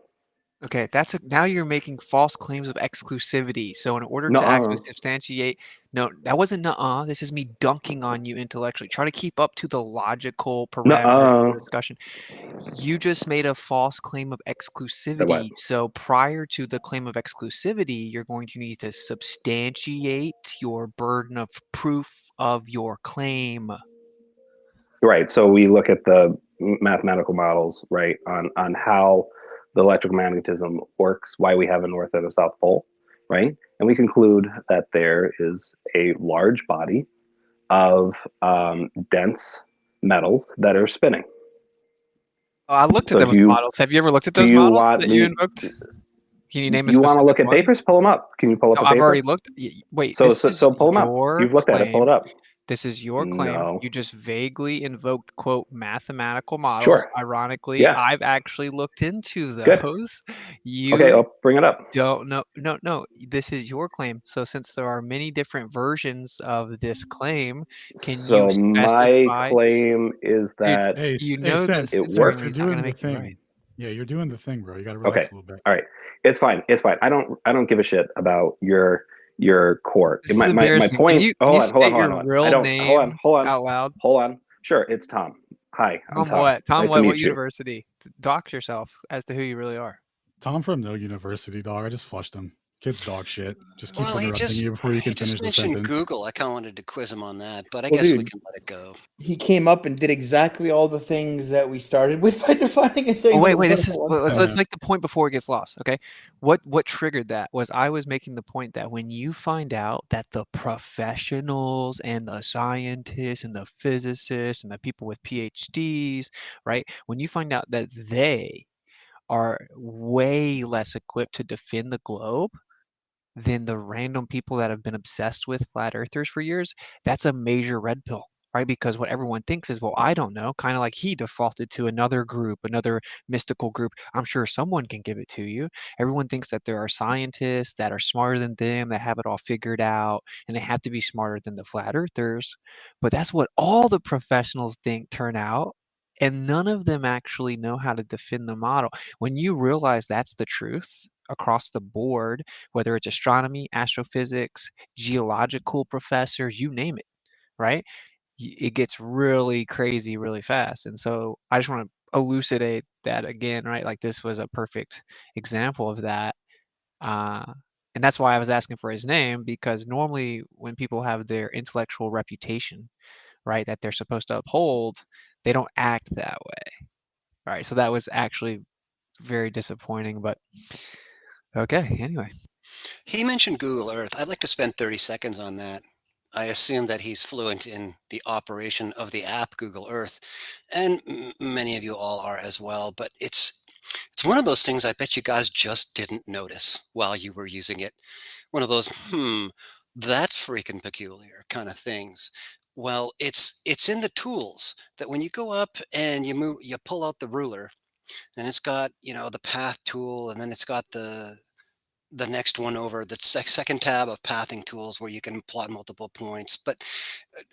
Speaker 8: Okay, now you're making false claims of exclusivity. So in order to actually substantiate, no, that wasn't this is me dunking on you intellectually. Try to keep up to the logical parameters of the discussion. You just made a false claim of exclusivity. So prior to the claim of exclusivity, you're going to need to substantiate your burden of proof of your claim.
Speaker 14: Right. So we look at the mathematical models, right, on how the electromagnetism works, why we have a north and a south pole, right? And we conclude that there is a large body of dense metals that are spinning.
Speaker 8: Oh, I looked at those models. Have you ever looked at those models that you invoked? Can you name a specific one?
Speaker 14: You want to look at papers? Pull them up. Can you pull up a paper?
Speaker 8: I've already looked. Wait.
Speaker 14: So pull them up. You've looked at it. Pull it up.
Speaker 8: This is your claim.
Speaker 14: No.
Speaker 8: You just vaguely invoked, quote, mathematical models.
Speaker 14: Sure.
Speaker 8: Ironically, I've actually looked into those.
Speaker 14: Good. Okay, I'll bring it up.
Speaker 8: No. This is your claim. So since there are many different versions of this claim, can you specify?
Speaker 14: My claim is that
Speaker 3: it
Speaker 14: works.
Speaker 3: You're doing the thing. Right. Yeah, you're doing the thing, bro. You got to relax a little bit.
Speaker 14: All right. It's fine. I don't give a shit about your core. My point. Hold on.
Speaker 8: Out loud.
Speaker 14: Hold on. Sure, it's Tom. Hi, I'm Tom.
Speaker 8: What? Tom,
Speaker 14: nice
Speaker 8: what university? Dox yourself as to who you really are.
Speaker 3: Tom from no university, dog. I just flushed him. Kid's dog shit. Just keep interrupting you before you can finish the sentence.
Speaker 7: Google. I kind of wanted to quiz him on that, but I guess we can let it go.
Speaker 4: He came up and did exactly all the things that we started with by defining and saying.
Speaker 8: Wait. Let's make the point before it gets lost. Okay, what triggered that was I was making the point that when you find out that the professionals and the scientists and the physicists and the people with PhDs, right? When you find out that they are way less equipped to defend the globe than the random people that have been obsessed with flat earthers for years, that's a major red pill. right? Because what everyone thinks is, well, I don't know, kind of like he defaulted to another group, another mystical group. I'm sure someone can give it to you. Everyone thinks that there are scientists that are smarter than them, that have it all figured out, and they have to be smarter than the flat earthers. But that's what all the professionals think turn out. And none of them actually know how to defend the model. When you realize that's the truth across the board, whether it's astronomy, astrophysics, geological professors, you name it, right? It gets really crazy really fast. And so I just want to elucidate that again, right? Like this was a perfect example of that. Uh, and that's why I was asking for his name, because normally when people have their intellectual reputation, right, that they're supposed to uphold, they don't act that way. All right. So that was actually very disappointing, but okay. Anyway.
Speaker 7: He mentioned Google Earth. I'd like to spend 30 seconds on that. I assume that he's fluent in the operation of the app Google Earth, and many of you all are as well. But it's one of those things I bet you guys just didn't notice while you were using it. One of those, that's freaking peculiar kind of things. Well, it's in the tools that when you go up and you pull out the ruler, and it's got the path tool, and then it's got the next one over, the second tab of pathing tools, where you can plot multiple points, but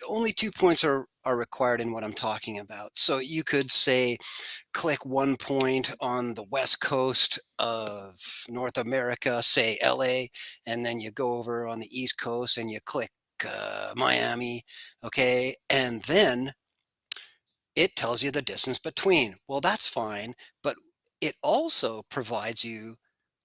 Speaker 7: only 2 points are required in what I'm talking about. So you could say click 1 point on the west coast of North America, say LA, and then you go over on the east coast and you click Miami, okay, and then it tells you the distance between. Well, that's fine, but it also provides you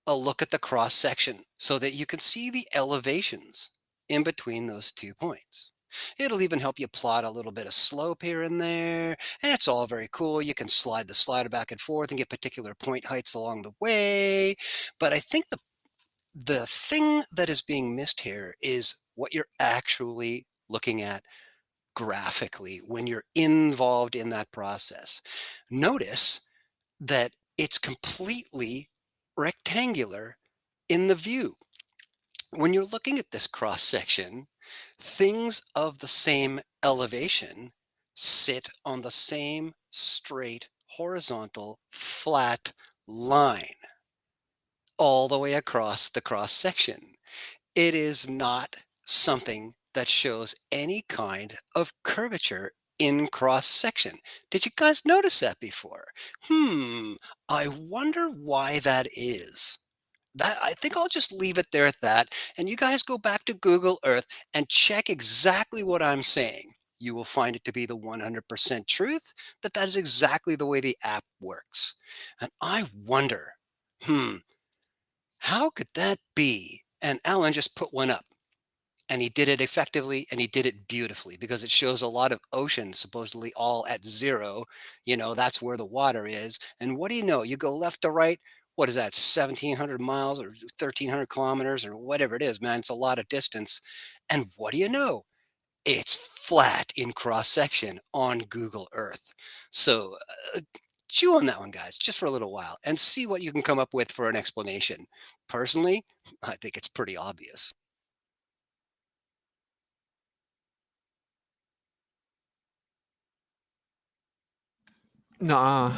Speaker 7: a look at the cross section so that you can see the elevations in between those 2 points. It'll even help you plot a little bit of slope here and there, and it's all very cool. You can slide the slider back and forth and get particular point heights along the way. But I think the thing that is being missed here is what you're actually looking at graphically when you're involved in that process. Notice that it's completely rectangular in the view. When you're looking at this cross section, things of the same elevation sit on the same straight, horizontal, flat line all the way across the cross section. It is not something that shows any kind of curvature in cross section. Did you guys notice that before? I wonder why that is. That, I think I'll just leave it there at that. And you guys go back to Google Earth and check exactly what I'm saying. You will find it to be the 100% truth that that is exactly the way the app works. And I wonder, how could that be? And Alan just put one up. And he did it effectively and he did it beautifully, because it shows a lot of ocean supposedly all at zero. That's where the water is. And what do you know? You go left to right. What is that, 1,700 miles or 1,300 kilometers or whatever it is, man? It's a lot of distance. And what do you know? It's flat in cross section on Google Earth. So chew on that one, guys, just for a little while and see what you can come up with for an explanation. Personally, I think it's pretty obvious.
Speaker 8: Nah.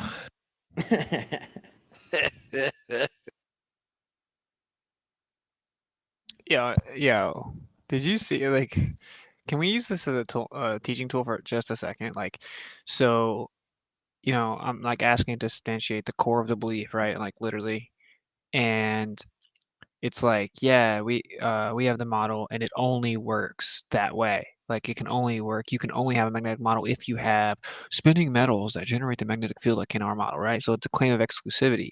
Speaker 8: Yeah. Did you see, like, can we use this as a tool, teaching tool for just a second? Like, so, I'm like asking to substantiate the core of the belief, right? Like literally. And it's like, yeah, we have the model and it only works that way. Like it can only work. You can only have a magnetic model if you have spinning metals that generate the magnetic field like in our model, right? So it's a claim of exclusivity.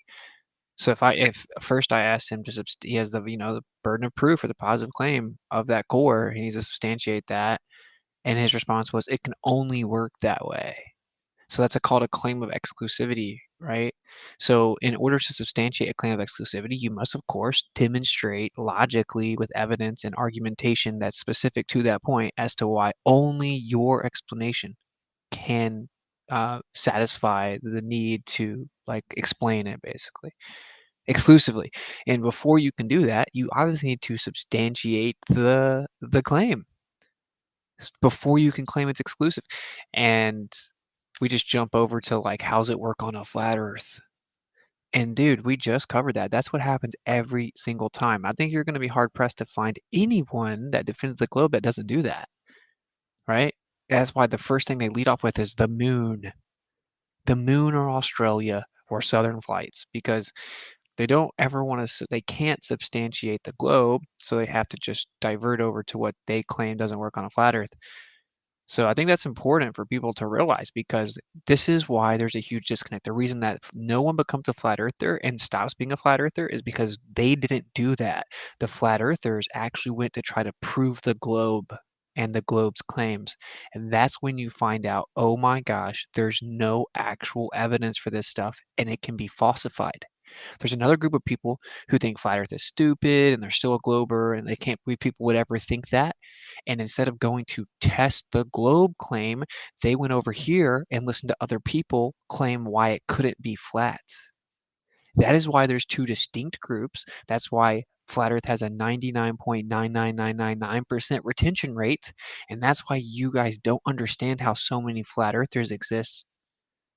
Speaker 8: So if first I asked him to he has the the burden of proof or the positive claim of that core, he needs to substantiate that, and his response was it can only work that way. So that's called a claim of exclusivity, right? So in order to substantiate a claim of exclusivity, you must of course demonstrate logically with evidence and argumentation that's specific to that point as to why only your explanation can satisfy the need to like explain it basically exclusively. And before you can do that, you obviously need to substantiate the claim. before you can claim it's exclusive. And we just jump over to like, how's it work on a flat Earth? And dude, we just covered that. That's what happens every single time. I think you're going to be hard pressed to find anyone that defends the globe that doesn't do that, right? That's why the first thing they lead off with is the moon or Australia or Southern flights, because they don't ever want to, they can't substantiate the globe, so they have to just divert over to what they claim doesn't work on a flat Earth. So I think that's important for people to realize, because this is why there's a huge disconnect. The reason that no one becomes a flat earther and stops being a flat earther is because they didn't do that. The flat earthers actually went to try to prove the globe and the globe's claims. And that's when you find out, oh my gosh, there's no actual evidence for this stuff and it can be falsified. There's another group of people who think flat earth is stupid and they're still a glober and they can't believe people would ever think that. And instead of going to test the globe claim, they went over here and listened to other people claim why it couldn't be flat. That is why there's two distinct groups. That's why flat earth has a 99.99999% retention rate. And that's why you guys don't understand how so many flat earthers exist,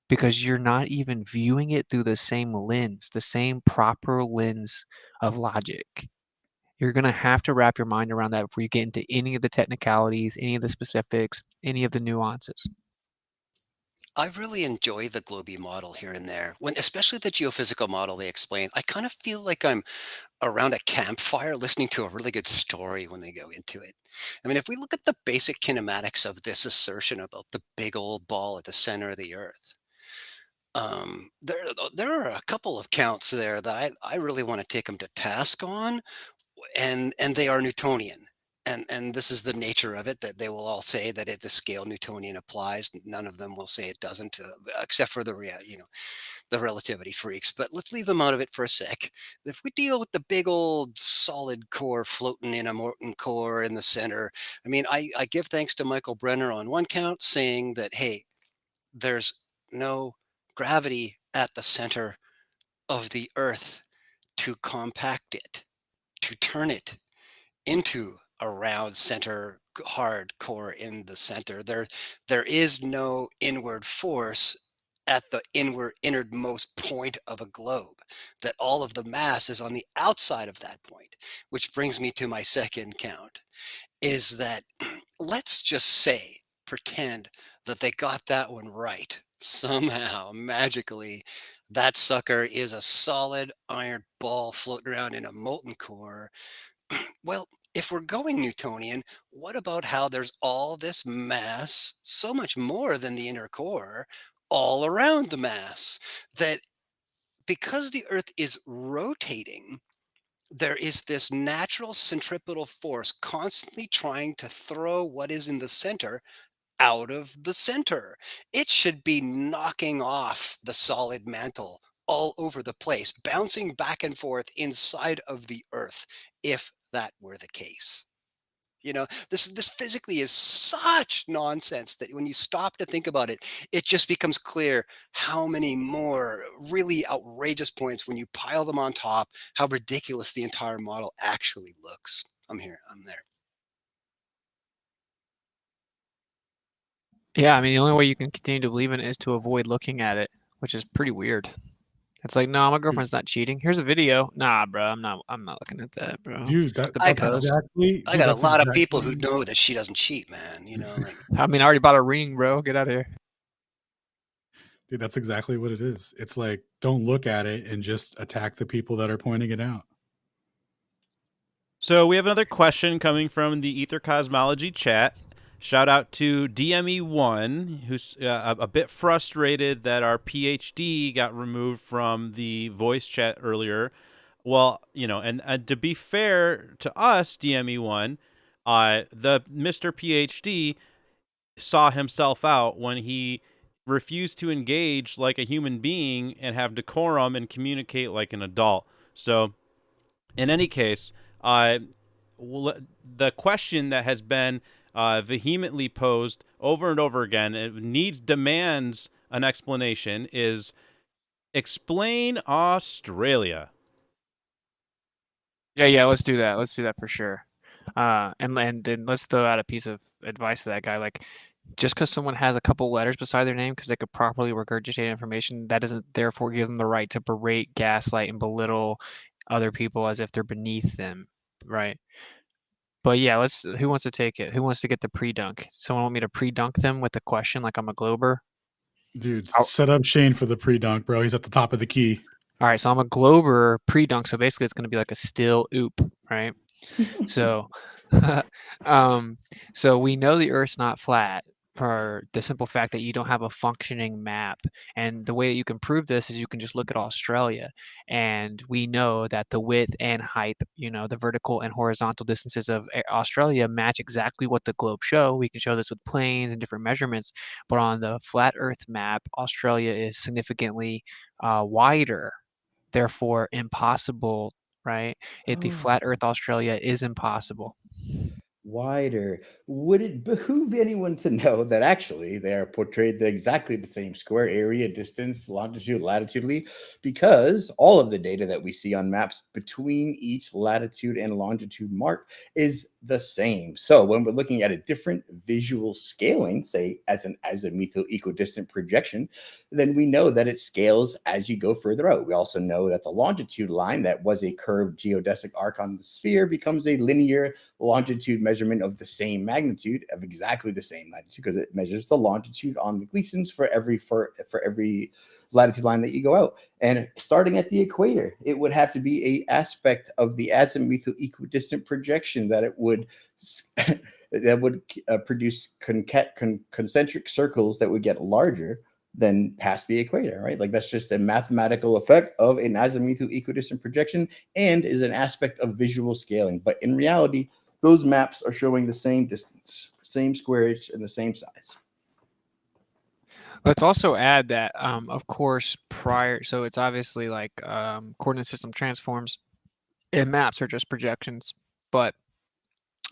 Speaker 8: because you're not even viewing it through the same lens, the same proper lens of logic. You're going to have to wrap your mind around that before you get into any of the technicalities, any of the specifics, any of the nuances.
Speaker 7: I really enjoy the Globy model here and there, when especially the geophysical model they explain. I kind of feel like I'm around a campfire listening to a really good story when they go into it. I mean, if we look at the basic kinematics of this assertion about the big old ball at the center of the Earth, there are a couple of counts there that I really want to take them to task on, and they are Newtonian. And this is the nature of it, that they will all say that the scale Newtonian applies. None of them will say it doesn't, except for the the relativity freaks. But let's leave them out of it for a sec. If we deal with the big old solid core floating in a molten core in the center, I mean, I give thanks to Michael Brenner on one count saying that, hey, there's no gravity at the center of the Earth to compact it, to turn it into a round center, hard core in the center. There is no inward force at the innermost point of a globe, that all of the mass is on the outside of that point. Which brings me to my second count, is that let's just say, pretend that they got that one right. Somehow, magically, that sucker is a solid iron ball floating around in a molten core. Well, if we're going Newtonian, what about how there's all this mass, so much more than the inner core, all around the mass? That because the Earth is rotating, there is this natural centripetal force constantly trying to throw what is in the center out of the center. It should be knocking off the solid mantle all over the place, bouncing back and forth inside of the Earth, if that were the case. This physically is such nonsense that when you stop to think about it, it just becomes clear how many more really outrageous points, when you pile them on top, how ridiculous the entire model actually looks. I'm here. I'm there.
Speaker 8: Yeah, I mean, the only way you can continue to believe in it is to avoid looking at it, which is pretty weird. It's like, no, my girlfriend's not cheating. Here's a video. Nah, bro, I'm not looking at that, bro.
Speaker 3: Dude,
Speaker 7: I got a lot of people who know that she doesn't cheat, man.
Speaker 8: I mean, I already bought a ring, bro. Get out of here.
Speaker 3: Dude, that's exactly what it is. It's like, don't look at it and just attack the people that are pointing it out.
Speaker 1: So we have another question coming from the Aether Cosmology chat. Shout out to DME1, who's a bit frustrated that our PhD got removed from the voice chat earlier. Well, and to be fair to us, DME1, the Mr. PhD saw himself out when he refused to engage like a human being and have decorum and communicate like an adult. So, in any case, the question that has been vehemently posed over and over again, it demands an explanation, is explain Australia.
Speaker 8: Yeah, let's do that. Let's do that for sure. And then let's throw out a piece of advice to that guy. Like, just because someone has a couple letters beside their name because they could properly regurgitate information, that doesn't therefore give them the right to berate, gaslight, and belittle other people as if they're beneath them, right? But yeah, who wants to take it? Who wants to get the pre-dunk? Someone want me to pre-dunk them with a question like I'm a glober?
Speaker 3: Dude, set up Shane for the pre-dunk, bro. He's at the top of the key.
Speaker 8: All right, so I'm a glober pre-dunk, so basically it's going to be like a still oop, right? So, so we know the Earth's not flat for the simple fact that you don't have a functioning map. And the way that you can prove this is you can just look at Australia, and we know that the width and height, the vertical and horizontal distances of Australia match exactly what the globe show. We can show this with planes and different measurements, but on the flat Earth map, Australia is significantly wider, therefore impossible, right? If the flat Earth Australia is impossible.
Speaker 4: Wider. Would it behoove anyone to know that actually they are portrayed exactly the same square area, distance, longitude, latitudinally, because all of the data that we see on maps between each latitude and longitude mark is the same. So when we're looking at a different visual scaling, say as an azimuthal equidistant projection, then we know that it scales as you go further out. We also know that the longitude line that was a curved geodesic arc on the sphere becomes a linear longitude measurement of the same magnitude, of exactly the same latitude, because it measures the longitude on the Gleasons for every latitude line that you go out. And starting at the equator, it would have to be a aspect of the azimuthal equidistant projection that it would produce concentric circles that would get larger than past the equator, right? Like that's just a mathematical effect of an azimuthal equidistant projection and is an aspect of visual scaling. But in reality, those maps are showing the same distance, same squarage, and the same size.
Speaker 8: Let's also add that, of course, so it's obviously like coordinate system transforms and maps are just projections, but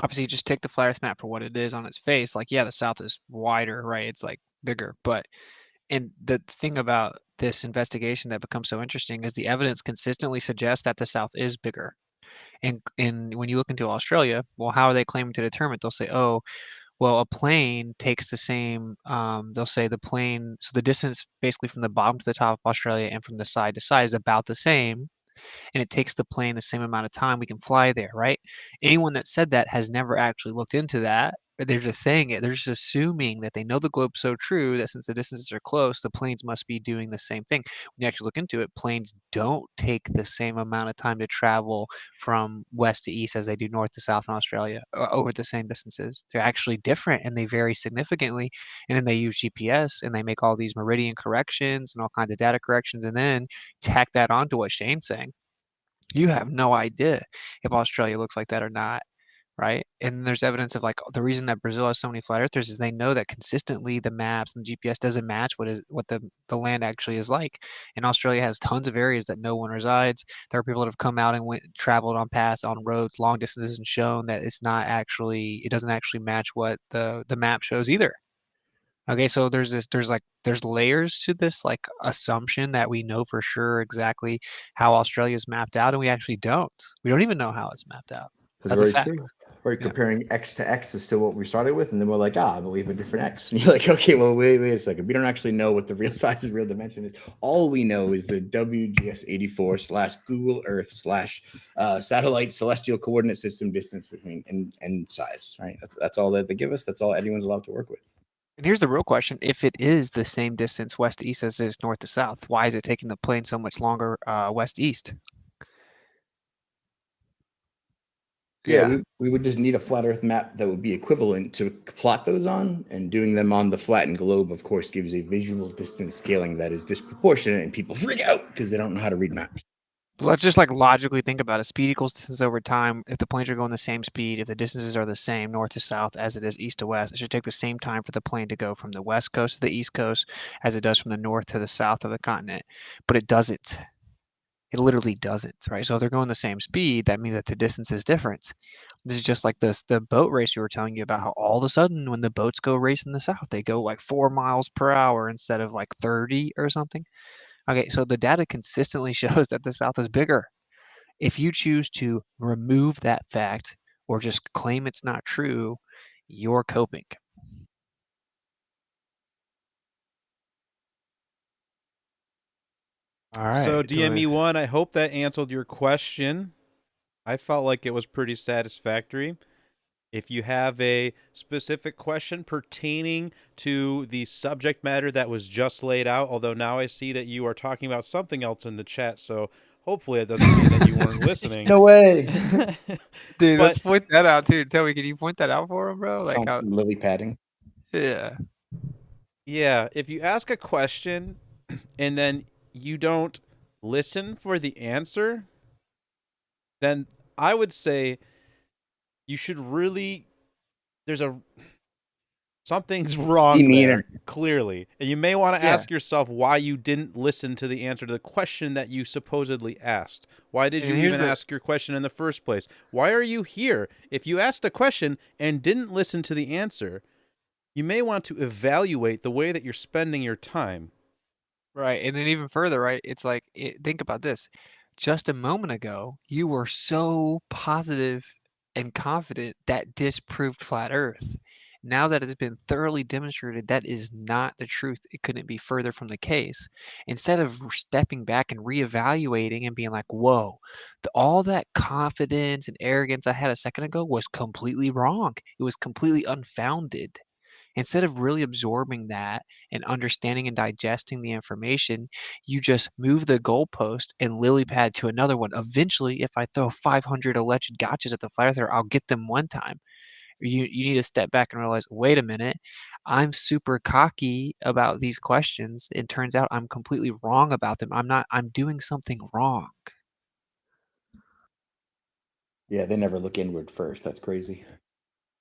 Speaker 8: obviously you just take the flat Earth map for what it is on its face. Like, yeah, the South is wider, right? It's like bigger, and the thing about this investigation that becomes so interesting is the evidence consistently suggests that the South is bigger. And when you look into Australia, well, how are they claiming to determine it? They'll say, oh, well, a plane takes the same, they'll say the plane, so the distance basically from the bottom to the top of Australia and from the side to side is about the same. And it takes the plane the same amount of time we can fly there, right? Anyone that said that has never actually looked into that. They're just saying it. They're just assuming that they know the globe's so true that since the distances are close, the planes must be doing the same thing. When you actually look into it, planes don't take the same amount of time to travel from west to east as they do north to south in Australia over the same distances. They're actually different and they vary significantly. And then they use GPS and they make all these meridian corrections and all kinds of data corrections and then tack that onto what Shane's saying. You have no idea if Australia looks like that or not, right? And there's evidence of like the reason that Brazil has so many flat earthers is they know that consistently the maps and GPS doesn't match what the land actually is like. And Australia has tons of areas that no one resides. There are people that have come out and traveled on paths, on roads, long distances, and shown that it doesn't actually match what the map shows either. Okay, so there's layers to this like assumption that we know for sure exactly how Australia is mapped out, and we actually don't. We don't even know how it's mapped out. That's a fact.
Speaker 4: True. Right, comparing X to X is still what we started with, and then we're like, but we have a different X. And you're like, okay, well, wait a second. We don't actually know what the real size is, real dimension is. All we know is the WGS84 / Google Earth / satellite celestial coordinate system distance between and size, right? That's all that they give us. That's all anyone's allowed to work with.
Speaker 8: And here's the real question. If it is the same distance west to east as it is north to south, why is it taking the plane so much longer west to east?
Speaker 4: Yeah, we would just need a flat Earth map that would be equivalent to plot those on, and doing them on the flattened globe, of course, gives a visual distance scaling that is disproportionate, and people freak out because they don't know how to read maps.
Speaker 8: Let's just like logically think about it. Speed equals distance over time. If the planes are going the same speed, if the distances are the same north to south as it is east to west, it should take the same time for the plane to go from the west coast to the east coast as it does from the north to the south of the continent. But it doesn't. It literally doesn't, right? So if they're going the same speed, that means that the distance is different. This is just like the boat race you were telling you about, how all of a sudden when the boats go race in the south, they go like 4 miles per hour instead of like 30 or something. Okay, so the data consistently shows that the South is bigger. If you choose to remove that fact or just claim it's not true, you're coping. All right.
Speaker 1: So DME1, I hope that answered your question. I felt like it was pretty satisfactory. If you have a specific question pertaining to the subject matter that was just laid out, although now I see that you are talking about something else in the chat, so hopefully it doesn't mean that you weren't listening.
Speaker 4: No way.
Speaker 8: Dude, let's point that out too. Tell me, can you point that out for him, bro? Like
Speaker 4: how lily padding.
Speaker 8: Yeah.
Speaker 1: Yeah, if you ask a question and then you don't listen for the answer, then I would say you should really, something's wrong there, clearly. And you may want to ask yourself why you didn't listen to the answer to the question that you supposedly asked. Why did you even ask your question in the first place? Why are you here? If you asked a question and didn't listen to the answer, you may want to evaluate the way that you're spending your time.
Speaker 8: Right. And then even further, right? It's like, think about this. Just a moment ago, you were so positive and confident that disproved flat Earth. Now that it's been thoroughly demonstrated that is not the truth, it couldn't be further from the case. Instead of stepping back and reevaluating and being like, whoa, all that confidence and arrogance I had a second ago was completely wrong. It was completely unfounded. Instead of really absorbing that and understanding and digesting the information, you just move the goalpost and lily pad to another one. Eventually, if I throw 500 alleged gotchas at the flat earther, I'll get them one time. You need to step back and realize, wait a minute, I'm super cocky about these questions. It turns out I'm completely wrong about them. I'm doing something wrong.
Speaker 4: Yeah, they never look inward first. That's crazy.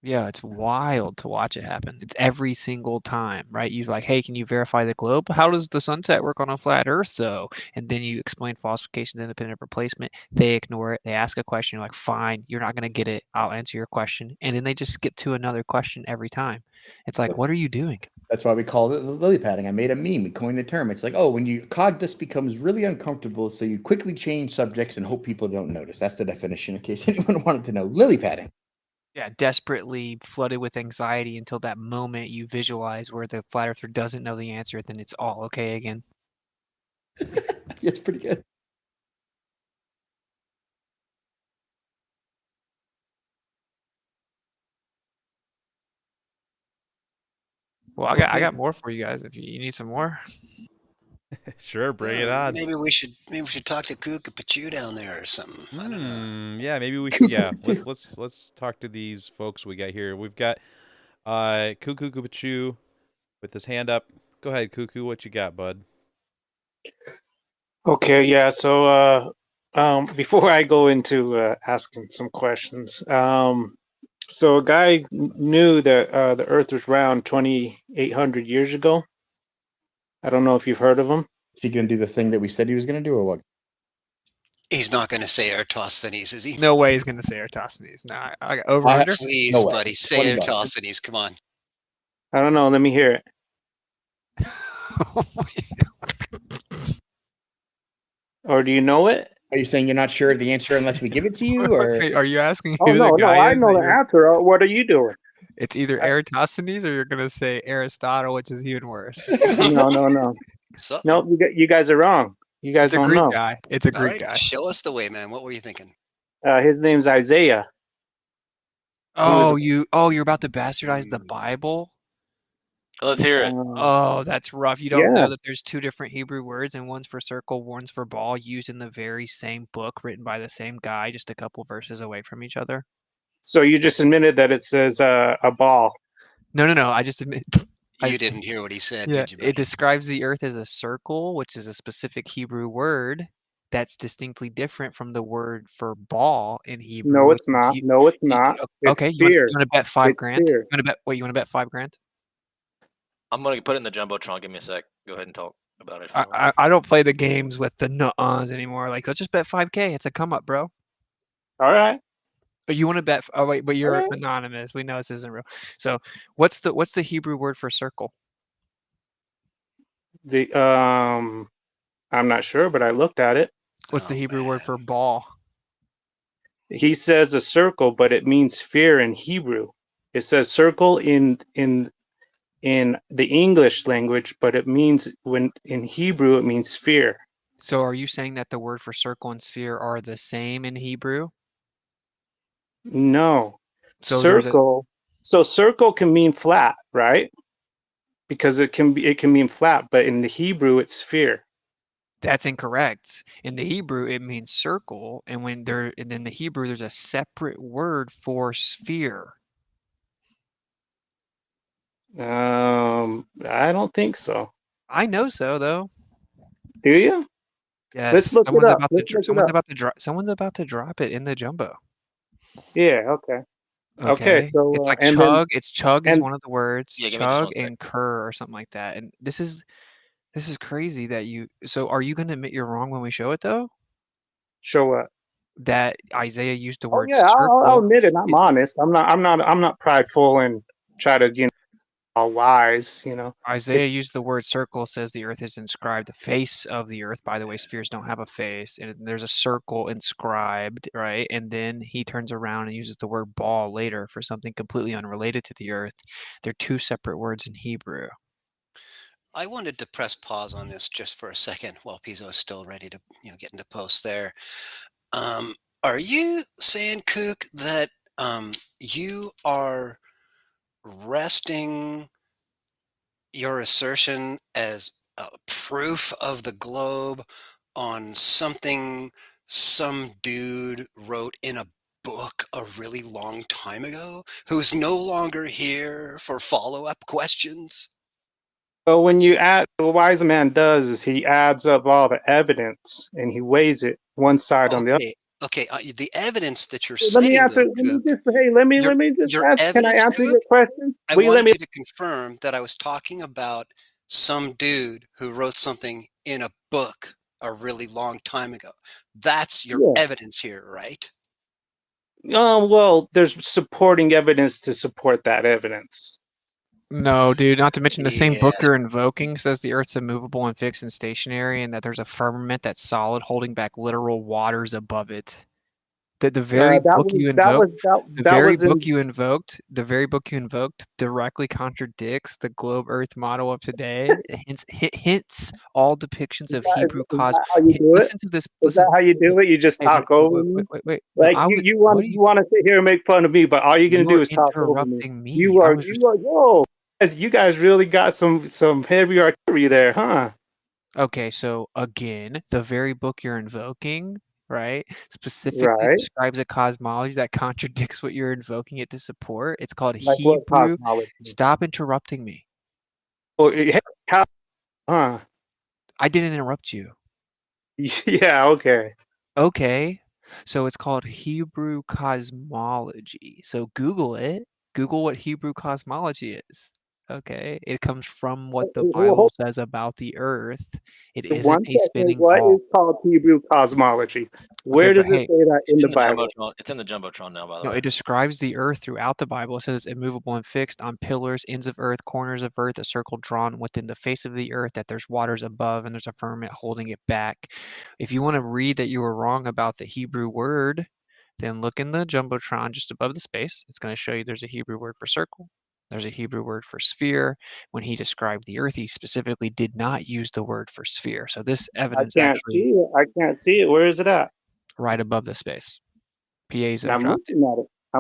Speaker 8: Yeah, it's wild to watch it happen. It's every single time, right? You're like, hey, can you verify the globe? How does the sunset work on a flat Earth, though? And then you explain falsifications, independent replacement. They ignore it. They ask a question. You're like, fine, you're not going to get it. I'll answer your question. And then they just skip to another question every time. It's like, what are you doing?
Speaker 4: That's why we call it lily padding. I made a meme. We coined the term. It's like, oh, when you cognitus becomes really uncomfortable, so you quickly change subjects and hope people don't notice. That's the definition in case anyone wanted to know. Lily padding.
Speaker 8: Yeah, desperately flooded with anxiety until that moment you visualize where the flat earther doesn't know the answer, then it's all okay again.
Speaker 4: It's pretty good.
Speaker 8: Well, I got more for you guys if you need some more.
Speaker 1: Sure, bring it on.
Speaker 7: Maybe we should talk to Kuka Pachu down there or something. I don't know.
Speaker 1: Yeah, maybe we should. Yeah, let's talk to these folks we got here. We've got Cuckoo Pachu with his hand up. Go ahead, Cuckoo. What you got, bud?
Speaker 15: Okay, yeah. So before I go into asking some questions, so a guy knew that the Earth was round 2,800 years ago. I don't know if you've heard of him.
Speaker 4: Is he going to do the thing that we said he was going to do, or what?
Speaker 7: He's not going to say Eratosthenes, is he?
Speaker 8: No way he's going to say Eratosthenes. No, I got over under.
Speaker 7: Please, no buddy, say Eratosthenes. Come on.
Speaker 15: I don't know. Let me hear it. Or do you know it?
Speaker 4: Are you saying you're not sure of the answer unless we give it to you, or
Speaker 8: are you asking?
Speaker 15: Oh no, I know the answer. What are you doing?
Speaker 8: It's either Eratosthenes or you're going to say Aristotle, which is even worse.
Speaker 15: No. No, you guys are wrong. You guys don't know.
Speaker 8: Guy. It's a Greek guy.
Speaker 7: Show us the way, man. What were you thinking?
Speaker 15: His name's Isaiah.
Speaker 8: Oh, you're about to bastardize the Bible?
Speaker 2: Let's hear it.
Speaker 8: Oh, that's rough. You don't know that there's two different Hebrew words, and one's for circle, one's for ball, used in the very same book, written by the same guy, just a couple verses away from each other.
Speaker 15: So you just admitted that it says a ball.
Speaker 8: No. I just admit.
Speaker 7: You didn't hear what he said,
Speaker 8: yeah,
Speaker 7: did you? Buddy?
Speaker 8: It describes the Earth as a circle, which is a specific Hebrew word that's distinctly different from the word for ball in Hebrew.
Speaker 15: No, it's not. No, it's not.
Speaker 8: Okay,
Speaker 15: it's
Speaker 8: you want to bet $5,000? You want to bet what? You want to bet $5,000?
Speaker 2: I'm gonna put it in the jumbo trunk. Give me a sec. Go ahead and talk about it.
Speaker 8: I don't play the games with the nuh-uhs anymore. Like, let's just bet $5,000. It's a come up, bro.
Speaker 15: All right.
Speaker 8: But you want to bet? Oh wait, but you're anonymous. We know this isn't real. So, what's the Hebrew word for circle?
Speaker 15: I'm not sure, but I looked at it.
Speaker 8: What's the Hebrew word for ball?
Speaker 15: He says a circle, but it means sphere in Hebrew. It says circle in the English language, but it means when in Hebrew it means sphere.
Speaker 8: So are you saying that the word for circle and sphere are the same in Hebrew?
Speaker 15: No.
Speaker 8: So
Speaker 15: Circle. So circle can mean flat, right? Because it can mean flat, but in the Hebrew it's sphere.
Speaker 8: That's incorrect. In the Hebrew, it means circle, and in the Hebrew, there's a separate word for sphere.
Speaker 15: I don't think so.
Speaker 8: I know so, though.
Speaker 15: Do you?
Speaker 8: Yes.
Speaker 15: Let's look it up.
Speaker 8: Someone's about to drop it in the jumbo.
Speaker 15: Yeah. Okay.
Speaker 8: Okay.
Speaker 15: So
Speaker 8: it's like
Speaker 15: and
Speaker 8: chug.
Speaker 15: then,
Speaker 8: Chug is one of the words.
Speaker 9: Yeah, give me just
Speaker 8: Chug
Speaker 9: one sec.
Speaker 8: and cur or something like that. And this is crazy that you. So are you going to admit you're wrong when we show it though?
Speaker 15: Show what?
Speaker 8: That Isaiah used the
Speaker 15: Oh
Speaker 8: word
Speaker 15: yeah,
Speaker 8: circle.
Speaker 15: I'll admit it. I'm honest. I'm not prideful and try to all wise.
Speaker 8: Isaiah used the word circle, says the earth is inscribed, the face of the earth. By the way, spheres don't have a face, and there's a circle inscribed, right? And then he turns around and uses the word ball later for something completely unrelated to the earth. They're two separate words in Hebrew.
Speaker 7: I wanted to press pause on this just for a second while Pizzo is still ready to get into post there. Are you saying, Kook, that you are resting your assertion as proof of the globe on something some dude wrote in a book a really long time ago who's no longer here for follow-up questions?
Speaker 15: So when you add, what a wise man does is he adds up all the evidence and he weighs it one side on the other.
Speaker 7: Okay. The evidence that you're
Speaker 15: Let me
Speaker 7: citing,
Speaker 15: answer.
Speaker 7: though,
Speaker 15: Let me
Speaker 7: Kook,
Speaker 15: just let me just
Speaker 7: your
Speaker 15: ask. Can I
Speaker 7: evidence,
Speaker 15: answer
Speaker 7: Kook,
Speaker 15: your question?
Speaker 7: I
Speaker 15: Will you let
Speaker 7: wanted
Speaker 15: me?
Speaker 7: you to confirm that I was talking about some dude who wrote something in a book a really long time ago. That's your
Speaker 15: Yeah.
Speaker 7: evidence here, right?
Speaker 15: Well, there's supporting evidence to support that evidence.
Speaker 8: No, dude, not to mention the same book
Speaker 7: Yeah.
Speaker 8: you're invoking says the Earth's immovable and fixed and stationary, and that there's a firmament that's solid holding back literal waters above it. The very book you invoked, the very book you invoked directly contradicts the globe Earth model of today. Hints all depictions of Hebrew cosmos.
Speaker 15: How you do it?
Speaker 8: Listen to this.
Speaker 15: Is that how you do it? You just
Speaker 8: Hey,
Speaker 15: talk over me?
Speaker 8: wait.
Speaker 15: Like
Speaker 8: No,
Speaker 15: you want to sit here and make fun of me, but all you're gonna do is talk over me.
Speaker 8: interrupting me.
Speaker 15: You are whoa. You guys really got some heavy artillery there, huh?
Speaker 8: Okay, so again, the very book you're invoking, right, specifically describes a cosmology that contradicts what you're invoking it to support. It's called
Speaker 15: Like what
Speaker 8: Hebrew.
Speaker 15: cosmology?
Speaker 8: Stop interrupting me.
Speaker 15: Oh, huh?
Speaker 8: I didn't interrupt you.
Speaker 15: Yeah, okay.
Speaker 8: Okay, so it's called Hebrew cosmology. So Google it. Google what Hebrew cosmology is. Okay, it comes from what the Bible says about the earth. It isn't a spinning
Speaker 15: What
Speaker 8: ball.
Speaker 15: is called Hebrew cosmology? Where
Speaker 8: Okay,
Speaker 15: does
Speaker 8: but
Speaker 15: it
Speaker 8: hey,
Speaker 15: say that in the Bible?
Speaker 9: It's in the Jumbotron now, by the
Speaker 8: no,
Speaker 9: way.
Speaker 8: it describes the earth throughout the Bible. It says it's immovable and fixed on pillars, ends of earth, corners of earth, a circle drawn within the face of the earth, that there's waters above and there's a firmament holding it back. If you want to read that you were wrong about the Hebrew word, then look in the Jumbotron just above the space. It's going to show you there's a Hebrew word for circle. There's a Hebrew word for sphere. When he described the earth, he specifically did not use the word for sphere. So this evidence actually...
Speaker 15: I can't see it. Where is it at?
Speaker 8: Right above the space. Piezo
Speaker 15: I'm
Speaker 8: dropped it.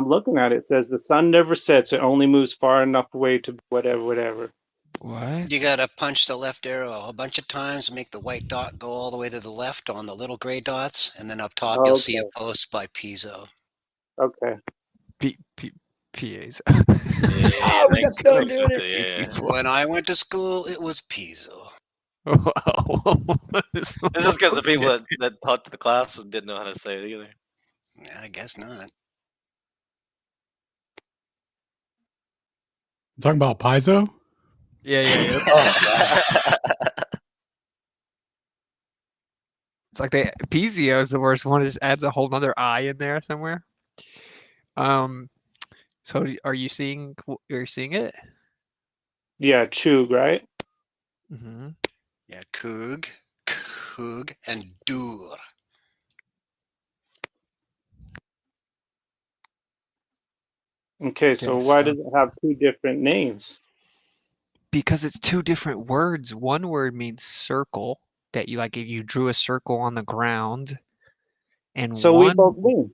Speaker 15: looking at it. It says the sun never sets. It only moves far enough away to whatever.
Speaker 8: What?
Speaker 7: You gotta punch the left arrow a bunch of times to make the white dot go all the way to the left on the little gray dots, and then up top you'll see a post by Pizzo.
Speaker 15: Okay.
Speaker 8: Piezo.
Speaker 7: Yeah, we got done doing it. When I went to school, it was Pizzo.
Speaker 9: It's just because the people that taught the class didn't know how to say it either.
Speaker 7: Yeah, I guess not.
Speaker 3: Talking about piezo?
Speaker 8: Yeah. It's like Pizio is the worst one. It just adds a whole nother I in there somewhere. So are you seeing it?
Speaker 15: Yeah, Chug, right?
Speaker 8: Mm-hmm.
Speaker 7: Yeah, Kug, and Dur.
Speaker 15: Okay, so why does it have two different names?
Speaker 8: Because it's two different words. One word means circle, that you like if you drew a circle on the ground, and
Speaker 15: so we both win.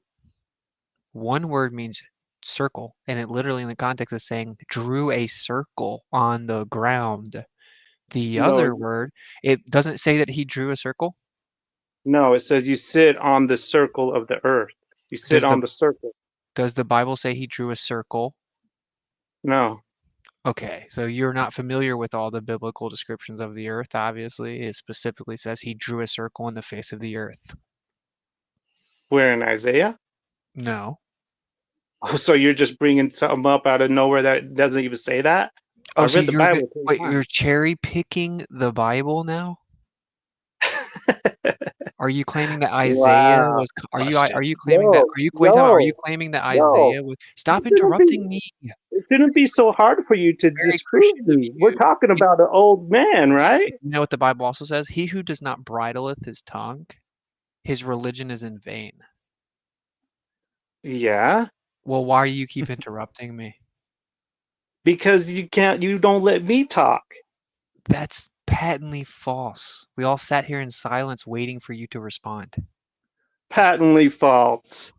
Speaker 8: One word means circle, and it literally in the context is saying drew a circle on the ground. The other word, it doesn't say that he drew a circle.
Speaker 15: No, it says you sit on the circle of the earth. You sit on the circle.
Speaker 8: Does the Bible say he drew a circle?
Speaker 15: No.
Speaker 8: Okay, so you're not familiar with all the biblical descriptions of the earth, obviously. It specifically says he drew a circle in the face of the earth.
Speaker 15: Where, in Isaiah?
Speaker 8: No.
Speaker 15: Oh, so you're just bringing something up out of nowhere that doesn't even say that?
Speaker 8: Oh,
Speaker 15: I
Speaker 8: so
Speaker 15: read the Bible.
Speaker 8: wait, you're cherry picking the Bible now? Are you claiming that Isaiah was? Are you claiming that? Are you claiming that Isaiah was? Stop interrupting me.
Speaker 15: It shouldn't be so hard for you to disprove me. We're talking about an old man, right?
Speaker 8: You know what the Bible also says? He who does not bridleth his tongue, his religion is in vain.
Speaker 15: Yeah.
Speaker 8: Well, why do you keep interrupting me?
Speaker 15: Because you don't let me talk.
Speaker 8: That's patently false. We all sat here in silence waiting for you to respond.
Speaker 15: Patently false.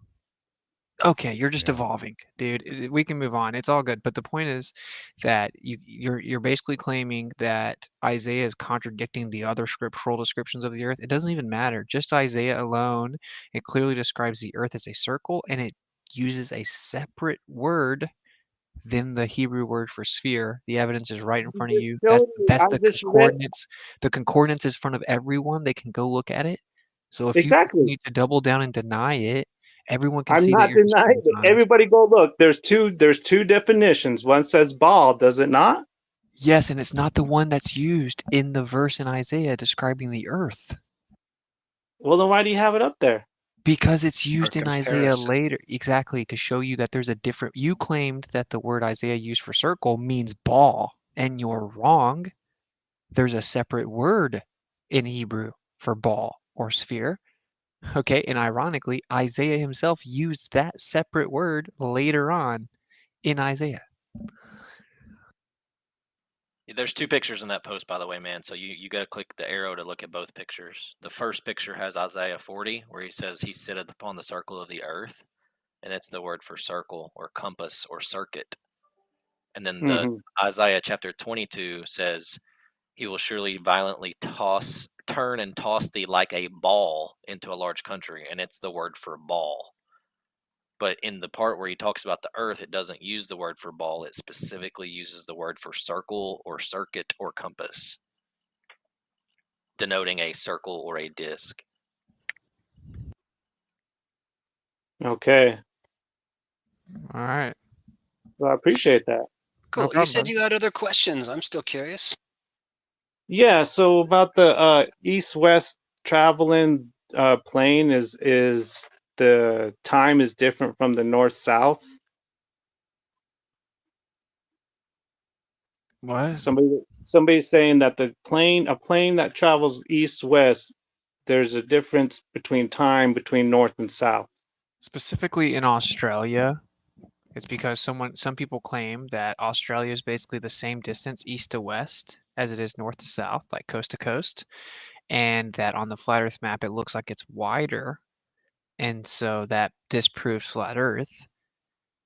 Speaker 8: Okay, you're just evolving, dude. We can move on. It's all good. But the point is that you're basically claiming that Isaiah is contradicting the other scriptural descriptions of the earth. It doesn't even matter. Just Isaiah alone, it clearly describes the earth as a circle, and it uses a separate word than the Hebrew word for sphere. The evidence is right in front of you. That's the concordance. The concordance is in front of everyone. They can go look at it. So if you need to double down and deny it, everyone can see that you're just being honest.
Speaker 15: Everybody go look. There's two definitions. One says ball, does it not?
Speaker 8: Yes, and it's not the one that's used in the verse in Isaiah describing the earth.
Speaker 15: Well, then why do you have it up there?
Speaker 8: Because it's used in Isaiah later, exactly, to show you that there's a different. You claimed that the word Isaiah used for circle means ball, and you're wrong. There's a separate word in Hebrew for ball or sphere. Okay, and ironically, Isaiah himself used that separate word later on in Isaiah.
Speaker 9: There's two pictures in that post, by the way, man. So you got to click the arrow to look at both pictures. The first picture has Isaiah 40, where he says he sitteth upon the circle of the earth, and that's the word for circle or compass or circuit. And then the Isaiah chapter 22 says he will surely violently turn and toss thee like a ball into a large country, and it's the word for ball. But in the part where he talks about the earth, it doesn't use the word for ball. It specifically uses the word for circle or circuit or compass, denoting a circle or a disc.
Speaker 15: Okay.
Speaker 8: All right.
Speaker 15: Well, I appreciate that.
Speaker 7: Cool. You said you had other questions. I'm still curious.
Speaker 15: Yeah. So about the east-west traveling plane is the time is different from the north-south.
Speaker 8: What?
Speaker 15: Somebody's saying that a plane that travels east-west, there's a difference between time between north and south.
Speaker 8: Specifically in Australia, it's because some people claim that Australia is basically the same distance east to west as it is north to south, like coast to coast, and that on the flat Earth map it looks like it's wider, and so that disproves flat Earth.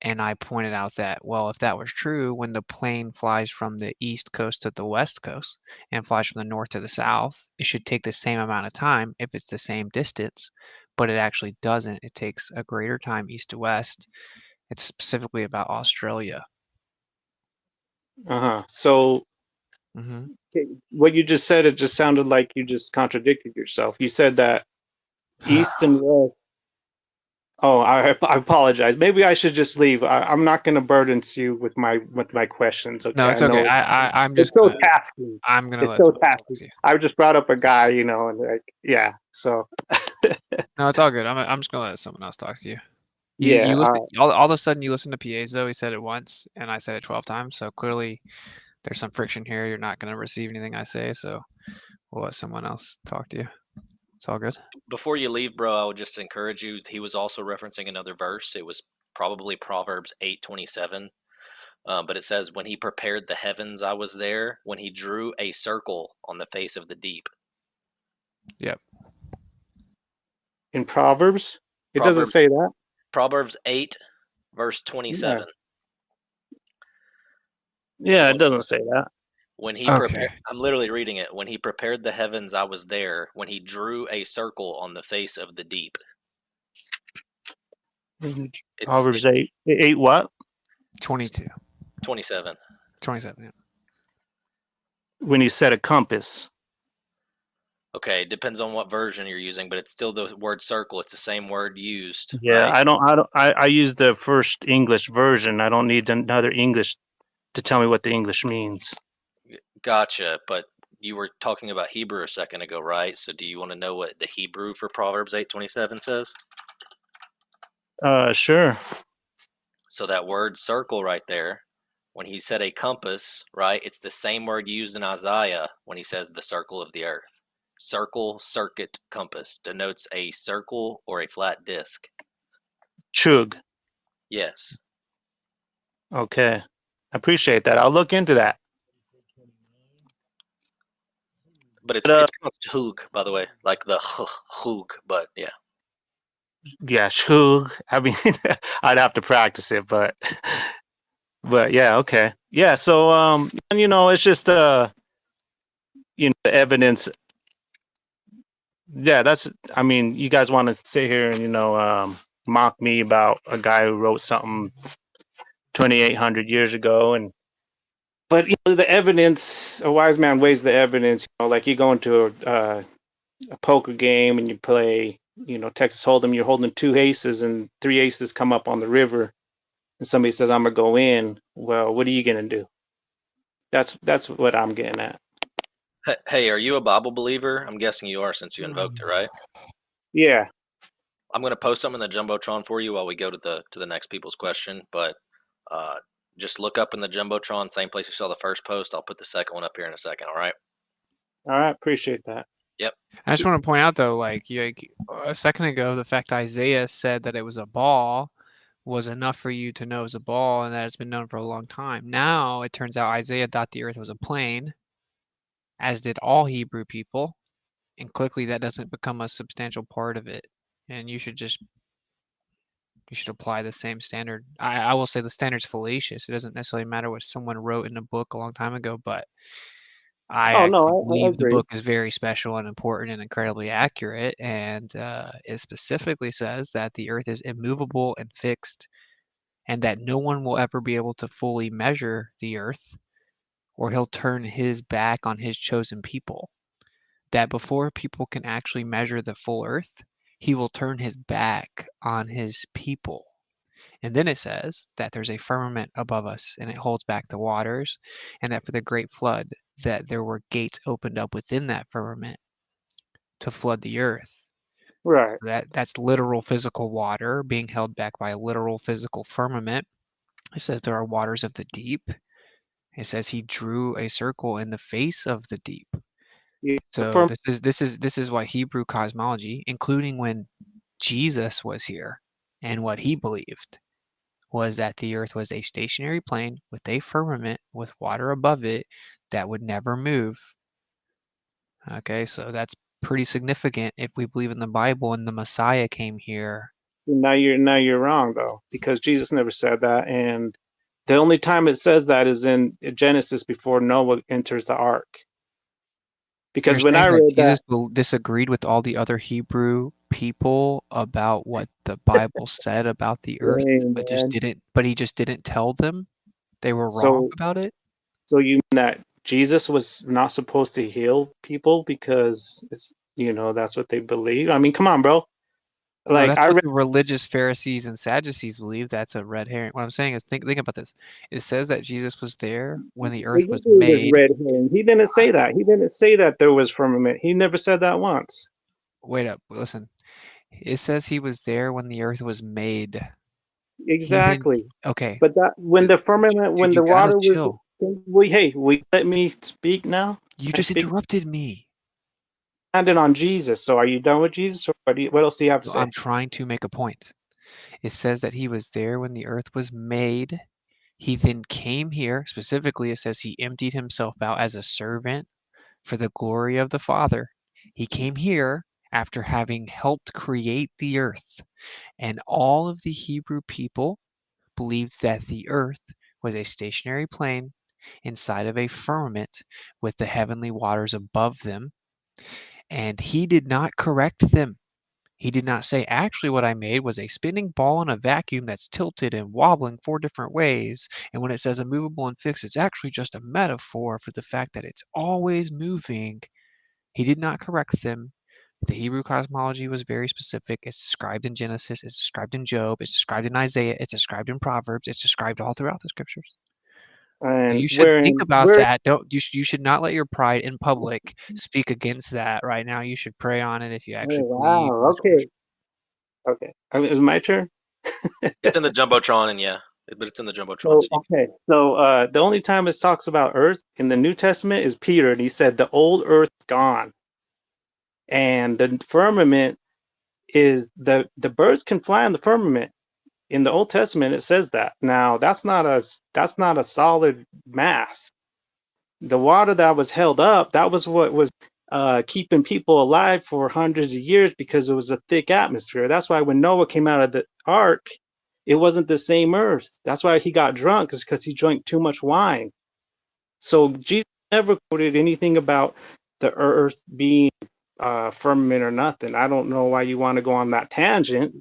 Speaker 8: And I pointed out that, well, if that was true, when the plane flies from the east coast to the west coast and flies from the north to the south, it should take the same amount of time if it's the same distance, but it actually doesn't. It takes a greater time east to west. It's specifically about Australia.
Speaker 15: So what you just said, it just sounded like you just contradicted yourself. You said that east and west. Oh, I apologize. Maybe I should just leave. I'm not going to burden you with my questions. Okay?
Speaker 8: No, it's okay. I'm just
Speaker 15: so tasking.
Speaker 8: I'm gonna let
Speaker 15: so tasking. I just brought up a guy, and like, yeah. So
Speaker 8: no, it's all good. I'm just gonna let someone else talk to you.
Speaker 15: Yeah.
Speaker 8: You listen, all of a sudden you listen to PAs though. He said it once, and I said it 12 times. So clearly, there's some friction here. You're not gonna receive anything I say. So we'll let someone else talk to you. It's all good.
Speaker 9: Before you leave, bro, I would just encourage you. He was also referencing another verse. It was probably Proverbs 8:27. But it says, when he prepared the heavens, I was there. When he drew a circle on the face of the deep.
Speaker 8: Yep.
Speaker 15: In Proverbs? It doesn't
Speaker 9: Proverbs,
Speaker 15: say that.
Speaker 9: Proverbs 8, verse 27.
Speaker 15: Yeah, it doesn't say that.
Speaker 9: When he prepared, I'm literally reading it. When he prepared the heavens, I was there. When he drew a circle on the face of the deep.
Speaker 15: Proverbs 8. 8 what?
Speaker 8: 22.
Speaker 9: 27.
Speaker 8: 27, yeah.
Speaker 15: When he set a compass.
Speaker 9: Okay, depends on what version you're using, but it's still the word circle. It's the same word used.
Speaker 15: Yeah,
Speaker 9: right?
Speaker 15: I use the first English version. I don't need another English to tell me what the English means.
Speaker 9: Gotcha, but you were talking about Hebrew a second ago, right? So do you want to know what the Hebrew for Proverbs 8:27 says?
Speaker 15: Sure.
Speaker 9: So that word circle right there, when he said a compass, right, it's the same word used in Isaiah when he says the circle of the earth. Circle, circuit, compass denotes a circle or a flat disc.
Speaker 15: Chug.
Speaker 9: Yes.
Speaker 15: Okay. I appreciate that. I'll look into that.
Speaker 9: But it's pronounced hug, by the way, like the hug, but yeah.
Speaker 15: Yeah, chug. I mean, I'd have to practice it, but yeah, okay. Yeah, so and it's just the evidence. Yeah, I mean, you guys want to sit here and mock me about a guy who wrote something 2,800 years ago, but the evidence, a wise man weighs the evidence. Like you go into a poker game and you play, Texas Hold'em, you're holding 2 aces and 3 aces come up on the river, and somebody says, "I'm gonna go in." Well, what are you gonna do? That's what I'm getting at.
Speaker 9: Hey, are you a Bible believer? I'm guessing you are since you invoked it, right?
Speaker 15: Yeah.
Speaker 9: I'm going to post something in the Jumbotron for you while we go to the next people's question, but just look up in the Jumbotron, same place you saw the first post. I'll put the second one up here in a second, all right?
Speaker 15: All right, appreciate that.
Speaker 9: Yep.
Speaker 8: I just want to point out, though, like a second ago, the fact Isaiah said that it was a ball was enough for you to know it was a ball, and that it's been known for a long time. Now, it turns out Isaiah thought the earth was a plane, as did all Hebrew people, and quickly that doesn't become a substantial part of it. And you should apply the same standard. I will say the standard's fallacious. It doesn't necessarily matter what someone wrote in a book a long time ago, but I believe the book is very special and important and incredibly accurate. And it specifically says that the earth is immovable and fixed, and that no one will ever be able to fully measure the earth, or he'll turn his back on his chosen people. That before people can actually measure the full earth, he will turn his back on his people. And then it says that there's a firmament above us and it holds back the waters, and that for the great flood, that there were gates opened up within that firmament to flood the earth.
Speaker 15: Right.
Speaker 8: That's literal physical water being held back by a literal physical firmament. It says there are waters of the deep. It says he drew a circle in the face of the deep.
Speaker 15: Yeah,
Speaker 8: so this is why Hebrew cosmology, including when Jesus was here, and what he believed was that the earth was a stationary plane with a firmament with water above it that would never move. Okay, so that's pretty significant if we believe in the Bible and the Messiah came here.
Speaker 15: Now you're wrong, though, because Jesus never said that, and the only time it says that is in Genesis before Noah enters the ark. Because when I read
Speaker 8: Jesus disagreed with all the other Hebrew people about what the Bible said about the earth, but he just didn't tell them they were wrong about it.
Speaker 15: So you mean that Jesus was not supposed to heal people because it's that's what they believe? I mean, come on, bro.
Speaker 8: Like, that's what the religious Pharisees and Sadducees believe. That's a red herring. What I'm saying is, think about this. It says that Jesus was there when the earth was made.
Speaker 15: Red herring. He didn't say that. He didn't say that there was firmament. He never said that once.
Speaker 8: Wait up. Listen. It says he was there when the earth was made.
Speaker 15: Exactly.
Speaker 8: Okay.
Speaker 15: But that when the firmament, when the water was. Hey, let me speak now?
Speaker 8: You just interrupted me.
Speaker 15: Landed on Jesus. So are you done with Jesus, or what else do you have to say?
Speaker 8: I'm trying to make a point. It says that he was there when the earth was made. He then came here. Specifically, it says he emptied himself out as a servant for the glory of the Father. He came here after having helped create the earth. And all of the Hebrew people believed that the earth was a stationary plane inside of a firmament with the heavenly waters above them. And he did not correct them. He did not say, actually, what I made was a spinning ball in a vacuum that's tilted and wobbling 4 different ways. And when it says immovable and fixed, it's actually just a metaphor for the fact that it's always moving. He did not correct them. The Hebrew cosmology was very specific. It's described in Genesis, it's described in Job, it's described in Isaiah, it's described in Proverbs, it's described all throughout the scriptures.
Speaker 15: And
Speaker 8: you should think about that. You should not let your pride in public speak against that right now. You should pray on it if you actually believe.
Speaker 15: Wow. Okay. Okay. Is my turn?
Speaker 9: It's in the jumbotron, and but it's in the jumbotron.
Speaker 15: So okay. So the only time it talks about Earth in the New Testament is Peter, and he said the old Earth's gone, and the firmament is the birds can fly in the firmament. In the Old Testament, it says that. Now that's not a solid mass. The water that was held up, that was what was keeping people alive for hundreds of years because it was a thick atmosphere. That's why when Noah came out of the ark, it wasn't the same earth. That's why he got drunk, is because he drank too much wine. So Jesus never quoted anything about the earth being firmament or nothing. I don't know why you want to go on that tangent.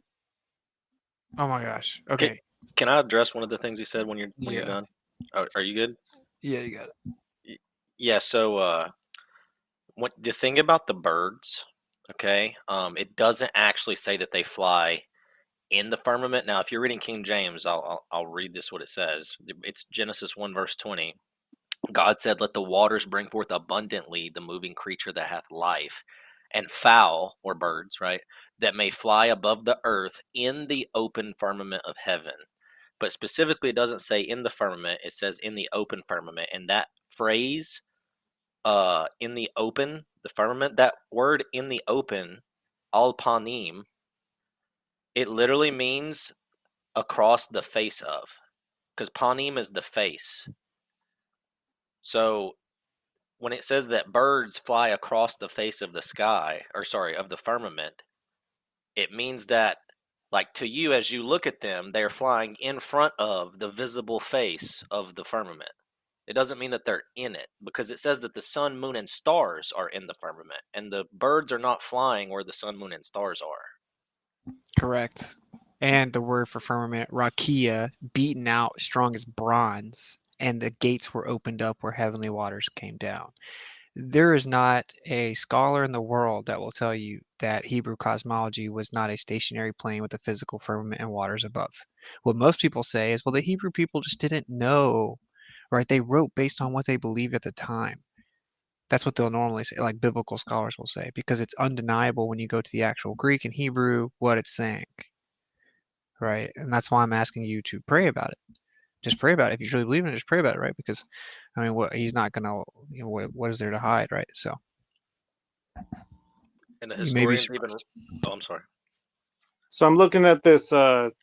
Speaker 8: Oh my gosh. Okay.
Speaker 9: Can I address one of the things you said when you're done? Are you good?
Speaker 8: Yeah, you got it.
Speaker 9: Yeah. So the thing about the birds, okay, it doesn't actually say that they fly in the firmament. Now, if you're reading King James, I'll read this what it says. It's Genesis 1 verse 20. God said, "Let the waters bring forth abundantly the moving creature that hath life, and fowl," or birds, right, "that may fly above the earth in the open firmament of heaven." But specifically, it doesn't say in the firmament; it says in the open firmament. And that phrase, in the open, the firmament, that word in the open, al panim, it literally means across the face of, because panim is the face. So when it says that birds fly across the face of the sky, or sorry, of the firmament, it means that, like, to you, as you look at them, they're flying in front of the visible face of the firmament. It doesn't mean that they're in it, because it says that the sun, moon, and stars are in the firmament, and the birds are not flying where the sun, moon, and stars are.
Speaker 8: Correct. And the word for firmament, rakia, beaten out, strong as bronze, and the gates were opened up where heavenly waters came down. There is not a scholar in the world that will tell you that Hebrew cosmology was not a stationary plane with a physical firmament and waters above. What most people say is, well, the Hebrew people just didn't know, right? They wrote based on what they believed at the time. That's what they'll normally say, like biblical scholars will say, because it's undeniable when you go to the actual Greek and Hebrew what it's saying, right? And that's why I'm asking you to pray about it. Just pray about it. If you truly believe in it, just pray about it, right? Because, I mean, he's not going to, what is there to hide, right? So.
Speaker 9: And the historians even. Oh, I'm sorry.
Speaker 15: So I'm looking at this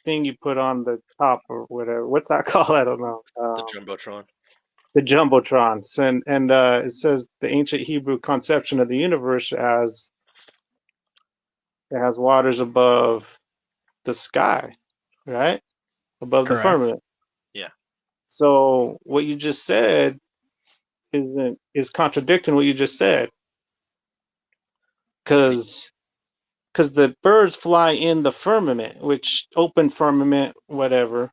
Speaker 15: thing you put on the top or whatever. What's that called? I don't know.
Speaker 9: The jumbotron.
Speaker 15: The jumbotron, and it says the ancient Hebrew conception of the universe as it has waters above the sky, right? Above the firmament.
Speaker 9: Yeah.
Speaker 15: So what you just said is contradicting what you just said, because the birds fly in the firmament, which open firmament, whatever.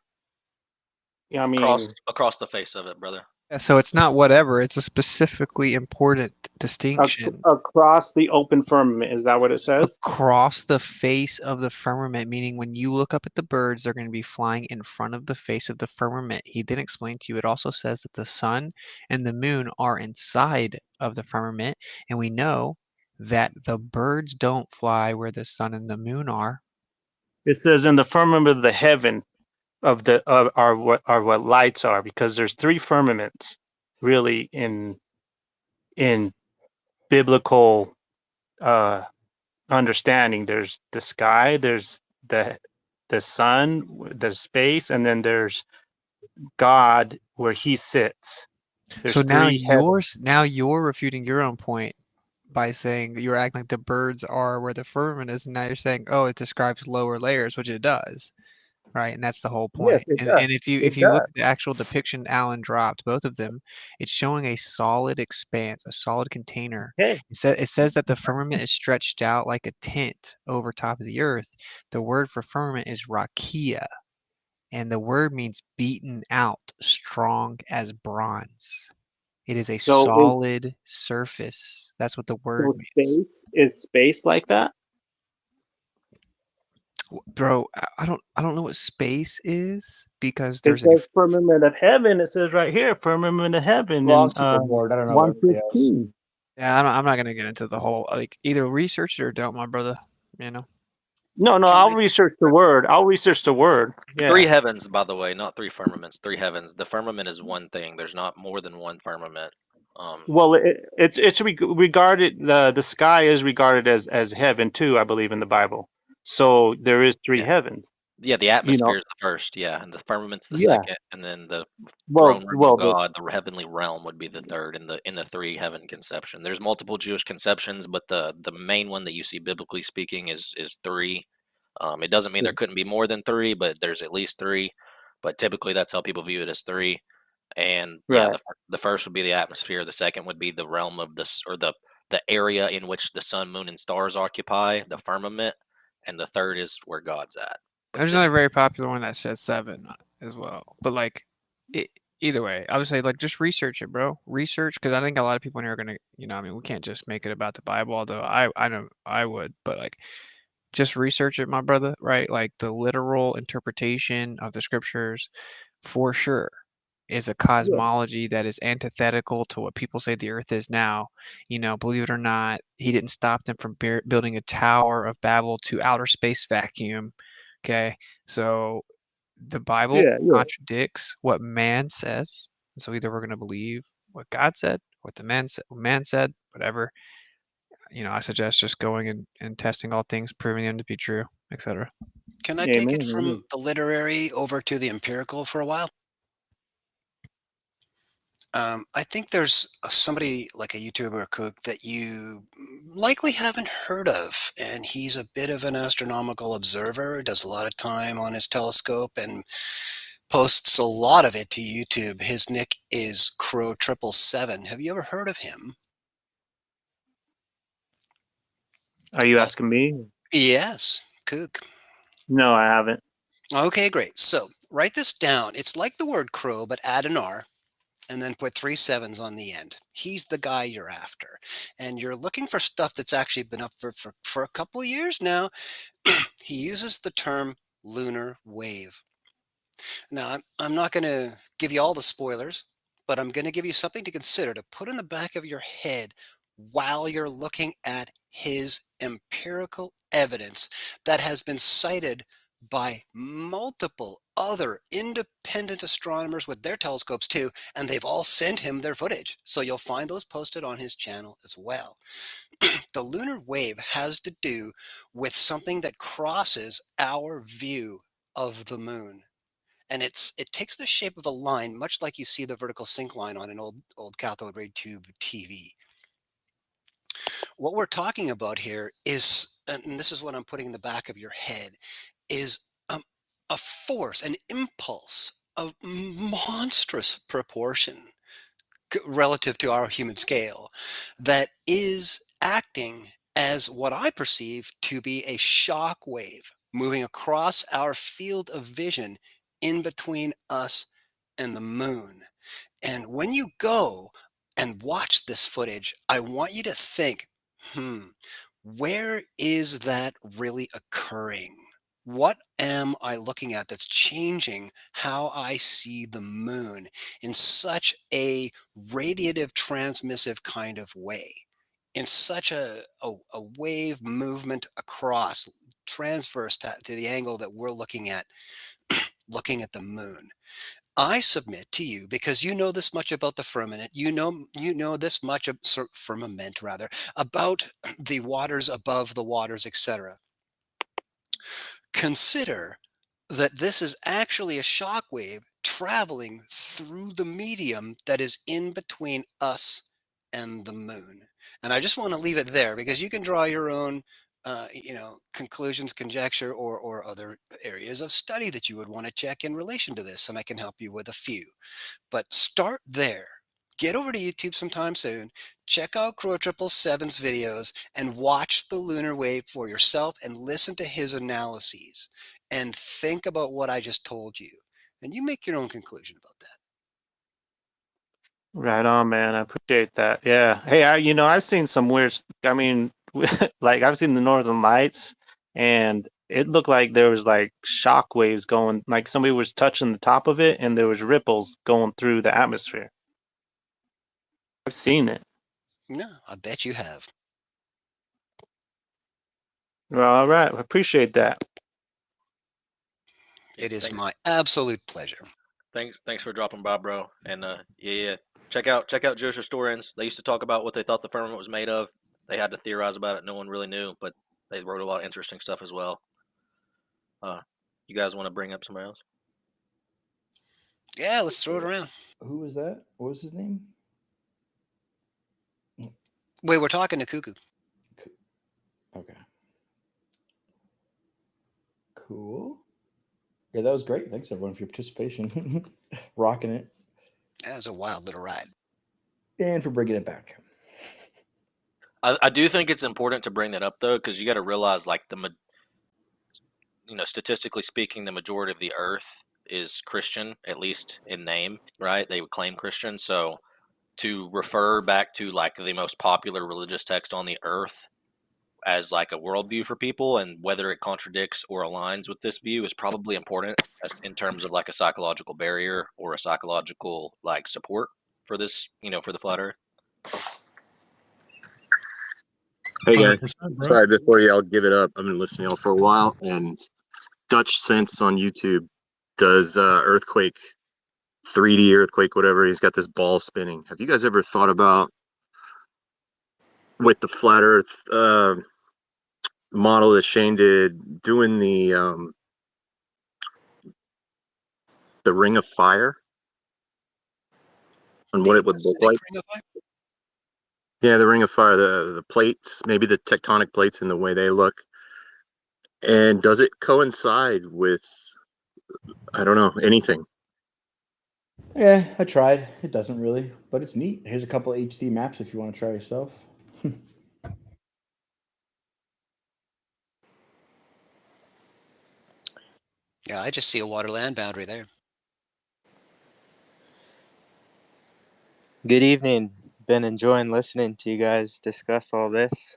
Speaker 15: I mean,
Speaker 9: across the face of it, brother.
Speaker 8: So it's not whatever. It's a specifically important distinction.
Speaker 15: Across the open firmament. Is that what it says?
Speaker 8: Across the face of the firmament, meaning when you look up at the birds, they're going to be flying in front of the face of the firmament. He didn't explain to you. It also says that the sun and the moon are inside of the firmament. And we know that the birds don't fly where the sun and the moon are.
Speaker 15: It says in the firmament of the heaven are what lights are, because there's 3 firmaments really in biblical understanding. There's the sky, there's the the sun, the space, and then there's God where he sits. There's
Speaker 8: So now
Speaker 15: three heavens.
Speaker 8: you're refuting your own point by saying you're acting like the birds are where the firmament is, and now you're saying, oh, it describes lower layers, which it does, right? And that's the whole
Speaker 15: Yes,
Speaker 8: point.
Speaker 15: it does.
Speaker 8: And if you
Speaker 15: It
Speaker 8: look
Speaker 15: does.
Speaker 8: at the actual depiction Alan dropped, both of them, it's showing a solid expanse, a solid container.
Speaker 15: Okay.
Speaker 8: It says that the firmament is stretched out like a tent over top of the earth. The word for firmament is rakia, and the word means beaten out, strong as bronze. It is a
Speaker 15: So
Speaker 8: solid surface. That's what the word means.
Speaker 15: space is space like that?
Speaker 8: Bro, I don't know what space is because
Speaker 15: It
Speaker 8: there's a
Speaker 15: says firmament of heaven. It says right here, firmament of heaven
Speaker 4: Well,
Speaker 15: in
Speaker 4: I'm super bored. I don't know about everybody else.
Speaker 15: 115.
Speaker 8: yeah, I'm not gonna get into the whole like either research it or don't, my brother. You know.
Speaker 15: No, I'll research the word. Yeah.
Speaker 9: 3 heavens, by the way, not 3 firmaments. 3 heavens. The firmament is one thing. There's not more than one firmament.
Speaker 15: Well, it's regarded, the sky is regarded as heaven too, I believe, in the Bible. So there is 3
Speaker 9: Yeah.
Speaker 15: heavens.
Speaker 9: Yeah, the atmosphere is the first, yeah, and the firmament's the
Speaker 15: Yeah.
Speaker 9: second, and then the
Speaker 15: Well,
Speaker 9: throne room of God, the heavenly realm, would be the third in the 3 heaven conception. There's multiple Jewish conceptions, but the main one that you see biblically speaking is 3. It doesn't mean there couldn't be more than 3, but there's at least 3. But typically, that's how people view it, as 3. And yeah,
Speaker 15: Right.
Speaker 9: the first would be the atmosphere. The second would be the realm of this, or the area in which the sun, moon, and stars occupy, the firmament. And the third is where God's at. But
Speaker 8: There's
Speaker 9: just
Speaker 8: another very popular one that says 7 as well. But like, either way, I would say like just research it, bro. Research, because I think a lot of people in here are gonna, I mean, we can't just make it about the Bible. Although I know I would, but like, just research it, my brother. Right? Like the literal interpretation of the scriptures, for sure, is a cosmology that is antithetical to what people say the Earth is now. Believe it or not, he didn't stop them from building a Tower of Babel to outer space vacuum. Okay, so the Bible contradicts what man says. So either we're going to believe what God said, what the man said, whatever. I suggest just going and testing all things, proving them to be true, etc.
Speaker 7: Can I take it from the literary over to the empirical for a while? I think there's somebody like a YouTuber Cook that you likely haven't heard of, and he's a bit of an astronomical observer, does a lot of time on his telescope and posts a lot of it to YouTube. His nick is Crow777. Have you ever heard of him?
Speaker 15: Are you asking me?
Speaker 7: Yes, Cook.
Speaker 15: No, I haven't.
Speaker 7: Okay, great. So write this down. It's like the word crow, but add an R and then put 3 7s on the end. He's the guy you're after. And you're looking for stuff that's actually been up for a couple of years now. He uses the term lunar wave. Now, I'm not going to give you all the spoilers, but I'm going to give you something to consider to put in the back of your head while you're looking at his empirical evidence that has been cited by multiple other independent astronomers with their telescopes too, and they've all sent him their footage. So you'll find those posted on his channel as well. The lunar wave has to do with something that crosses our view of the moon. And it takes the shape of a line, much like you see the vertical sync line on an old cathode ray tube TV. What we're talking about here is, and this is what I'm putting in the back of your head, is a force, an impulse of monstrous proportion relative to our human scale that is acting as what I perceive to be a shock wave moving across our field of vision in between us and the moon. And when you go and watch this footage, I want you to think, where is that really occurring? What am I looking at that's changing how I see the moon in such a radiative, transmissive kind of way? In such a wave movement across, transverse to the angle that we're looking at the moon. I submit to you, because you know this much about the firmament, you know this much of firmament rather, about the waters above the waters, etc. Consider that this is actually a shock wave traveling through the medium that is in between us and the moon. And I just want to leave it there because you can draw your own, conclusions, conjecture, or other areas of study that you would want to check in relation to this. And I can help you with a few. But start there. Get over to YouTube sometime soon. Check out Crow 777's videos and watch the lunar wave for yourself and listen to his analyses and think about what I just told you. And you make your own conclusion about that.
Speaker 15: Right on, man. I appreciate that. Yeah. Hey, I've seen some weird. I mean, like I've seen the Northern Lights, and it looked like there was like shock waves going, like somebody was touching the top of it, and there was ripples going through the atmosphere. I've seen it.
Speaker 7: No, I bet you have.
Speaker 15: Well, all right. I appreciate that.
Speaker 7: It is my absolute pleasure.
Speaker 9: Thanks for dropping by, bro. And yeah. Check out Jewish historians. They used to talk about what they thought the firmament was made of. They had to theorize about it. No one really knew, but they wrote a lot of interesting stuff as well. You guys want to bring up somebody else?
Speaker 7: Yeah, let's throw it around.
Speaker 4: Who was that? What was his name?
Speaker 7: Wait, we're talking to Cuckoo.
Speaker 4: Okay. Cool. Yeah, that was great. Thanks everyone for your participation. Rocking it.
Speaker 7: That was a wild little ride.
Speaker 4: And for bringing it back.
Speaker 9: I do think it's important to bring that up though, because you got to realize, like statistically speaking, the majority of the Earth is Christian, at least in name, right? They would claim Christian. So to refer back to like the most popular religious text on the Earth as like a worldview for people, and whether it contradicts or aligns with this view is probably important in terms of like a psychological barrier or a psychological like support for this, for the flat Earth.
Speaker 16: Hey guys, sorry before y'all give it up. I've been listening to y'all for a while, and Dutch Sense on YouTube does earthquake, 3D earthquake, whatever. He's got this ball spinning. Have you guys ever thought about, with the flat Earth model that Shane did, doing the Ring of Fire and what it would look like? Yeah, the Ring of Fire, the plates, maybe the tectonic plates and the way they look. And does it coincide with, I don't know, anything?
Speaker 4: Yeah, I tried. It doesn't really, but it's neat. Here's a couple of HD maps if you want to try yourself.
Speaker 7: Yeah, I just see a water-land boundary there.
Speaker 17: Good evening. Been enjoying listening to you guys discuss all this.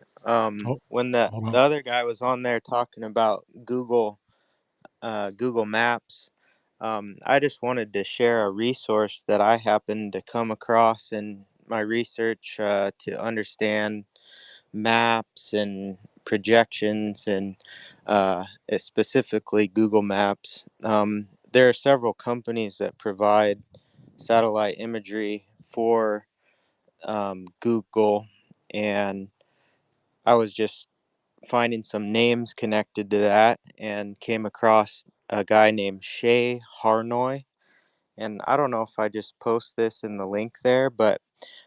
Speaker 17: When the other guy was on there talking about Google Maps, I just wanted to share a resource that I happened to come across in my research to understand maps and projections, and specifically Google Maps. There are several companies that provide satellite imagery for Google, and I was just finding some names connected to that and came across a guy named Shay Harnoy. And I don't know if I just post this in the link there, but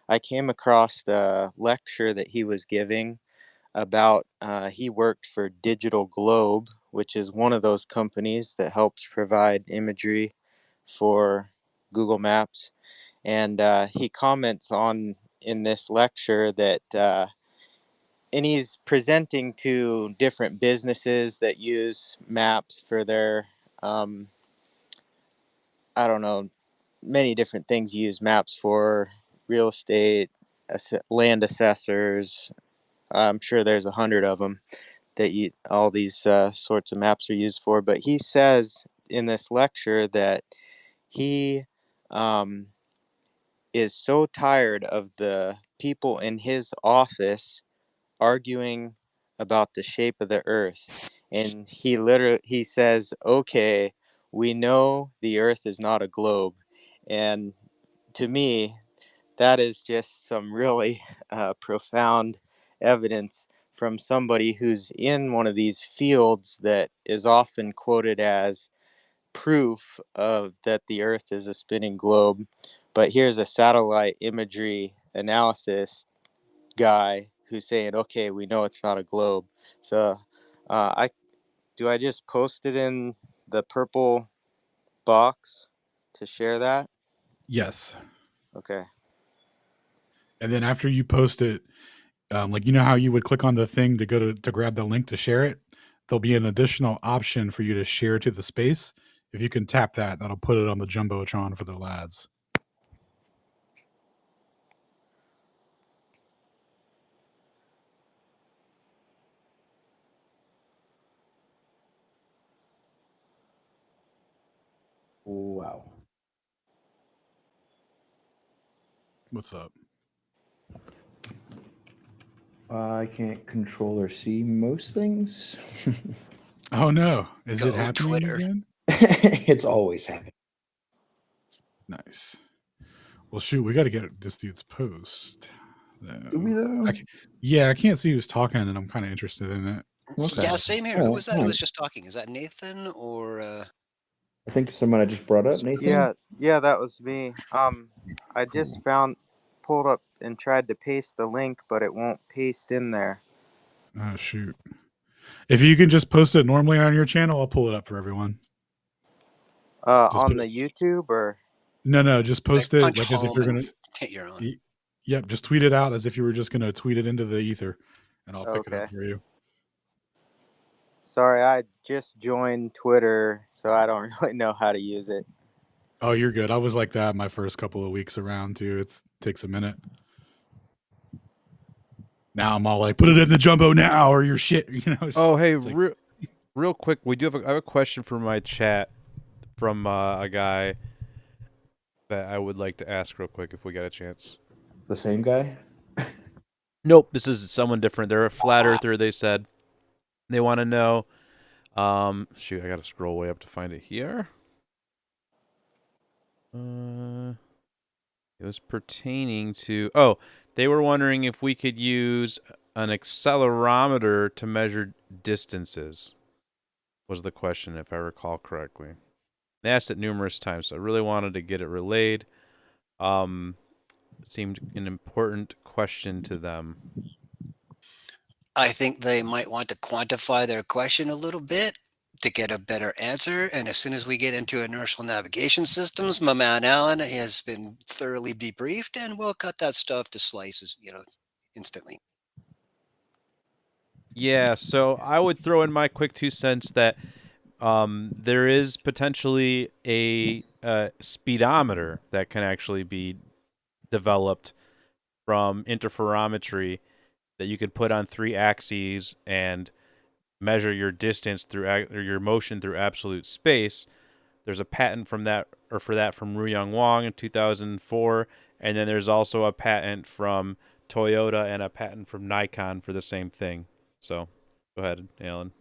Speaker 17: I came across the lecture that he was giving about he worked for Digital Globe, which is one of those companies that helps provide imagery for Google Maps. And he comments on in this lecture that and he's presenting to different businesses that use maps for their I don't know, many different things. You use maps for real estate, land assessors. I'm sure there's 100 of them that all these sorts of maps are used for. But he says in this lecture that he is so tired of the people in his office arguing about the shape of the earth, and he says, okay, we know the earth is not a globe. And to me, that is just some really profound evidence from somebody who's in one of these fields that is often quoted as proof of that the Earth is a spinning globe, but here's a satellite imagery analysis guy who's saying, okay, we know it's not a globe. So I just post it in the purple box to share that?
Speaker 3: Yes.
Speaker 17: Okay.
Speaker 3: And then after you post it, like, you know how you would click on the thing to go to grab the link to share it? There'll be an additional option for you to share to the space. If you can tap that, that'll put it on the Jumbotron for the lads.
Speaker 4: Wow.
Speaker 3: What's up?
Speaker 4: I can't control or see most things.
Speaker 3: Oh no. Is it happening
Speaker 7: Twitter
Speaker 3: again?
Speaker 4: It's always happening.
Speaker 3: Nice. Well, shoot, we got to get this dude's post.
Speaker 4: Do we though?
Speaker 3: I can't see who's talking, and I'm kind of interested in it.
Speaker 4: Okay.
Speaker 7: Yeah, same here.
Speaker 4: All
Speaker 7: Who
Speaker 4: right,
Speaker 7: was that
Speaker 4: all
Speaker 7: who
Speaker 4: right.
Speaker 7: was just talking? Is that Nathan or
Speaker 4: I think someone I just brought up, Nathan.
Speaker 17: Yeah, that was me. I just pulled up and tried to paste the link, but it won't paste in there.
Speaker 3: Oh shoot. If you can just post it normally on your channel, I'll pull it up for everyone.
Speaker 17: On the YouTube or?
Speaker 3: No, just post it
Speaker 7: punch
Speaker 3: like as if
Speaker 7: home
Speaker 3: you're
Speaker 7: and
Speaker 3: gonna
Speaker 7: hit your own?
Speaker 3: Yep, just tweet it out as if you were just gonna tweet it into the ether, and I'll pick it
Speaker 17: Okay.
Speaker 3: up for you.
Speaker 17: Sorry, I just joined Twitter, so I don't really know how to use it.
Speaker 3: Oh, you're good. I was like that my first couple of weeks around too. It takes a minute. Now I'm all like, put it in the jumbo now, or your shit. You know.
Speaker 1: Oh, hey,
Speaker 3: like,
Speaker 1: real quick, I have a question for my chat from a guy that I would like to ask real quick if we got a chance.
Speaker 4: The same guy?
Speaker 1: Nope, this is someone different. They're a flat earther. They said they want to know. Shoot, I got to scroll way up to find it here. It was pertaining to. Oh, they were wondering if we could use an accelerometer to measure distances. Was the question, if I recall correctly. They asked it numerous times, so I really wanted to get it relayed. It seemed an important question to them.
Speaker 7: I think they might want to quantify their question a little bit to get a better answer. And as soon as we get into inertial navigation systems, my man Alan has been thoroughly debriefed, and we'll cut that stuff to slices, instantly.
Speaker 1: Yeah, so I would throw in my quick 2 cents that there is potentially a speedometer that can actually be developed from interferometry that you could put on 3 axes and measure your distance through or your motion through absolute space. There's a patent for that from Ruyang Wang in 2004, and then there's also a patent from Toyota and a patent from Nikon for the same thing. So, go ahead, Alan.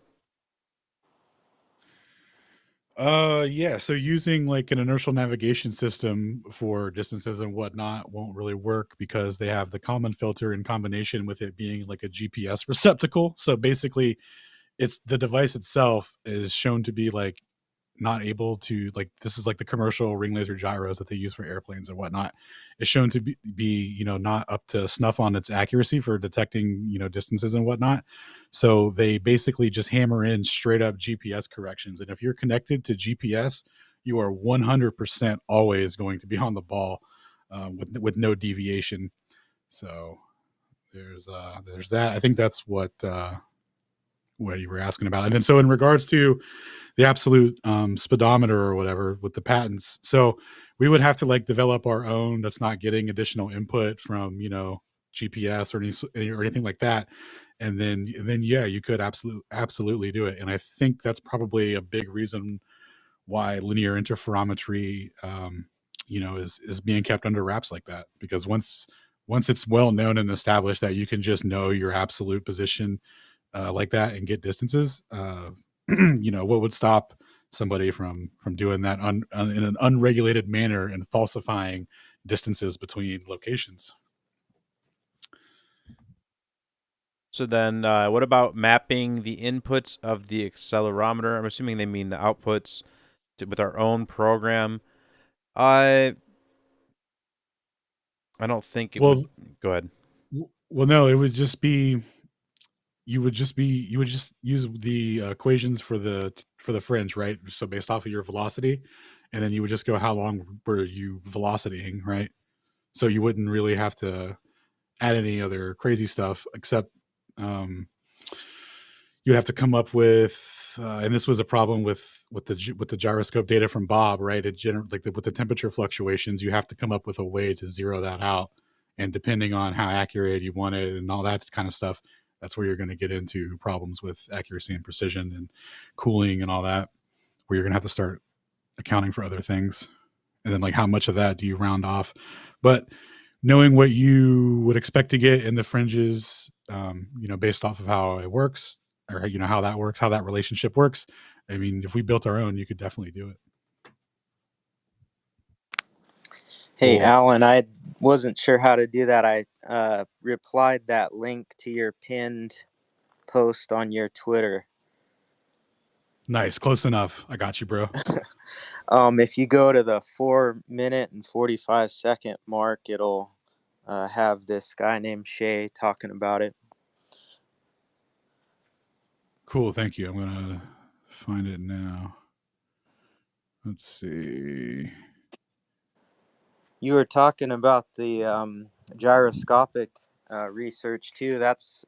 Speaker 3: Yeah. So using like an inertial navigation system for distances and whatnot won't really work because they have the Kalman filter in combination with it being like a GPS receptacle. So basically, it's the device itself is shown to be like not able to, like, this is like the commercial ring laser gyros that they use for airplanes and whatnot, is shown to be not up to snuff on its accuracy for detecting distances and whatnot. So they basically just hammer in straight up GPS corrections, and if you're connected to GPS, you are 100% always going to be on the ball, with no deviation. So there's that. I think that's what you were asking about. And then so in regards to the absolute speedometer or whatever with the patents, so we would have to like develop our own that's not getting additional input from GPS or anything like that. And then yeah, you could absolutely do it. And I think that's probably a big reason why linear interferometry is being kept under wraps like that, because once it's well known and established that you can just know your absolute position like that and get distances, what would stop somebody from doing that in an unregulated manner and falsifying distances between locations?
Speaker 1: So then, what about mapping the inputs of the accelerometer? I'm assuming they mean the outputs with our own program, I don't think it would. Go ahead.
Speaker 3: Well, no, it would just be you would just use the equations for the fringe, right? So based off of your velocity, and then you would just go how long were you velocitying, right? So you wouldn't really have to add any other crazy stuff except you'd have to come up with and this was a problem with the gyroscope data from Bob, right? With the temperature fluctuations, you have to come up with a way to zero that out, and depending on how accurate you want it and all that kind of stuff, that's where you're going to get into problems with accuracy and precision and cooling and all that, where you're going to have to start accounting for other things, and then like how much of that do you round off. But knowing what you would expect to get in the fringes, based off of how it works, or how that works, how that relationship works. I mean, if we built our own, you could definitely do it.
Speaker 17: Hey, cool. Alan, I wasn't sure how to do that. I replied that link to your pinned post on your Twitter.
Speaker 3: Nice, close enough. I got you, bro.
Speaker 17: If you go to the 4-minute and 45-second mark, it'll have this guy named Shay talking about it.
Speaker 3: Cool, thank you. I'm gonna find it now. Let's see.
Speaker 17: You were talking about the gyroscopic research too. That's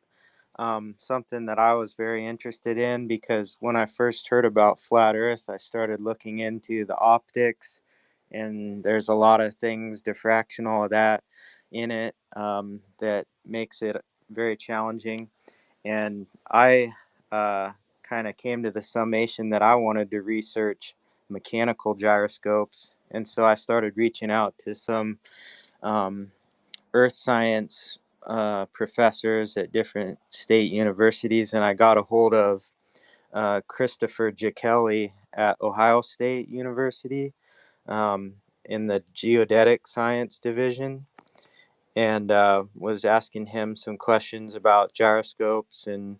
Speaker 17: something that I was very interested in, because when I first heard about flat Earth, I started looking into the optics, and there's a lot of things, diffraction, all of that in it, that makes it very challenging. And I kind of came to the summation that I wanted to research mechanical gyroscopes. And so I started reaching out to some earth science professors at different state universities, and I got a hold of Christopher Giachelli at Ohio State University in the geodetic science division, and was asking him some questions about gyroscopes. And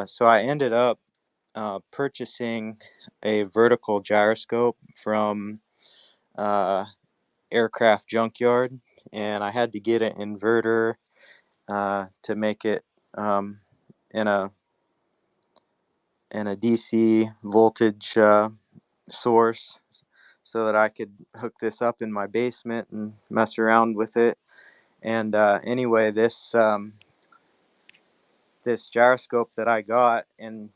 Speaker 17: so I ended up purchasing a vertical gyroscope from aircraft junkyard, and I had to get an inverter to make it in a DC voltage source, so that I could hook this up in my basement and mess around with it. And anyway, this gyroscope that I got, and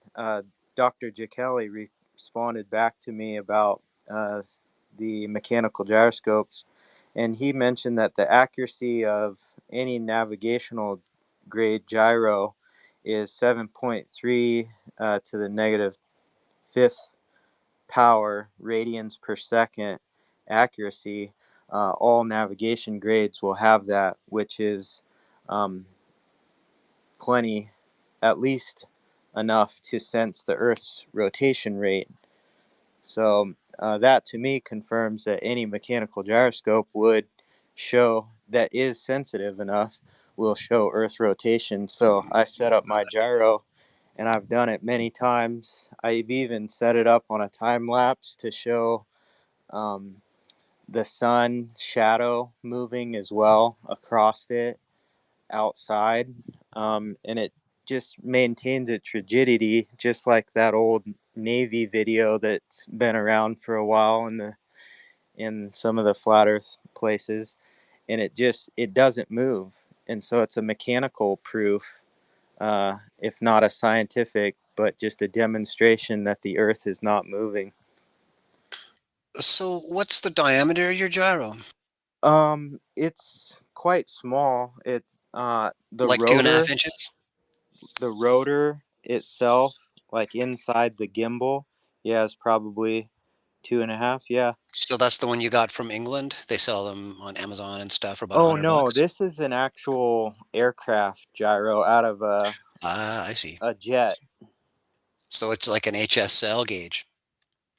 Speaker 17: Dr. Giachelli responded back to me about the mechanical gyroscopes, and he mentioned that the accuracy of any navigational grade gyro is 7.3 to the negative fifth power radians per second accuracy. All navigation grades will have that, which is plenty, at least enough to sense the Earth's rotation rate. So that to me confirms that any mechanical gyroscope would show, that is sensitive enough, will show Earth rotation. So I set up my gyro, and I've done it many times. I've even set it up on a time lapse to show the sun shadow moving as well across it outside, and it just maintains its rigidity, just like that old Navy video that's been around for a while in some of the flat Earth places, and it doesn't move. And so it's a mechanical proof, if not a scientific, but just a demonstration that the Earth is not moving.
Speaker 7: So what's the diameter of your gyro?
Speaker 17: It's quite small. The
Speaker 7: like
Speaker 17: rotor,
Speaker 7: 2.5 inches.
Speaker 17: The rotor itself, like inside the gimbal, is probably 2.5. Yeah.
Speaker 7: So that's the one you got from England. They sell them on Amazon and stuff for about
Speaker 17: Oh
Speaker 7: $100.
Speaker 17: no, this is an actual aircraft gyro out of
Speaker 7: I see.
Speaker 17: a jet.
Speaker 7: So it's like an HSL gauge.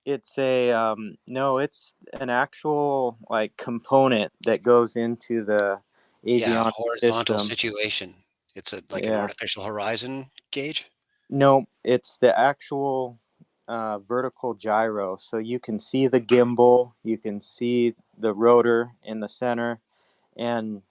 Speaker 17: It's a no, it's an actual like component that goes into the avionics
Speaker 7: horizontal
Speaker 17: system.
Speaker 7: situation. It's like an artificial horizon gauge.
Speaker 17: No, it's the actual vertical gyro. So you can see the gimbal, you can see the rotor in the center, and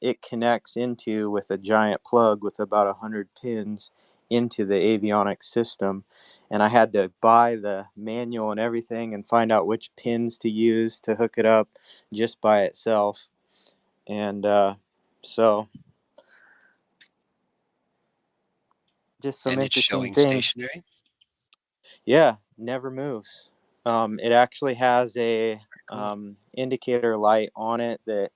Speaker 17: it connects into with a giant plug with about 100 pins into the avionics system. And I had to buy the manual and everything and find out which pins to use to hook it up just by itself. And so just some
Speaker 7: And it's
Speaker 17: interesting
Speaker 7: showing
Speaker 17: things.
Speaker 7: stationary?
Speaker 17: Yeah, never moves. It actually has a indicator light on it that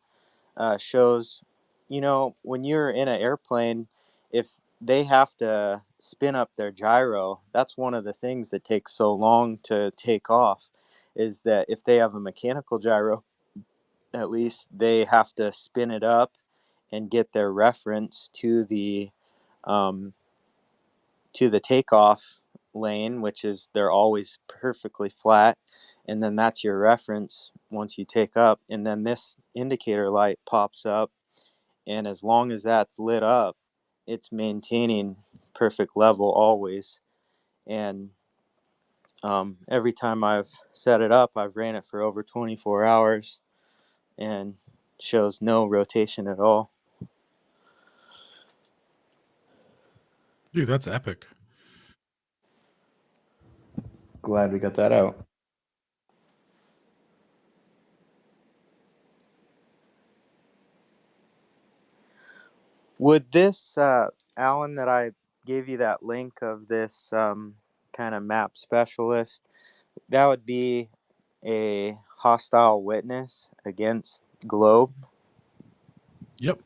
Speaker 17: shows, when you're in an airplane, if they have to spin up their gyro, that's one of the things that takes so long to take off, is that if they have a mechanical gyro, at least they have to spin it up and get their reference um, to the takeoff lane, which is they're always perfectly flat, and then that's your reference once you take up, and then this indicator light pops up, and as long as that's lit up, it's maintaining perfect level always. And every time I've set it up, I've ran it for over 24 hours and shows no rotation at all.
Speaker 3: Dude, that's epic.
Speaker 4: Glad we got that out.
Speaker 17: Would this, Alan, that I gave you that link of this kind of map specialist, that would be a hostile witness against Globe?
Speaker 3: Yep.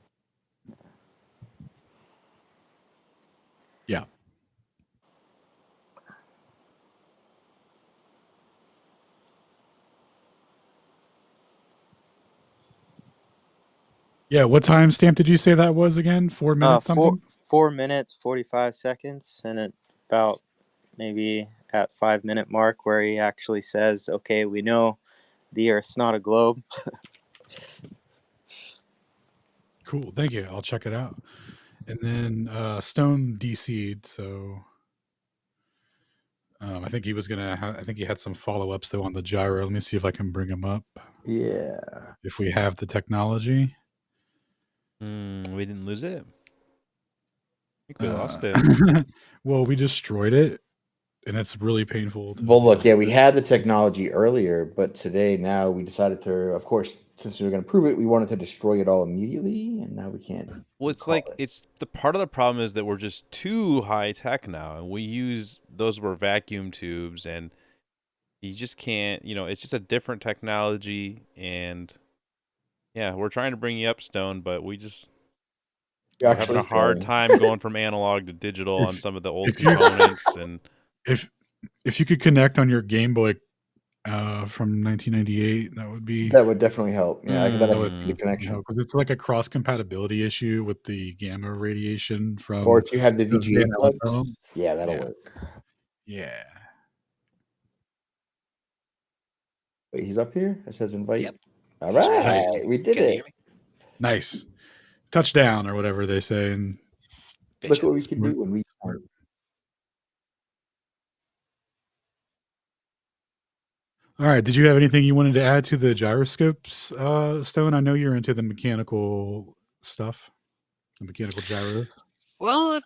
Speaker 3: Yeah. Yeah, what time stamp did you say that was again? 4 minutes something?
Speaker 17: 4 minutes, 45 seconds, and at about maybe at 5 minute mark where he actually says, okay, we know the Earth's not a globe.
Speaker 3: Cool, thank you. I'll check it out. And then Stone DC'd, so I think he was gonna. I think he had some follow-ups though on the gyro. Let me see if I can bring him up.
Speaker 4: Yeah.
Speaker 3: If we have the technology.
Speaker 1: We didn't lose it. I think we lost it.
Speaker 3: Well, we destroyed it, and it's really painful.
Speaker 4: Well, look, yeah, we had the technology earlier, but today, now we decided to, of course, since we were going to prove it, we wanted to destroy it all immediately, and now we can't.
Speaker 1: Well, it's like it's the part of the problem is that we're just too high tech now, and we use those were vacuum tubes, and you just can't. It's just a different technology, and yeah, we're trying to bring you up, Stone, but we're having a hard time going from analog to digital on some of the old components. And
Speaker 3: if you could connect on your Game Boy from 1998, that would
Speaker 4: definitely help. Yeah, that would see the connection.
Speaker 3: Because it's like a cross compatibility issue with the gamma radiation from.
Speaker 4: Or if you have the VGA plugs, yeah, that'll work.
Speaker 3: Yeah.
Speaker 4: Wait, he's up here. It says invite.
Speaker 7: Yep.
Speaker 4: All right, we did it.
Speaker 3: Nice. Touchdown or whatever they say. And
Speaker 4: look what we can do when we start.
Speaker 3: All right. Did you have anything you wanted to add to the gyroscopes, Stone? I know you're into the mechanical stuff, the mechanical gyros.
Speaker 7: Well,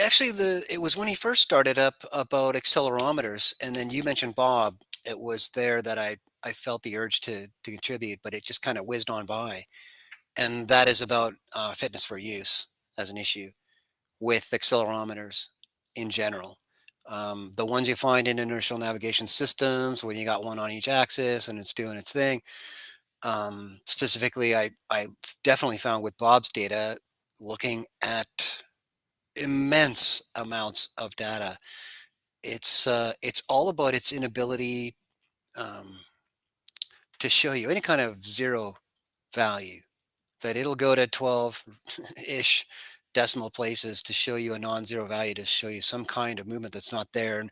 Speaker 7: actually, it was when he first started up about accelerometers, and then you mentioned Bob. It was there that I felt the urge to contribute, but it just kind of whizzed on by. And that is about fitness for use as an issue with accelerometers in general. The ones you find in inertial navigation systems, when you got one on each axis and it's doing its thing. Specifically, I definitely found with Bob's data, looking at immense amounts of data, it's all about its inability to show you any kind of zero value. That it'll go to 12-ish decimal places to show you a non-zero value, to show you some kind of movement that's not there. And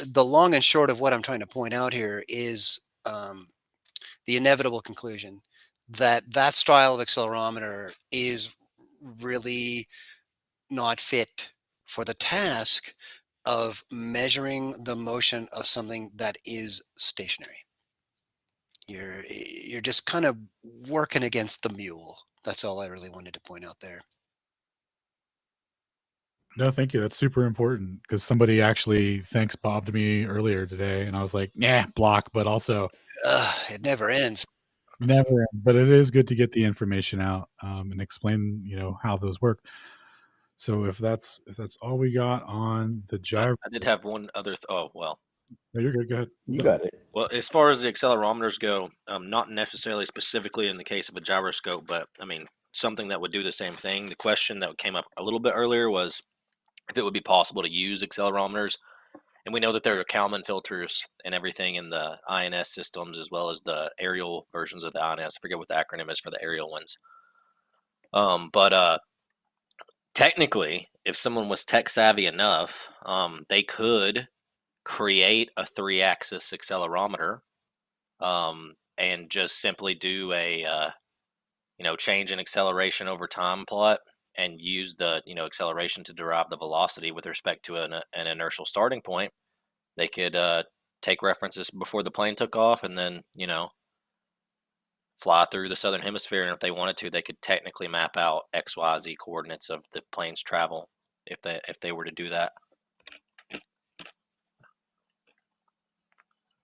Speaker 7: the long and short of what I'm trying to point out here is the inevitable conclusion that that style of accelerometer is really not fit for the task of measuring the motion of something that is stationary. You're just kind of working against the mule. That's all I really wanted to point out there.
Speaker 3: No, thank you. That's super important because somebody actually thanks Bob to me earlier today, and I was like, "Yeah, block," but also
Speaker 7: it never ends.
Speaker 3: Never ends. But it is good to get the information out and explain, how those work. So if that's all we got on the gyro,
Speaker 9: I did have one other. Oh well.
Speaker 3: No, you're good. Go ahead.
Speaker 4: You got it.
Speaker 9: Well, as far as the accelerometers go, not necessarily specifically in the case of a gyroscope, but I mean something that would do the same thing. The question that came up a little bit earlier was if it would be possible to use accelerometers, and we know that there are Kalman filters and everything in the INS systems as well as the aerial versions of the INS. I forget what the acronym is for the aerial ones. But technically, if someone was tech savvy enough, they could create a 3-axis accelerometer and just simply do a change in acceleration over time plot and use the acceleration to derive the velocity with respect to an inertial starting point. They could take references before the plane took off and then fly through the southern hemisphere, and if they wanted to, they could technically map out XYZ coordinates of the plane's travel if they were to do that.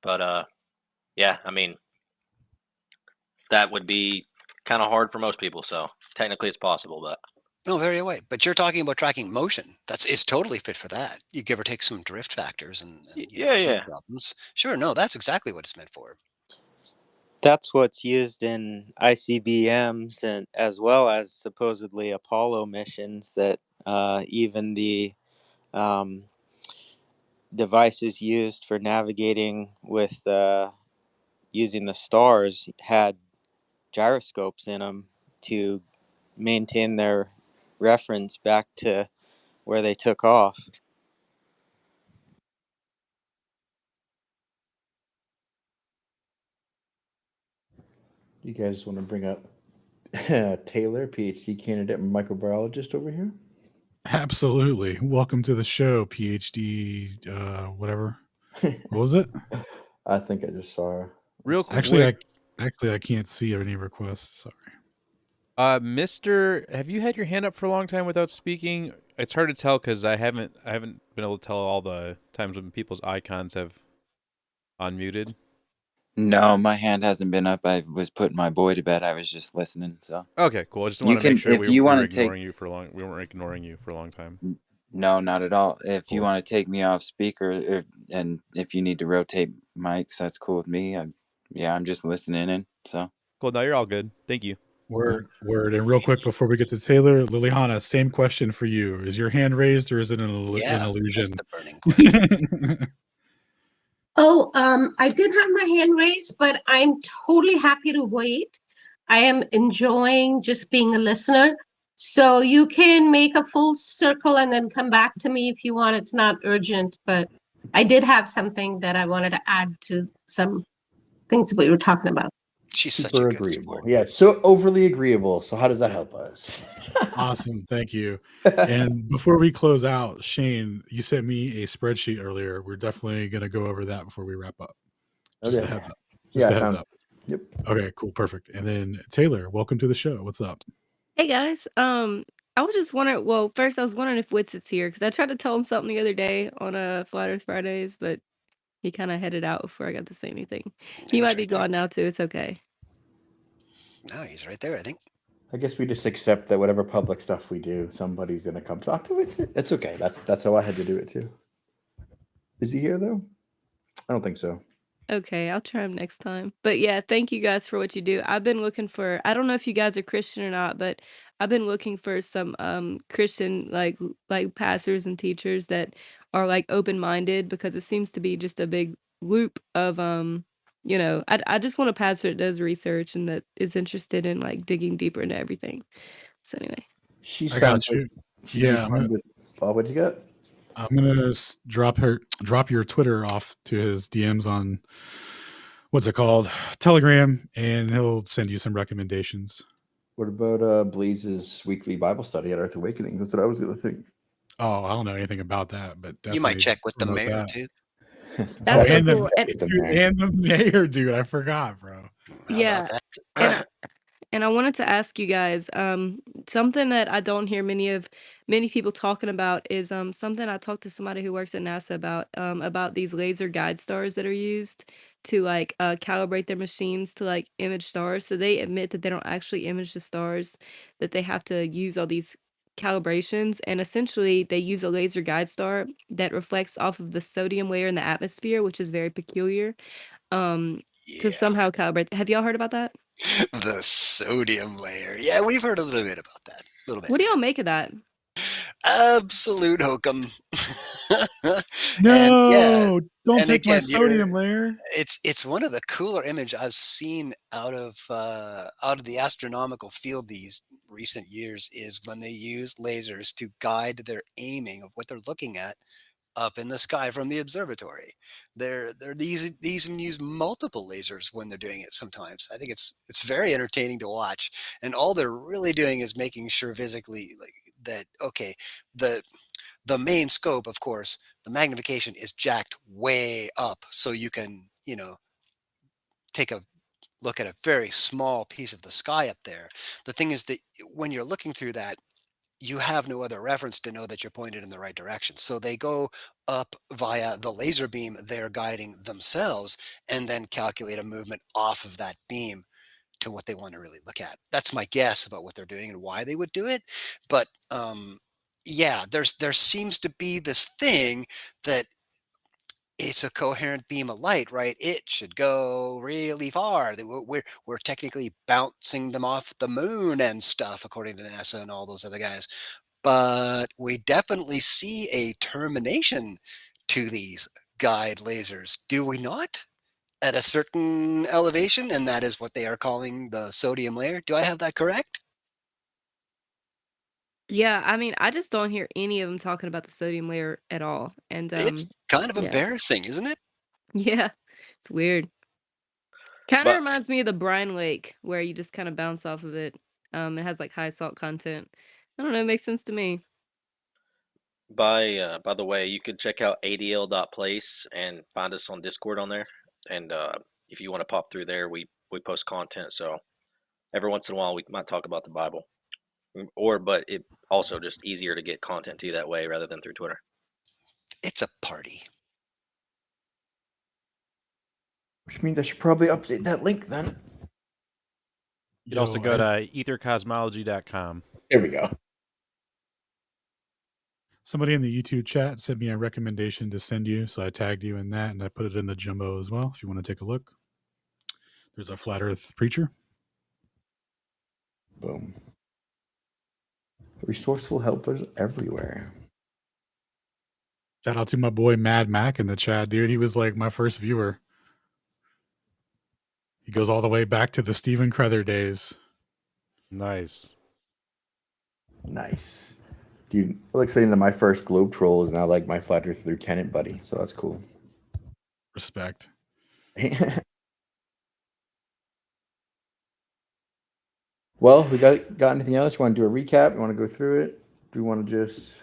Speaker 9: But yeah, I mean, that would be kind of hard for most people, so technically it's possible, but
Speaker 7: no, very away. But you're talking about tracking motion. It's totally fit for that. You give or take some drift factors and
Speaker 9: yeah
Speaker 7: problems. Sure, no, that's exactly what it's meant for.
Speaker 17: That's what's used in ICBMs and as well as supposedly Apollo missions. That even the devices used for navigating with using the stars had gyroscopes in them to maintain their reference back to where they took off.
Speaker 4: You guys want to bring up Taylor, PhD candidate microbiologist over here?
Speaker 3: Absolutely. Welcome to the show, PhD, whatever. What was it?
Speaker 4: I think I just saw her.
Speaker 1: Real quick.
Speaker 3: Actually, I can't see any requests. Sorry.
Speaker 1: Mister, have you had your hand up for a long time without speaking? It's hard to tell because I haven't been able to tell all the times when people's icons have unmuted.
Speaker 11: No, my hand hasn't been up. I was putting my boy to bed. I was just listening. So
Speaker 1: okay, cool. I just want to make sure we weren't ignoring you for a long time.
Speaker 11: No, not at all. If you want to take me off speaker, and if you need to rotate mics, that's cool with me. I'm just listening in. So
Speaker 1: cool. No, you're all good. Thank you.
Speaker 3: Word. And real quick before we get to Taylor, Liliana, same question for you. Is your hand raised or is it an illusion?
Speaker 7: That's the burning question.
Speaker 13: Oh, I did have my hand raised, but I'm totally happy to wait. I am enjoying just being a listener. So you can make a full circle and then come back to me if you want. It's not urgent, but I did have something that I wanted to add to some things that we were talking about.
Speaker 7: She's
Speaker 4: super
Speaker 7: such a
Speaker 4: agreeable. Yeah, so overly agreeable. So how does that help us?
Speaker 3: Awesome. Thank you. And before we close out, Shane, you sent me a spreadsheet earlier. We're definitely going to go over that before we wrap up. Just a heads up. Just a heads up.
Speaker 4: Yep.
Speaker 3: Okay, cool. Perfect. And then Taylor, welcome to the show. What's up?
Speaker 18: Hey guys. I was just wondering, well, first I was wondering if Wits is here because I tried to tell him something the other day on Flat Earth Fridays, but he kind of headed out before I got to say anything. He might be gone now too. It's okay.
Speaker 7: No, he's right there, I think.
Speaker 4: I guess we just accept that whatever public stuff we do, somebody's gonna come talk to it. It's okay. That's how I had to do it too. Is he here though? I don't think so.
Speaker 18: Okay, I'll try him next time. But yeah, thank you guys for what you do. I've been looking for, I don't know if you guys are Christian or not, but I've been looking for some Christian like pastors and teachers that are like open-minded, because it seems to be just a big loop of I just want a pastor that does research and that is interested in like digging deeper into everything. So anyway.
Speaker 3: I got you. Yeah.
Speaker 4: What'd you got?
Speaker 3: I'm gonna drop your Twitter off to his DMs on what's it called, Telegram, and he'll send you some recommendations.
Speaker 4: What about Blaze's weekly Bible study at Earth Awakening? That's what I was gonna think.
Speaker 3: Oh, I don't know anything about that, but
Speaker 7: You might
Speaker 3: definitely
Speaker 7: check with the
Speaker 3: promote
Speaker 7: mayor
Speaker 3: that.
Speaker 7: too.
Speaker 18: That's so
Speaker 3: and
Speaker 18: cool.
Speaker 3: the mayor, dude. I forgot, bro.
Speaker 7: How about
Speaker 18: Yeah,
Speaker 7: that?
Speaker 18: and I wanted to ask you guys, something that I don't hear many people talking about is something I talked to somebody who works at NASA about these laser guide stars that are used to like calibrate their machines to like image stars. So they admit that they don't actually image the stars, that they have to use all these calibrations, and essentially they use a laser guide star that reflects off of the sodium layer in the atmosphere, which is very peculiar, to
Speaker 7: Yeah.
Speaker 18: somehow calibrate. Have y'all heard about that?
Speaker 7: The sodium layer. Yeah, we've heard a little bit about that. A little bit.
Speaker 18: What do y'all make of that?
Speaker 7: Absolute hokum. And yeah,
Speaker 3: No, don't
Speaker 7: and
Speaker 3: take my
Speaker 7: again,
Speaker 3: sodium layer.
Speaker 7: it's one of the cooler image I've seen out of the astronomical field these recent years is when they use lasers to guide their aiming of what they're looking at up in the sky from the observatory. These even use multiple lasers when they're doing it sometimes. I think it's very entertaining to watch. And all they're really doing is making sure physically like that okay, the the main scope, of course, the magnification is jacked way up so you can, take a look at a very small piece of the sky up there. The thing is that when you're looking through that, you have no other reference to know that you're pointed in the right direction. So they go up via the laser beam they're guiding themselves and then calculate a movement off of that beam to what they want to really look at. That's my guess about what they're doing and why they would do it. But yeah, there seems to be this thing that it's a coherent beam of light, right? It should go really far. We're technically bouncing them off the moon and stuff, according to NASA and all those other guys. But we definitely see a termination to these guide lasers, do we not? At a certain elevation, and that is what they are calling the sodium layer. Do I have that correct?
Speaker 18: Yeah, I mean, I just don't hear any of them talking about the sodium layer at all, and,
Speaker 7: It's kind of
Speaker 18: yeah.
Speaker 7: embarrassing, isn't it?
Speaker 18: Yeah, it's weird. Kinda
Speaker 9: But
Speaker 18: reminds me of the brine lake where you just kinda bounce off of it. It has, like, high salt content. I don't know, it makes sense to me.
Speaker 9: by the way, you could check out adl.place and find us on Discord on there. And if you want to pop through there, we post content. So every once in a while, we might talk about the Bible, but it also just easier to get content to you that way rather than through Twitter.
Speaker 7: It's a party.
Speaker 4: Which means I should probably update that link then.
Speaker 1: You can also go to ethercosmology.com.
Speaker 4: There we go.
Speaker 3: Somebody in the YouTube chat sent me a recommendation to send you, so I tagged you in that, and I put it in the jumbo as well. If you want to take a look, there's a flat Earth preacher.
Speaker 4: Boom. Resourceful helpers everywhere.
Speaker 3: Shout out to my boy Mad Mac in the chat, dude. He was like my first viewer. He goes all the way back to the Stephen Crowther days.
Speaker 1: Nice.
Speaker 4: Nice. Dude, I like saying that my first globe troll is now like my flat Earth lieutenant buddy, so that's cool.
Speaker 3: Respect.
Speaker 4: Well, we got anything else? You want to do a recap? You want to go through it? Do we want to just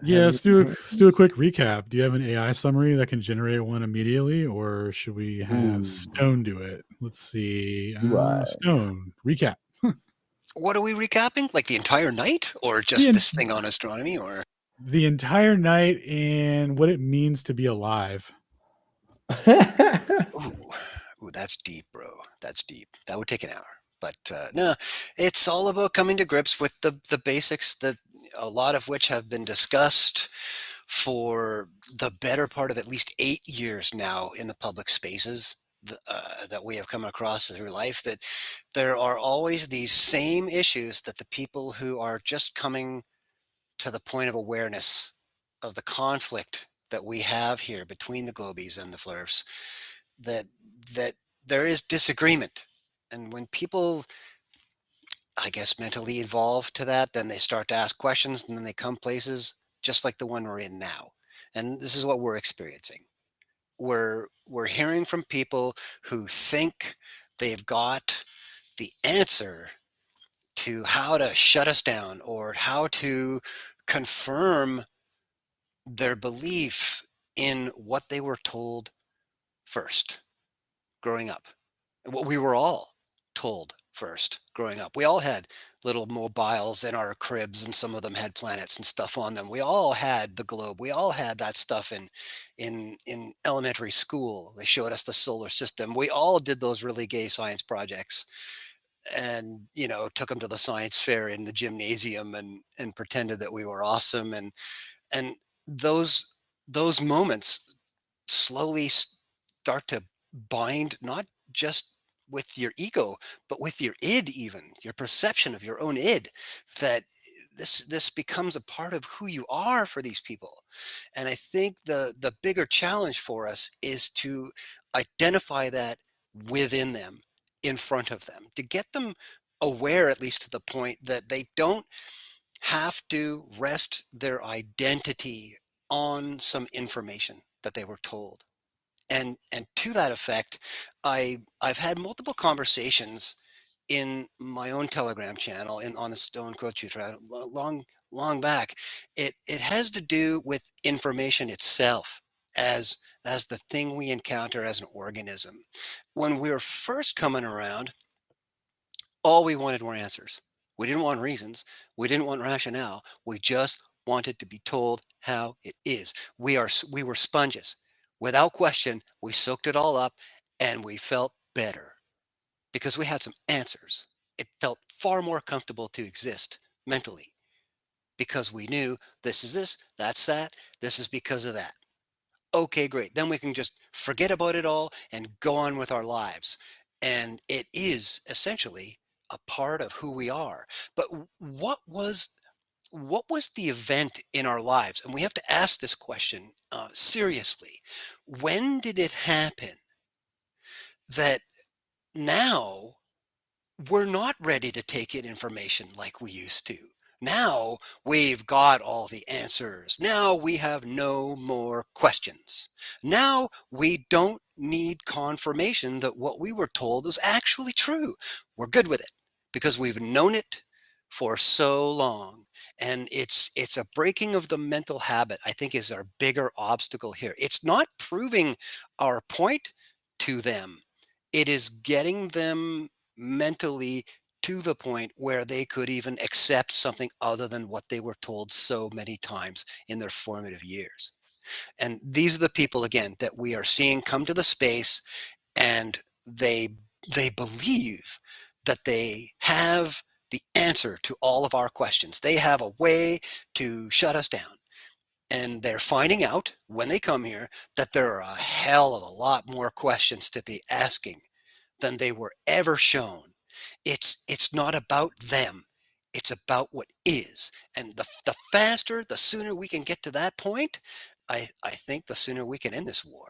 Speaker 3: Yeah, let's do a quick recap. Do you have an AI summary that can generate one immediately, or should we have Stone do it? Let's see. Stone, recap.
Speaker 7: What are we recapping? Like the entire night, or just this thing on astronomy, or
Speaker 3: the entire night and what it means to be alive?
Speaker 7: Ooh, that's deep, bro. That's deep. That would take an hour. But no, it's all about coming to grips with the basics, that a lot of which have been discussed for the better part of at least 8 years now in the public spaces that we have come across through life, that there are always these same issues that the people who are just coming to the point of awareness of the conflict that we have here between the globies and the flurfs, that there is disagreement. And when people, I guess, mentally evolve to that, then they start to ask questions, and then they come places just like the one we're in now. And this is what we're experiencing. We're hearing from people who think they've got the answer to how to shut us down or how to confirm their belief in what they were told first growing up, what we were all told first growing up. We all had little mobiles in our cribs, and some of them had planets and stuff on them. We all had the globe. We all had that stuff in elementary school. They showed us the solar system. We all did those really gay science projects, and took them to the science fair in the gymnasium and pretended that we were awesome. And those moments slowly start to bind not just with your ego, but with your id, even your perception of your own id, that this becomes a part of who you are for these people. And I think the bigger challenge for us is to identify that within them, in front of them, to get them aware, at least to the point that they don't have to rest their identity on some information that they were told. And to that effect, I've had multiple conversations in my own Telegram channel and on the Stone Growth Tutor long back. It has to do with information itself as the thing we encounter as an organism. When we were first coming around, all we wanted were answers. We didn't want reasons. We didn't want rationale. We just wanted to be told how it is. We were sponges. Without question, we soaked it all up and we felt better because we had some answers. It felt far more comfortable to exist mentally because we knew this is this, that's that, this is because of that. Okay, great. Then we can just forget about it all and go on with our lives. And it is essentially a part of who we are. But what was the event in our lives? And we have to ask this question seriously. When did it happen that now we're not ready to take in information like we used to? Now we've got all the answers. Now we have no more questions. Now we don't need confirmation that what we were told is actually true. We're good with it because we've known it for so long. And it's a breaking of the mental habit, I think, is our bigger obstacle here. It's not proving our point to them. It is getting them mentally to the point where they could even accept something other than what they were told so many times in their formative years. And these are the people, again, that we are seeing come to the space, and they believe that they have the answer to all of our questions. They have a way to shut us down. And they're finding out when they come here that there are a hell of a lot more questions to be asking than they were ever shown. It's not about them. It's about what is. And the faster, the sooner we can get to that point, I think the sooner we can end this war.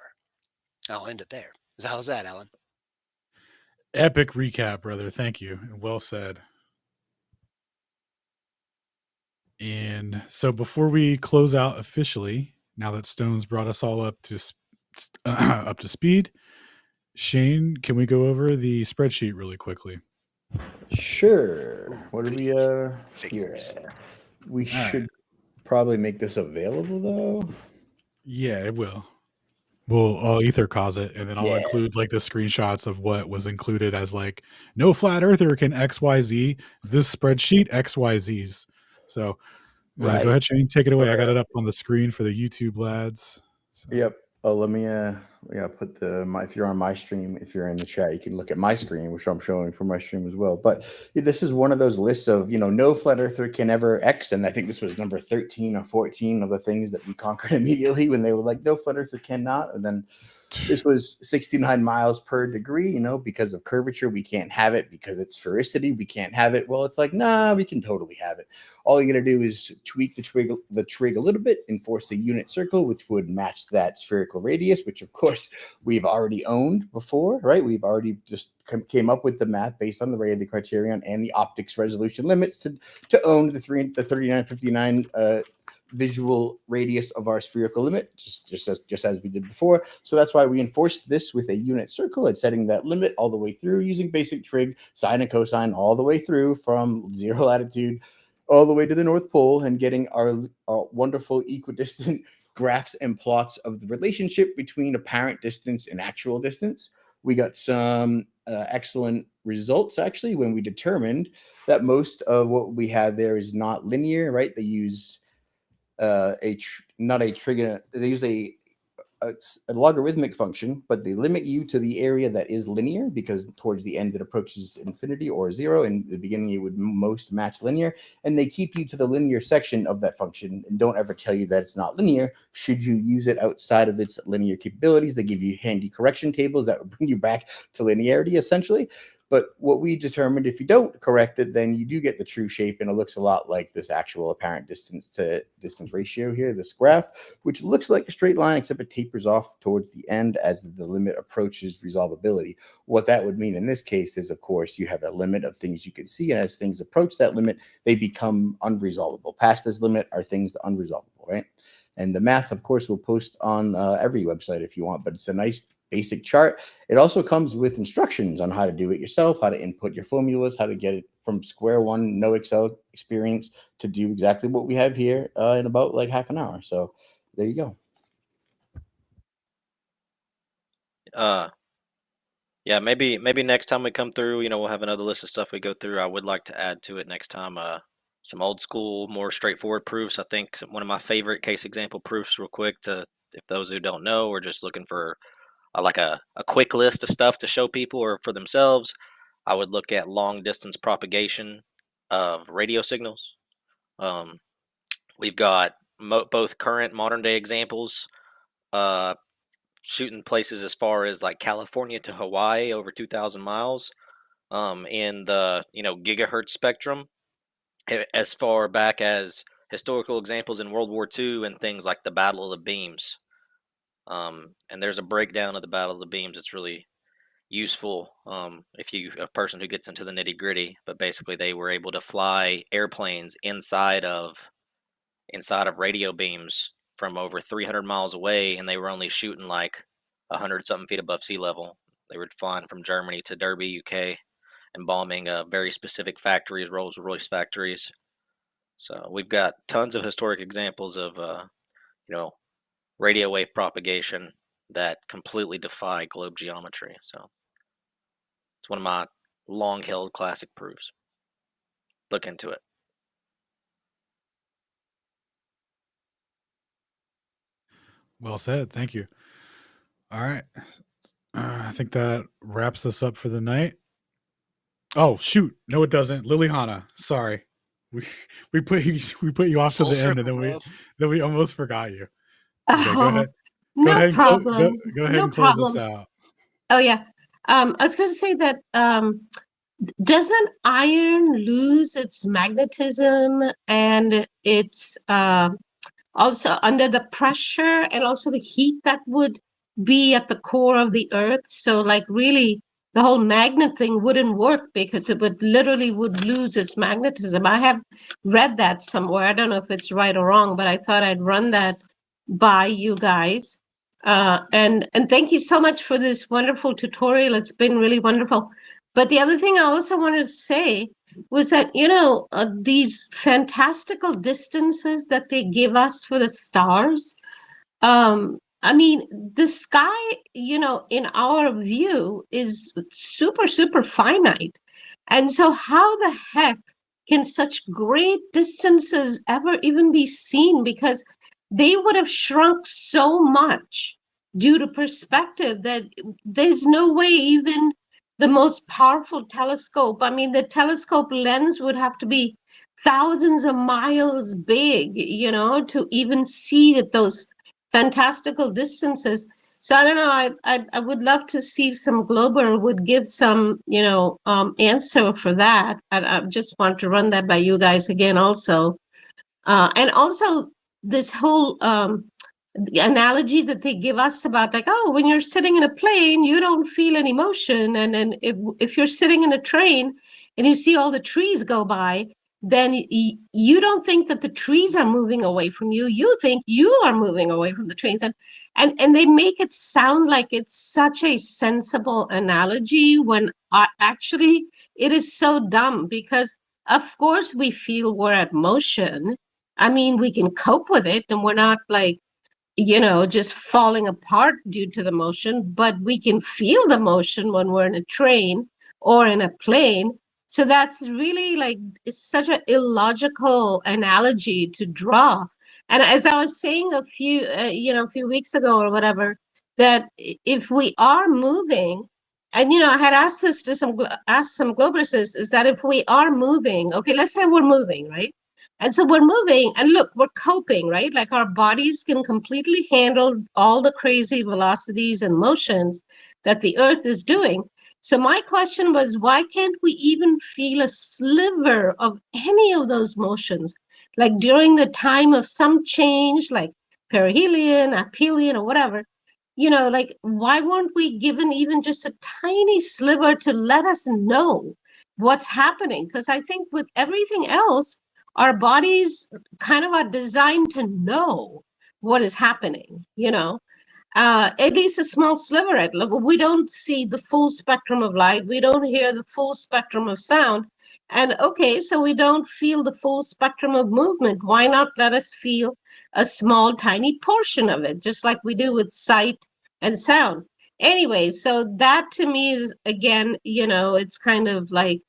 Speaker 7: I'll end it there. How's that, Alan?
Speaker 3: Epic recap, brother. Thank you. Well said. And so before we close out officially, now that Stone's brought us all up to speed, Shane, can we go over the spreadsheet really quickly?
Speaker 4: Sure. What do we figures? Yeah. We should probably make this available though.
Speaker 3: Yeah, it will. I'll Aether Cos it, and then I'll include like the screenshots of what was included as like no flat earther can XYZ. This spreadsheet XYZs. So go ahead, Shane, take it away. I got it up on the screen for the YouTube lads.
Speaker 4: So. Yep. Oh, let me put if you're on my stream, if you're in the chat, you can look at my screen, which I'm showing for my stream as well. But this is one of those lists of, no flat earther can ever X. And I think this was number 13 or 14 of the things that we conquered immediately when they were like, no flat earther cannot. And then this was 69 miles per degree, because of curvature, we can't have it. Because it's sphericity, we can't have it. Well, it's like, nah, we can totally have it. All you got to do is tweak the trig a little bit and force a unit circle, which would match that spherical radius, which of course we've already owned before, right? We've already just came up with the math based on the Rayleigh criterion and the optics resolution limits to own the 3959 visual radius of our spherical limit, just as we did before. So that's why we enforced this with a unit circle and setting that limit all the way through using basic trig, sine and cosine all the way through from 0 latitude all the way to the North Pole, and getting our wonderful equidistant graphs and plots of the relationship between apparent distance and actual distance. We got some excellent results, actually, when we determined that most of what we have there is not linear, right? They use they use a logarithmic function, but they limit you to the area that is linear, because towards the end it approaches infinity or zero. In the beginning, it would most match linear, and they keep you to the linear section of that function and don't ever tell you that it's not linear. Should you use it outside of its linear capabilities, they give you handy correction tables that would bring you back to linearity, essentially. But what we determined, if you don't correct it, then you do get the true shape, and it looks a lot like this actual apparent distance to distance ratio here, this graph, which looks like a straight line, except it tapers off towards the end as the limit approaches resolvability. What that would mean in this case is, of course, you have a limit of things you can see, and as things approach that limit, they become unresolvable. Past this limit are things that are unresolvable, right? And the math, of course, we'll post on every website if you want, but it's a nice basic chart. It also comes with instructions on how to do it yourself, how to input your formulas, how to get it from square one, no Excel experience, to do exactly what we have here in about like half an hour. So there you go.
Speaker 9: Yeah, maybe next time we come through, we'll have another list of stuff we go through. I would like to add to it next time some old school, more straightforward proofs. I think one of my favorite case example proofs, real quick, if those who don't know are just looking for like a quick list of stuff to show people or for themselves, I would look at long distance propagation of radio signals. We've got both current modern day examples, shooting places as far as like California to Hawaii, over 2,000 miles, in the gigahertz spectrum, as far back as historical examples in World War II and things like the Battle of the Beams. And there's a breakdown of the Battle of the Beams. It's really useful if you a person who gets into the nitty gritty. But basically, they were able to fly airplanes inside of radio beams from over 300 miles away, and they were only shooting like 100 something feet above sea level. They were flying from Germany to Derby, UK, and bombing very specific factories, Rolls-Royce factories. So we've got tons of historic examples of radio wave propagation that completely defy globe geometry. So it's one of my long-held classic proofs. Look into it.
Speaker 3: Well said. Thank you. All right. I think that wraps us up for the night. Oh, shoot. No, it doesn't. Liliana, sorry. We put you off to the end, and then we almost forgot you. Okay, go ahead.
Speaker 13: No problem.
Speaker 3: Go ahead and close us out.
Speaker 13: Oh yeah. I was going to say that doesn't iron lose its magnetism and its also under the pressure and also the heat that would be at the core of the earth? So like really the whole magnet thing wouldn't work because it would lose its magnetism. I have read that somewhere. I don't know if it's right or wrong, but I thought I'd run that by you guys. And thank you so much for this wonderful tutorial. It's been really wonderful. But the other thing I also wanted to say was that, these fantastical distances that they give us for the stars, I mean, the sky, in our view is super, super finite. And so how the heck can such great distances ever even be seen? Because they would have shrunk so much due to perspective that there's no way even the most powerful telescope, I mean, the telescope lens would have to be thousands of miles big, to even see at those fantastical distances. So I don't know. I would love to see if some glober would give some answer for that. I just want to run that by you guys again also, and also this whole the analogy that they give us about like, oh, when you're sitting in a plane you don't feel any motion, and then if you're sitting in a train and you see all the trees go by, then you don't think that the trees are moving away from you. You think you are moving away from the trains. And they make it sound like it's such a sensible analogy when actually it is so dumb, because of course we feel we're at motion. I mean, we can cope with it and we're not like just falling apart due to the motion, but we can feel the motion when we're in a train or in a plane. So that's really like, it's such an illogical analogy to draw. And as I was saying a few weeks ago or whatever, that if we are moving, and I had asked this to asked some globuses, is that if we are moving, okay, let's say we're moving, right? And so we're moving, and look, we're coping, right? Like our bodies can completely handle all the crazy velocities and motions that the Earth is doing. So my question was, why can't we even feel a sliver of any of those motions? Like during the time of some change, like perihelion, aphelion, or whatever, like why weren't we given even just a tiny sliver to let us know what's happening? Because I think with everything else, our bodies kind of are designed to know what is happening, at least a small sliver at level. We don't see the full spectrum of light. We don't hear the full spectrum of sound. And okay, so we don't feel the full spectrum of movement. Why not let us feel a small, tiny portion of it, just like we do with sight and sound? Anyway, so that to me is, again, it's kind of like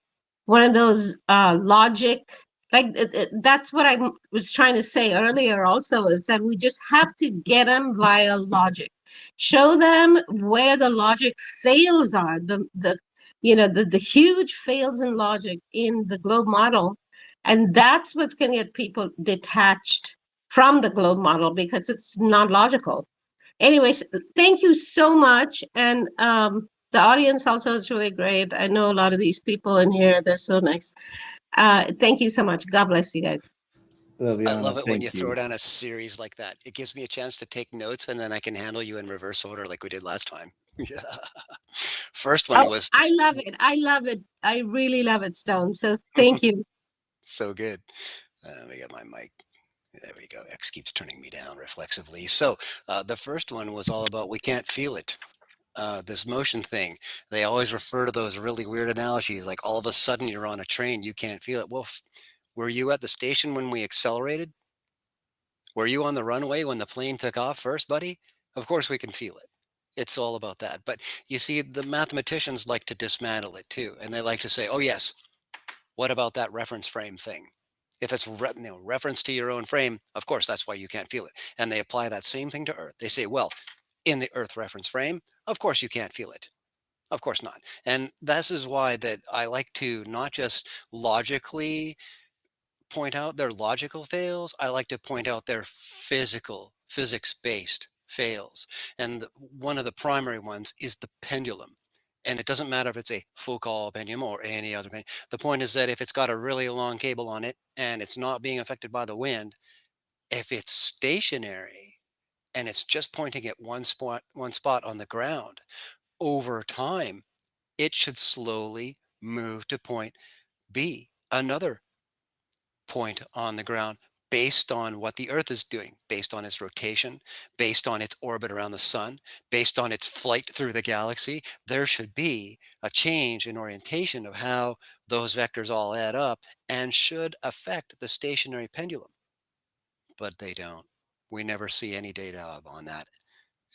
Speaker 13: one of those logic, like that's what I was trying to say earlier also, is that we just have to get them via logic, show them where the logic fails are, the huge fails in logic in the globe model, and that's what's going to get people detached from the globe model, because it's not logical. Anyways, thank you so much. And the audience also is really great. I know a lot of these people in here. They're so nice. Thank you so much. God bless you guys.
Speaker 7: I love it when you throw down a series like that. It gives me a chance to take notes, and then I can handle you in reverse order like we did last time. Yeah. First one was.
Speaker 13: I love it. I love it. I really love it, Stone. So thank you.
Speaker 7: So good. Let me get my mic. There we go. X keeps turning me down reflexively. So the first one was all about we can't feel it. This motion thing. They always refer to those really weird analogies, like all of a sudden you're on a train, you can't feel it. Well, were you at the station when we accelerated? Were you on the runway when the plane took off first, buddy? Of course we can feel it. It's all about that. But you see, the mathematicians like to dismantle it too. And they like to say, oh, yes, what about that reference frame thing? If it's reference to your own frame, of course, that's why you can't feel it. And they apply that same thing to Earth. They say, well, in the Earth reference frame, of course you can't feel it. Of course not. And this is why that I like to not just logically point out their logical fails. I like to point out their physics-based fails. And one of the primary ones is the pendulum. And it doesn't matter if it's a Foucault pendulum or any other pendulum. The point is that if it's got a really long cable on it and it's not being affected by the wind, if it's stationary and it's just pointing at one spot on the ground, over time, it should slowly move to point B, another point on the ground, based on what the Earth is doing, based on its rotation, based on its orbit around the sun, based on its flight through the galaxy. There should be a change in orientation of how those vectors all add up and should affect the stationary pendulum. But they don't. We never see any data on that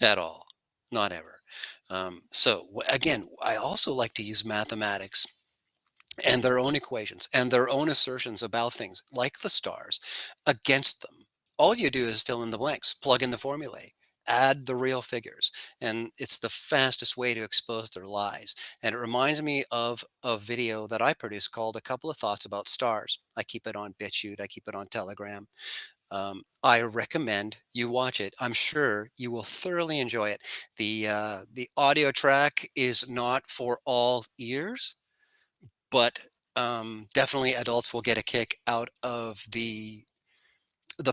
Speaker 7: at all. Not ever. So again, I also like to use mathematics and their own equations and their own assertions about things like the stars against them. All you do is fill in the blanks, plug in the formulae, add the real figures, and it's the fastest way to expose their lies. And it reminds me of a video that I produced called A Couple of Thoughts About Stars. I keep it on BitChute, I keep it on Telegram. I recommend you watch it. I'm sure you will thoroughly enjoy it. The audio track is not for all ears, but definitely adults will get a kick out of the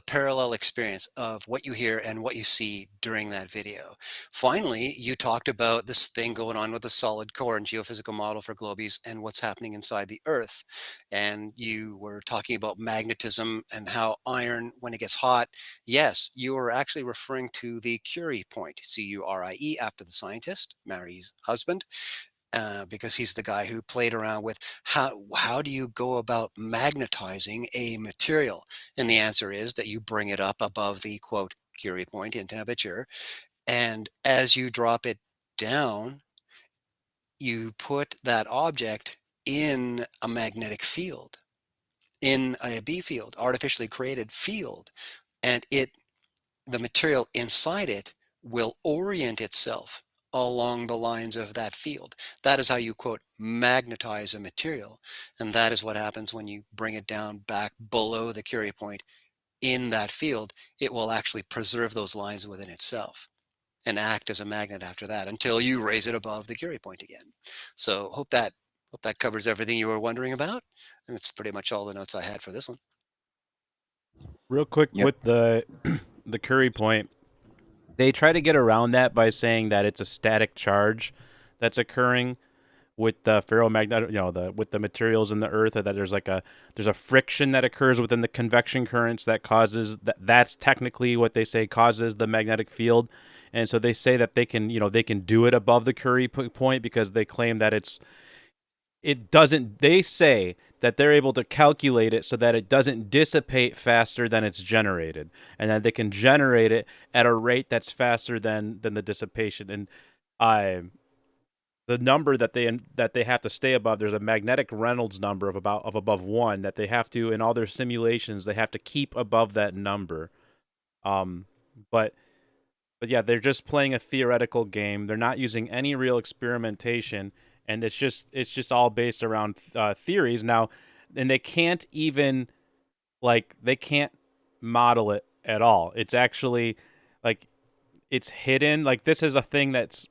Speaker 7: parallel experience of what you hear and what you see during that video. Finally, you talked about this thing going on with the solid core and geophysical model for globies and what's happening inside the Earth. And you were talking about magnetism and how iron, when it gets hot, yes, you were actually referring to the Curie point, Curie, after the scientist, Marie's husband. Because he's the guy who played around with how do you go about magnetizing a material? And the answer is that you bring it up above the, quote, Curie point in temperature. And as you drop it down, you put that object in a magnetic field, in a B field, artificially created field, and the material inside it will orient itself along the lines of that field. That is how you, quote, magnetize a material. And that is what happens when you bring it down back below the Curie point in that field. It will actually preserve those lines within itself and act as a magnet after that until you raise it above the Curie point again. So hope that covers everything you were wondering about. And that's pretty much all the notes I had for this one.
Speaker 1: Real quick with the the Curie point, they try to get around that by saying that it's a static charge that's occurring with the ferromagnetic, with the materials in the Earth, that there's a friction that occurs within the convection currents that causes that's technically what they say causes the magnetic field. And so they say that they can do it above the Curie point because they claim that they say that they're able to calculate it so that it doesn't dissipate faster than it's generated, and that they can generate it at a rate that's faster than the dissipation. And the number that they have to stay above, there's a magnetic Reynolds number of above 1 that they have to, in all their simulations, they have to keep above that number. But yeah, they're just playing a theoretical game. They're not using any real experimentation, and it's just all based around theories now. And they can't even they can't model it at all. It's actually it's hidden. This is a thing that's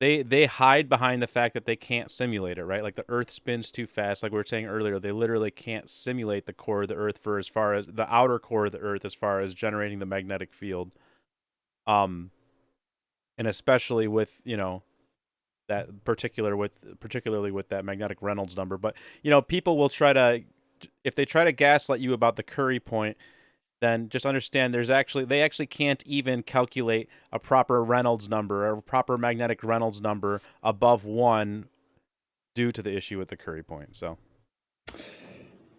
Speaker 1: they hide behind the fact that they can't simulate it, right? Like the Earth spins too fast. Like we were saying earlier, they literally can't simulate the core of the Earth for as far as the outer core of the Earth as far as generating the magnetic field. And especially with that particularly with that magnetic Reynolds number. But people will try to, if they try to gaslight you about the Curie point, then just understand they actually can't even calculate a proper Reynolds number or a proper magnetic Reynolds number above 1 due to the issue with the Curie point. So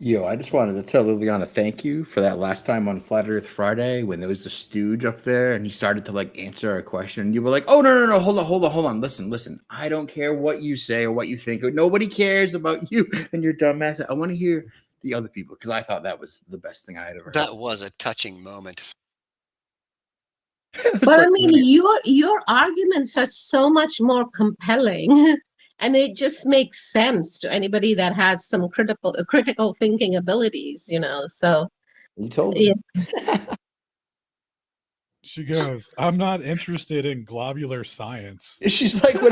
Speaker 4: I just wanted to tell Liliana thank you for that last time on Flat Earth Friday when there was a stooge up there and he started to answer our question. And you were like, oh, no, hold on. Listen. I don't care what you say or what you think. Nobody cares about you and your dumb ass. I want to hear the other people, because I thought that was the best thing I had ever heard.
Speaker 7: That was a touching moment.
Speaker 13: Well, I mean, your arguments are so much more compelling, and it just makes sense to anybody that has some critical thinking abilities, So
Speaker 4: you told me.
Speaker 3: She goes, I'm not interested in globular science.
Speaker 4: She's like, what?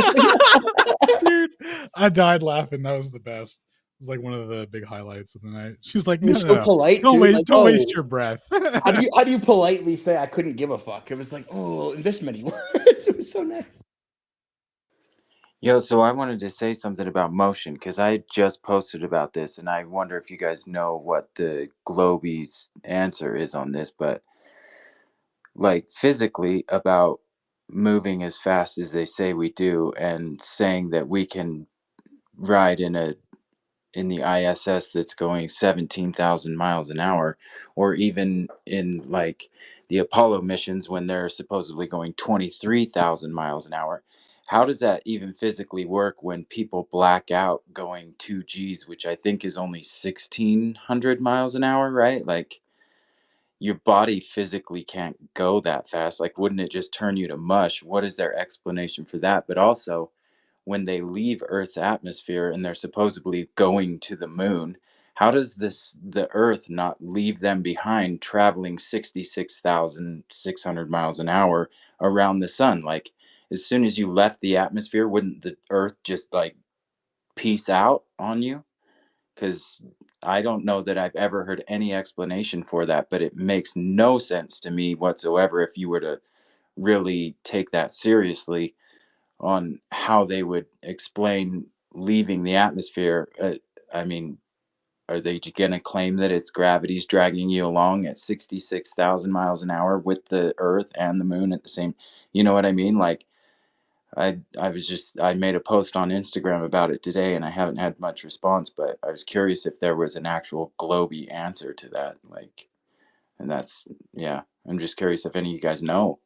Speaker 3: Dude, I died laughing. That was the best. It was like one of the big highlights of the night. She's like,
Speaker 4: You're so polite.
Speaker 3: Don't waste your breath.
Speaker 4: How do you politely say I couldn't give a fuck? It was like, oh, in this many words. It was so nice.
Speaker 11: Yo, so I wanted to say something about motion, because I just posted about this, and I wonder if you guys know what the Globies answer is on this, but physically about moving as fast as they say we do, and saying that we can ride in the ISS that's going 17,000 miles an hour, or even in the Apollo missions when they're supposedly going 23,000 miles an hour. How does that even physically work when people black out going 2Gs, which I think is only 1,600 miles an hour, right? Your body physically can't go that fast. Wouldn't it just turn you to mush? What is their explanation for that? But also, when they leave Earth's atmosphere and they're supposedly going to the moon, how does the Earth not leave them behind traveling 66,600 miles an hour around the sun? As soon as you left the atmosphere, wouldn't the Earth just peace out on you? Because I don't know that I've ever heard any explanation for that, but it makes no sense to me whatsoever if you were to really take that seriously on how they would explain leaving the atmosphere. I mean, are they going to claim that it's gravity's dragging you along at 66,000 miles an hour with the Earth and the moon at the same? You know what I mean? I made a post on Instagram about it today, and I haven't had much response, but I was curious if there was an actual Globey answer to that. And that's, yeah, I'm just curious if any of you guys know.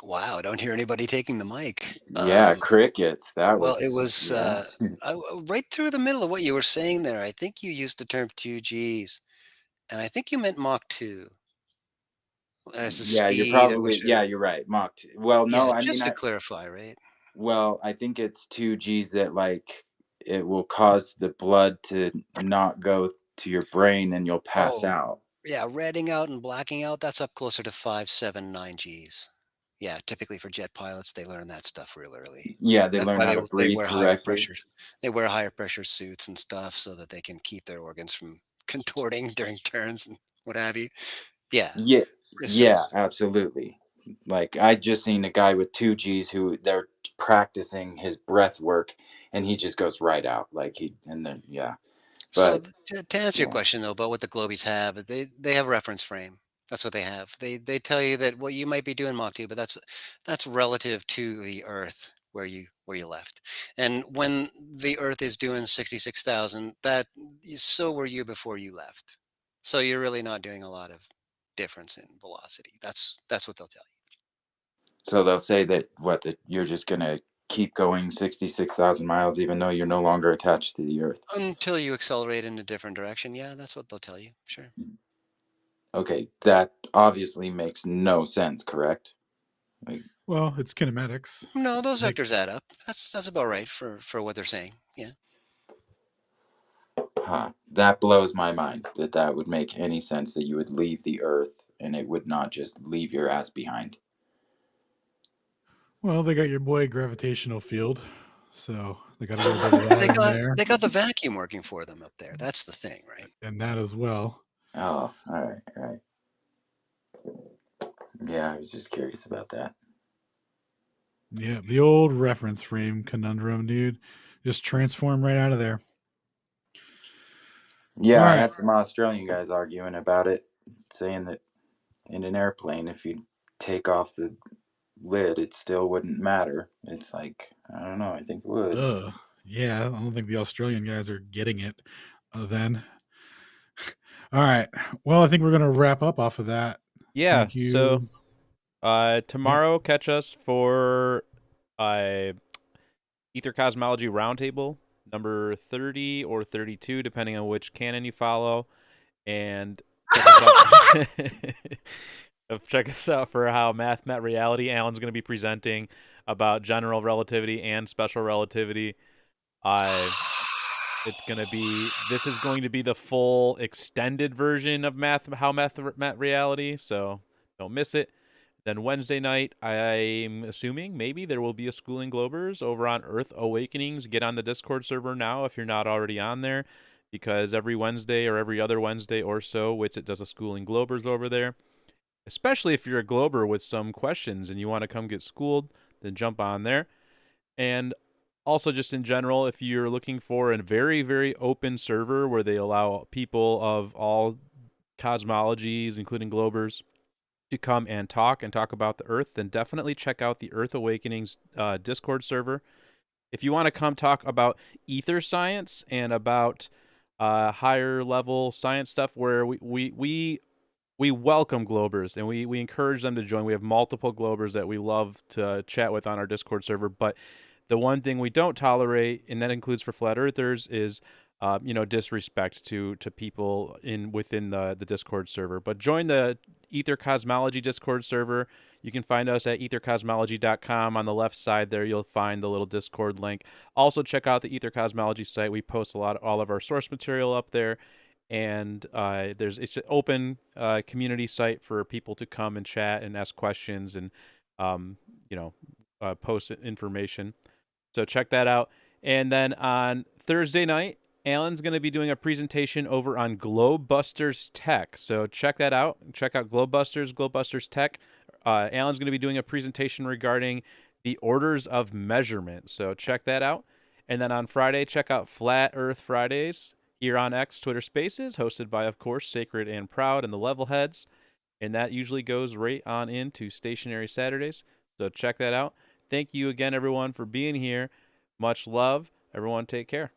Speaker 7: Wow, I don't hear anybody taking the mic.
Speaker 11: Yeah, crickets. That
Speaker 7: Well, it
Speaker 11: was,
Speaker 7: was
Speaker 11: yeah.
Speaker 7: right through the middle of what you were saying there. I think you used the term 2Gs, and I think you meant Mach 2 as a
Speaker 11: Yeah, you're
Speaker 7: speed at
Speaker 11: probably,
Speaker 7: which
Speaker 11: yeah, you're right. Mach 2. Well,
Speaker 7: yeah,
Speaker 11: no, I mean,
Speaker 7: just to clarify, right?
Speaker 11: well, I think it's 2Gs that like it will cause the blood to not go to your brain and you'll pass
Speaker 7: Oh,
Speaker 11: out.
Speaker 7: yeah, redding out and blacking out, that's up closer to 5, 7, 9 Gs. Yeah, typically for jet pilots, they learn that stuff real early.
Speaker 11: Yeah, they
Speaker 7: That's
Speaker 11: learn
Speaker 7: why
Speaker 11: how to
Speaker 7: they
Speaker 11: breathe
Speaker 7: wear higher
Speaker 11: correctly.
Speaker 7: pressures. They wear higher pressure suits and stuff so that they can keep their organs from contorting during turns and what have you. Yeah.
Speaker 11: Yeah,
Speaker 7: So
Speaker 11: yeah, absolutely. Like I just seen a guy with 2Gs who they're practicing his breath work and he just goes right out. Like he and then yeah.
Speaker 7: So
Speaker 11: But
Speaker 7: to answer your
Speaker 11: yeah.
Speaker 7: question though about what the globies have, they have a reference frame. That's what they have. They tell you that what you might be doing Mach 2, but that's relative to the Earth where you left. And when the Earth is doing 66,000, so were you before you left. So you're really not doing a lot of difference in velocity. That's what they'll tell you.
Speaker 11: So they'll say that that you're just gonna keep going 66,000 miles even though you're no longer attached to the Earth.
Speaker 7: Until you accelerate in a different direction. Yeah, that's what they'll tell you. Sure.
Speaker 11: Okay, that obviously makes no sense, correct? Like,
Speaker 3: Well, it's kinematics.
Speaker 7: No, those
Speaker 3: Like,
Speaker 7: vectors add up. That's about right for what they're saying. Yeah.
Speaker 11: huh. That blows my mind that that would make any sense that you would leave the Earth and it would not just leave your ass behind.
Speaker 3: well, they got your boy gravitational field, so they got a little bit of that in there,
Speaker 7: They got the vacuum working for them up there. That's the thing, right?
Speaker 3: and that as well.
Speaker 11: Oh, all right, all right. Yeah, I was just curious about that.
Speaker 3: Yeah, the old reference frame conundrum, dude. Just transform right out of there.
Speaker 11: Yeah,
Speaker 3: All
Speaker 11: I
Speaker 3: right.
Speaker 11: had some Australian guys arguing about it, saying that in an airplane, if you take off the lid, it still wouldn't matter. It's like, I don't know, I think it would.
Speaker 3: Ugh. Yeah, I don't think the Australian guys are getting it then. All right. Well, I think we're going to wrap up off of that.
Speaker 1: Yeah.
Speaker 3: Thank you.
Speaker 1: So tomorrow, catch us for Aether Cosmology Roundtable, number 30 or 32, depending on which canon you follow. And check us out for how Math Met Reality. Alan's going to be presenting about general relativity and special relativity. This is going to be the full extended version of Math Met Reality, so don't miss it. Then Wednesday night, I'm assuming maybe there will be a Schooling Globers over on Earth Awakenings. Get on the Discord server now if you're not already on there, because every Wednesday or every other Wednesday or so, Witsit does a Schooling Globers over there. Especially if you're a Glober with some questions and you want to come get schooled, then jump on there. And also just in general, if you're looking for a very, very open server where they allow people of all cosmologies, including Globers, to come and talk about the Earth, then definitely check out the Earth Awakenings Discord server. If you want to come talk about ether science and about higher level science stuff, where we welcome Globers and we encourage them to join. We have multiple Globers that we love to chat with on our Discord server, but the one thing we don't tolerate, and that includes for flat earthers, is disrespect to people within the Discord server. But join the Aether Cosmology Discord server. You can find us at ethercosmology.com. On the left side there, you'll find the little Discord link. Also, check out the Aether Cosmology site. We post all of our source material up there, and it's an open community site for people to come and chat and ask questions and post information. So check that out. And then on Thursday night, Alan's going to be doing a presentation over on Globusters Tech. So check that out. Check out Globusters Tech. Alan's going to be doing a presentation regarding the orders of measurement. So check that out. And then on Friday, check out Flat Earth Fridays here on X Twitter Spaces, hosted by, of course, Sacred and Proud and the Levelheads. And that usually goes right on into Stationary Saturdays. So check that out. Thank you again, everyone, for being here. Much love. Everyone, take care.